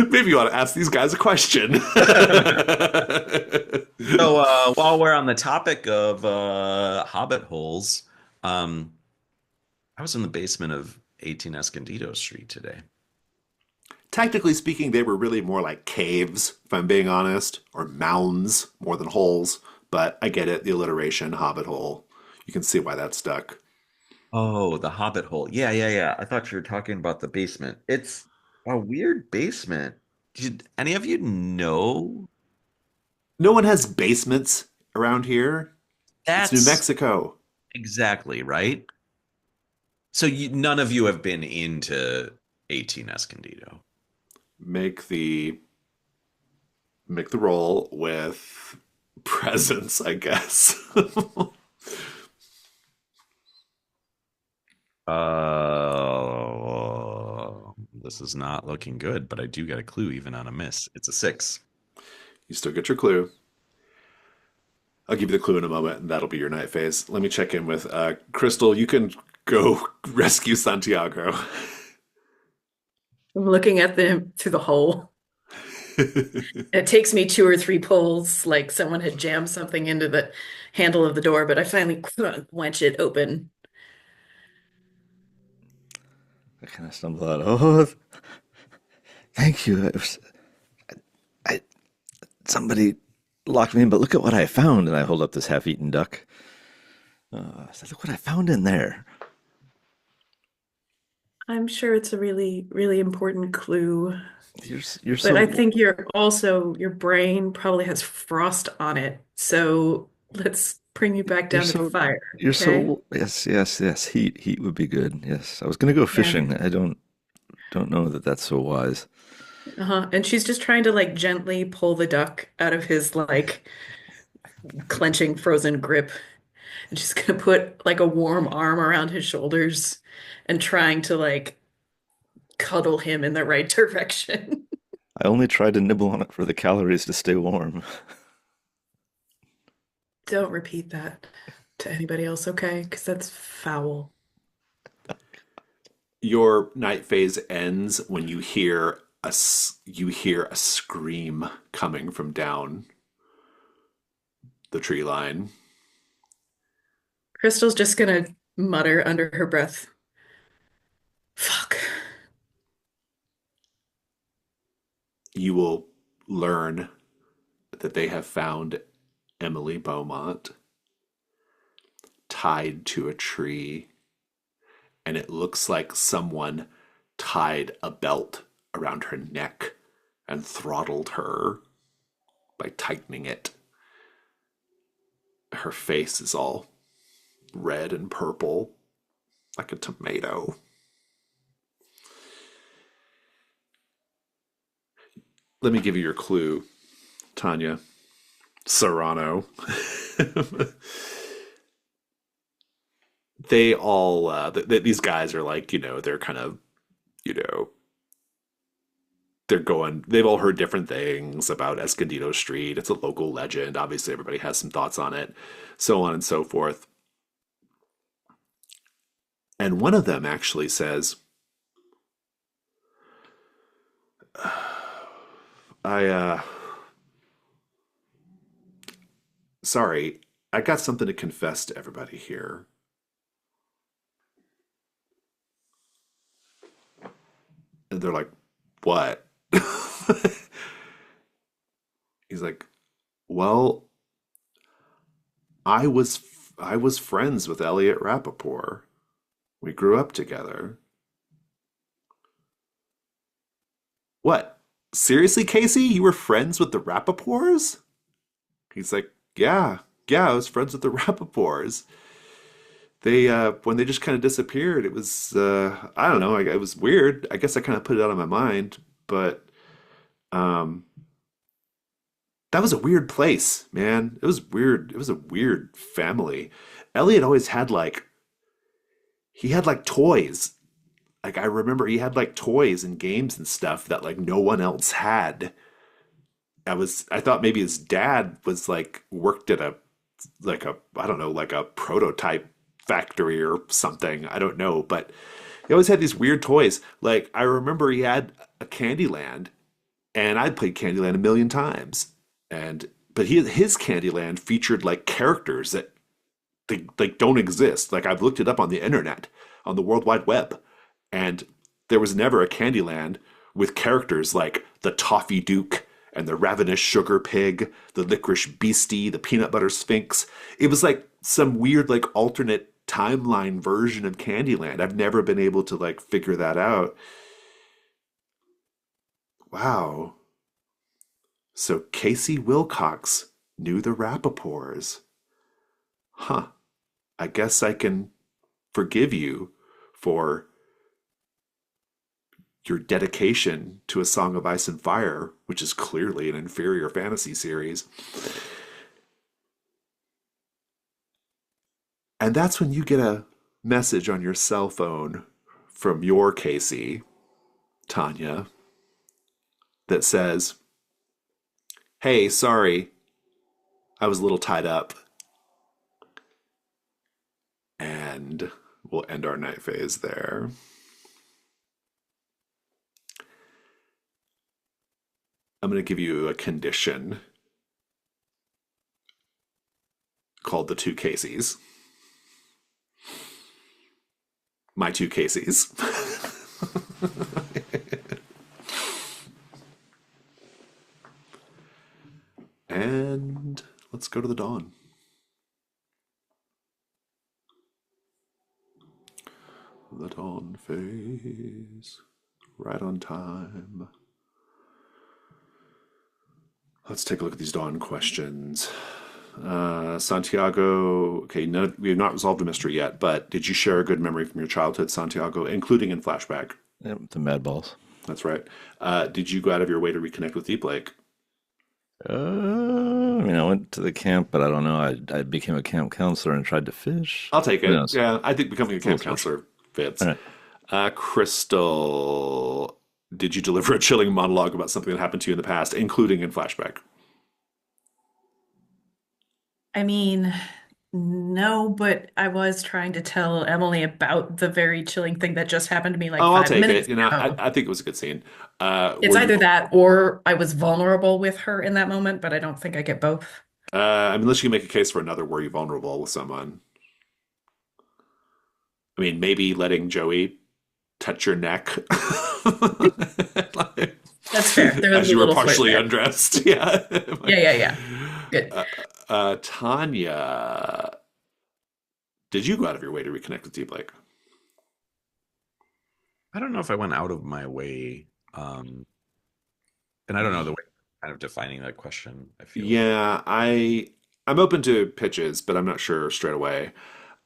Maybe you ought to ask these guys a question. So while we're on the topic of hobbit holes, um, I was in the basement of 18 Escondido Street today. Technically speaking, they were really more like caves, if I'm being honest, or mounds more than holes. But I get it, the alliteration, hobbit hole. You can see why that stuck. Oh, the hobbit hole. Yeah, yeah, yeah. I thought you were talking about the basement. It's a weird basement. Did any of you know? No one has basements around here. It's New That's Mexico. exactly right. So none of you have been into 18 Escondido. Make the make the roll with presence, I guess. Uh, This is not looking good, but I do get a clue even on a miss. It's a 6. You still get your clue. I'll give you the clue in a moment, and that'll be your night phase. Let me check in with Crystal. You can go rescue Santiago. I'm looking at them through the hole. It takes me 2 or 3 pulls, like someone had jammed something into the handle of the door, but I finally wench it open. I kind of stumble out. Oh, thank you. I somebody locked me in, but look at what I found. And I hold up this half-eaten duck. I said, look what I found in there. I'm sure it's a really, really important clue, You're but I so think your brain probably has frost on it. So let's bring you back you're down to the so fire, you're okay? so yes. Heat would be good. Yes, I was gonna go Yeah. fishing. I don't know that that's so wise. Uh-huh. And she's just trying to like gently pull the duck out of his like clenching frozen grip. And she's gonna put like a warm arm around his shoulders and trying to like cuddle him in the right direction. I only tried to nibble on it for the calories to stay warm. Don't repeat that to anybody else, okay? Because that's foul. Your night phase ends when you hear a scream coming from down the tree line. Crystal's just gonna mutter under her breath, fuck. You will learn that they have found Emily Beaumont tied to a tree, and it looks like someone tied a belt around her neck and throttled her by tightening it. Her face is all red and purple, like a tomato. Let me give you your clue, Tanya. Serrano. They all, these guys are like, they're kind of, you know, they've all heard different things about Escondido Street. It's a local legend. Obviously, everybody has some thoughts on it, so on and so forth. And one of them actually says, I, sorry, I got something to confess to everybody here. And they're like, what? He's like, well, I was I was friends with Elliot Rappaport. We grew up together. What? Seriously, Casey? You were friends with the Rappaports? He's like, yeah, I was friends with the Rappaports. They when they just kind of disappeared, it was I don't know, it was weird. I guess I kind of put it out of my mind, but um that was a weird place, man. It was weird. It was a weird family. Elliot always had he had like toys. Like I remember he had like toys and games and stuff that like no one else had. I thought maybe his dad was like worked at a I don't know, like a prototype factory or something. I don't know, but he always had these weird toys. Like I remember he had a Candyland, and I'd played Candyland a million times. And but his Candyland featured like characters that they like don't exist. Like I've looked it up on the internet, on the World Wide Web, and there was never a Candyland with characters like the Toffee Duke and the Ravenous Sugar Pig, the Licorice Beastie, the Peanut Butter Sphinx. It was like some weird like alternate timeline version of Candyland. I've never been able to like figure that out. Wow. So Casey Wilcox knew the Rappapors. Huh. I guess I can forgive you for your dedication to A Song of Ice and Fire, which is clearly an inferior fantasy series. And that's when you get a message on your cell phone from your Casey Tanya, that says, "Hey, sorry, I was a little tied up," and we'll end our night phase there. I'm going to give you a condition called the two Caseys. My two Caseys. And let's go to the dawn. The dawn phase. Right on time. Let's take a look at these dawn questions. Santiago, okay, no, we have not resolved the mystery yet, but did you share a good memory from your childhood, Santiago, including in flashback? Yep, the Mad Balls. That's right. Did you go out of your way to reconnect with Deep Lake? I mean, I went to the camp, but I don't know. I became a camp counselor and tried to fish. I'll take Who it. knows? Yeah, I think becoming a It's a little camp special. counselor fits. All right. Crystal, did you deliver a chilling monologue about something that happened to you in the past, including in flashback? I mean, no, but I was trying to tell Emily about the very chilling thing that just happened to me like Oh, I'll five take it. minutes You know, I, ago. I think it was a good scene. It's Were either you? that or I was vulnerable with her in that moment, but I don't think I get both. I mean, unless you can make a case for another, were you vulnerable with someone? I mean, maybe letting Joey touch your neck like, That's fair. There was as a you were little flirt partially there. undressed. Yeah. Yeah, yeah, yeah. Good. Tanya, did you go out of your way to reconnect with Deep Lake? I don't know if I went out of my way. And I don't know the way kind of defining that question. I feel like Yeah, I'm open to pitches, but I'm not sure straight away.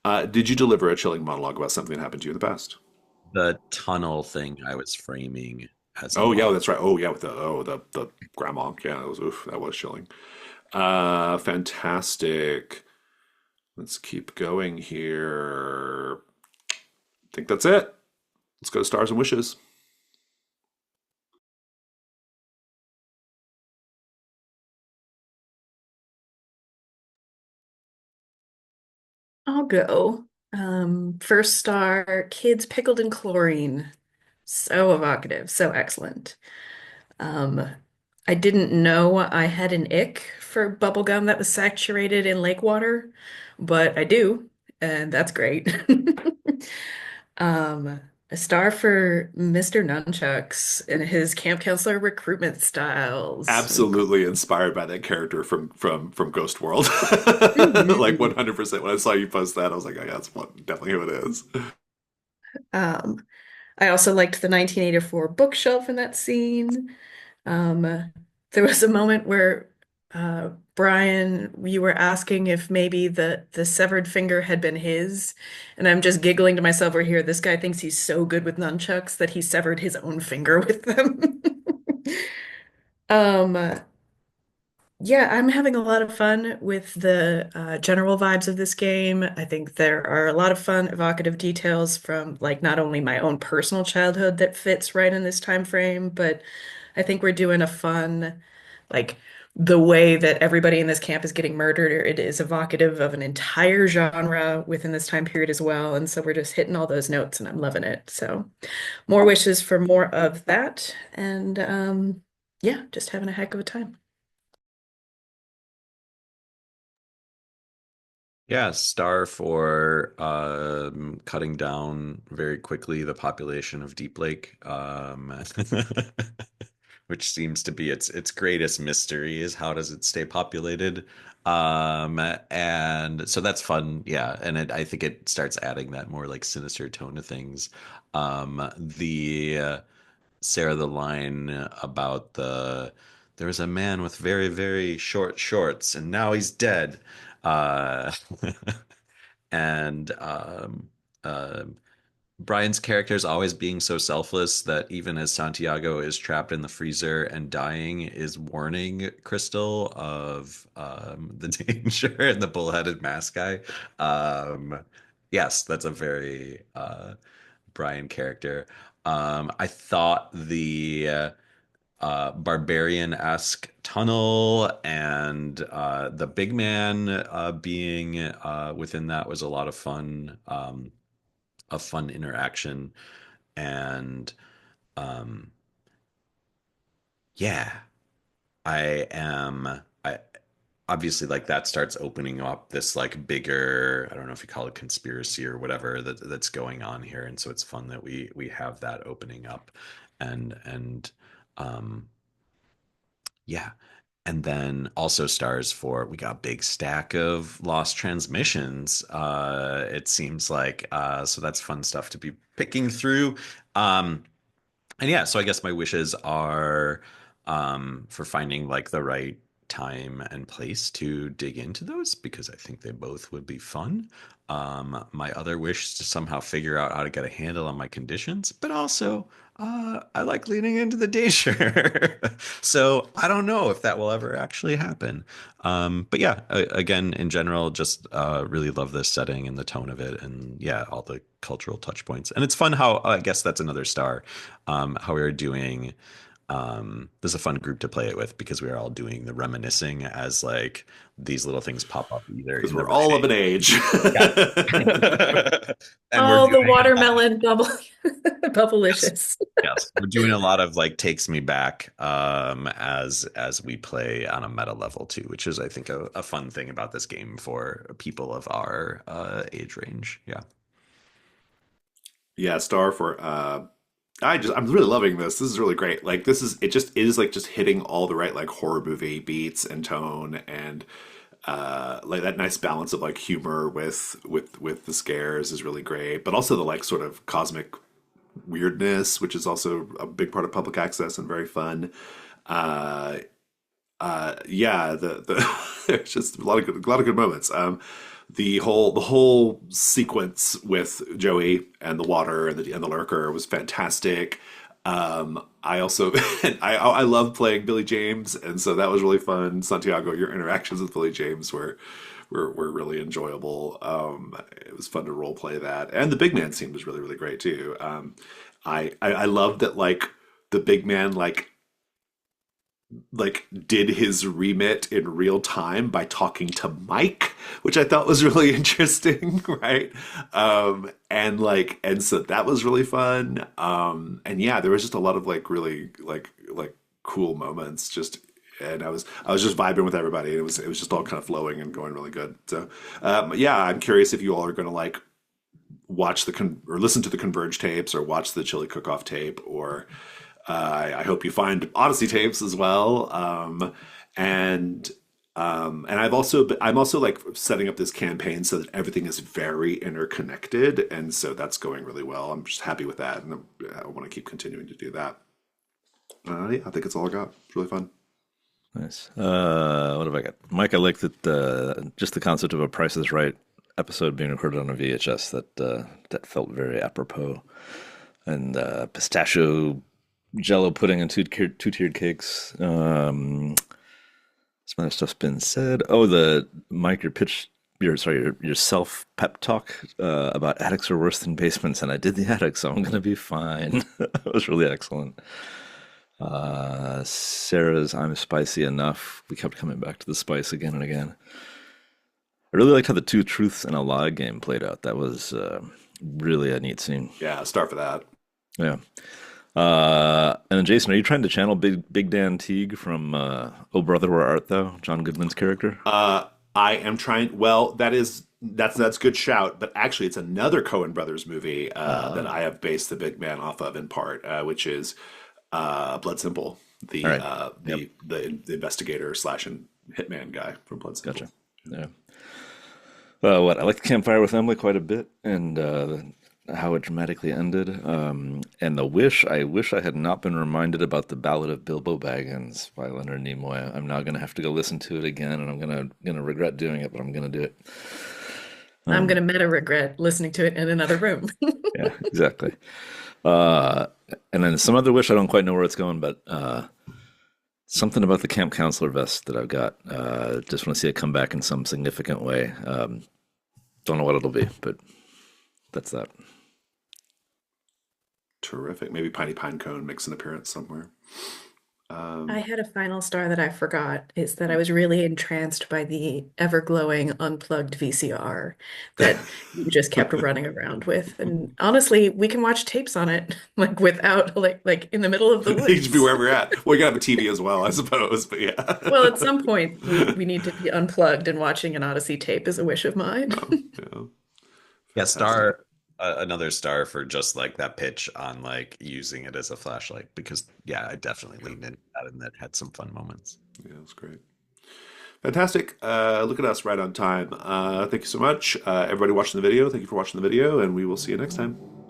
Did you deliver a chilling monologue about something that happened to you in the past? the tunnel thing I was framing as a Oh yeah, monologue. that's right. Oh yeah, with the grandma. Yeah, that was oof, that was chilling. Fantastic. Let's keep going here. I think that's it. Let's go to stars and wishes. I'll go. First star, kids pickled in chlorine. So evocative, so excellent. Um, I didn't know I had an ick for bubblegum that was saturated in lake water, but I do, and that's great. Um, a star for Mr. Nunchucks and his camp counselor recruitment styles. Absolutely inspired by that character from Ghost World. Like Mhm. 100%. When I saw you post that, I was like, oh, yeah, that's definitely who it is. Um, I also liked the 1984 bookshelf in that scene. Um, there was a moment where Brian, you were asking if maybe the severed finger had been his, and I'm just giggling to myself over here. This guy thinks he's so good with nunchucks that he severed his own finger with them. Um, yeah, I'm having a lot of fun with the general vibes of this game. I think there are a lot of fun, evocative details from like not only my own personal childhood that fits right in this time frame, but I think we're doing a fun, like the way that everybody in this camp is getting murdered. It is evocative of an entire genre within this time period as well, and so we're just hitting all those notes, and I'm loving it. So more wishes for more of that, and yeah, just having a heck of a time. Yeah, star for cutting down very quickly the population of Deep Lake, which seems to be its greatest mystery is how does it stay populated? And so that's fun, yeah. And I think it starts adding that more like sinister tone to things. The Sarah the line about there was a man with very, very short shorts and now he's dead. Uh, and Brian's character is always being so selfless that even as Santiago is trapped in the freezer and dying, is warning Crystal of the danger and the bullheaded mask guy. Um, yes, that's a very Brian character. I thought the barbarian-esque tunnel and the big man being within that was a lot of fun, a fun interaction. And um, yeah, I am. I obviously like that starts opening up this like bigger, I don't know if you call it conspiracy or whatever that's going on here, and so it's fun that we have that opening up, and um yeah. And then also stars for we got a big stack of lost transmissions. It seems like so that's fun stuff to be picking through. Um, and yeah, so I guess my wishes are for finding like the right time and place to dig into those because I think they both would be fun. My other wish is to somehow figure out how to get a handle on my conditions, but also I like leaning into the danger. So I don't know if that will ever actually happen. But yeah, again, in general, just really love this setting and the tone of it, and yeah, all the cultural touch points. And it's fun how I guess that's another star. How we are doing. There's a fun group to play it with because we are all doing the reminiscing as like these little things pop up either Because in the we're all of writing. an age. Yeah. And we're Oh, the doing watermelon bubble, yes, bubblicious. yes, we're doing a lot of like takes me back as we play on a meta level too, which is I think a fun thing about this game for people of our age range. Yeah. Yeah, star for I'm really loving this. This is really great. Like this is it just is like just hitting all the right like horror movie beats and tone and like that nice balance of like humor with the scares is really great, but also the like sort of cosmic weirdness, which is also a big part of public access and very fun. Uh yeah, the there's just a lot of good moments. The whole sequence with Joey and the water and the lurker was fantastic. I also I love playing Billy James, and so that was really fun. Santiago, your interactions with Billy James were really enjoyable. It was fun to role play that, and the big man scene was really great too. I love that like the big man like did his remit in real time by talking to Mike, which I thought was really interesting, right? And so that was really fun. And yeah, there was just a lot of like really like cool moments. Just and I was just vibing with everybody. It was just all kind of flowing and going really good. So yeah, I'm curious if you all are going to like watch or listen to the Converge tapes or watch the Chili Cook-Off tape or I hope you find Odyssey tapes as well. And and I'm also like setting up this campaign so that everything is very interconnected, and so that's going really well. I'm just happy with that, and I want to keep continuing to do that. Yeah, I think it's all I got. It's really fun. Nice. What have I got? Mike, I like that just the concept of a Price is Right episode being recorded on a VHS that felt very apropos. And pistachio Jello pudding and two-tiered cakes. Some other stuff's been said. Oh, the Mike, your self pep talk about attics are worse than basements, and I did the attic, so I'm gonna be fine. That was really excellent. Sarah's I'm spicy enough. We kept coming back to the spice again and again. I really liked how the two truths and a lie game played out. That was really a neat scene. Yeah, start for that. Yeah. And then Jason, are you trying to channel Big Dan Teague from Oh Brother Where Art Thou, John Goodman's character? I am trying. Well, that's good shout. But actually, it's another Coen Brothers movie that I have based the big man off of in part, which is Blood Simple, the All right. the investigator slash hitman guy from Blood Simple. Gotcha. Yeah. Well, I like the campfire with Emily quite a bit, and how it dramatically ended. And I wish I had not been reminded about the Ballad of Bilbo Baggins by Leonard Nimoy. I'm now gonna have to go listen to it again, and I'm gonna regret doing it, but I'm gonna do it. I'm gonna meta regret listening to it in another room. Yeah, exactly. And then some other wish I don't quite know where it's going, but something about the camp counselor vest that I've got. Just want to see it come back in some significant way. Don't know what it'll be, but that's that. Terrific. Maybe Piney Pinecone makes an appearance somewhere. I had a final star that I forgot is that I was really entranced by the ever-glowing unplugged VCR that you just kept running around with. And honestly, we can watch tapes on it like without like in the middle of the You should be woods. wherever you're at. Well, you gotta have a TV as well, I suppose. But Well, yeah. at some point we need to be unplugged and watching an Odyssey tape is a wish of mine. Oh, yeah. Yeah, Fantastic. another star for just like that pitch on like using it as a flashlight because yeah, I definitely Yeah, leaned into that and that had some fun moments. yeah, that's great. Fantastic. Look at us right on time. Thank you so much. Everybody watching the video, thank you for watching the video, and we will see you next time.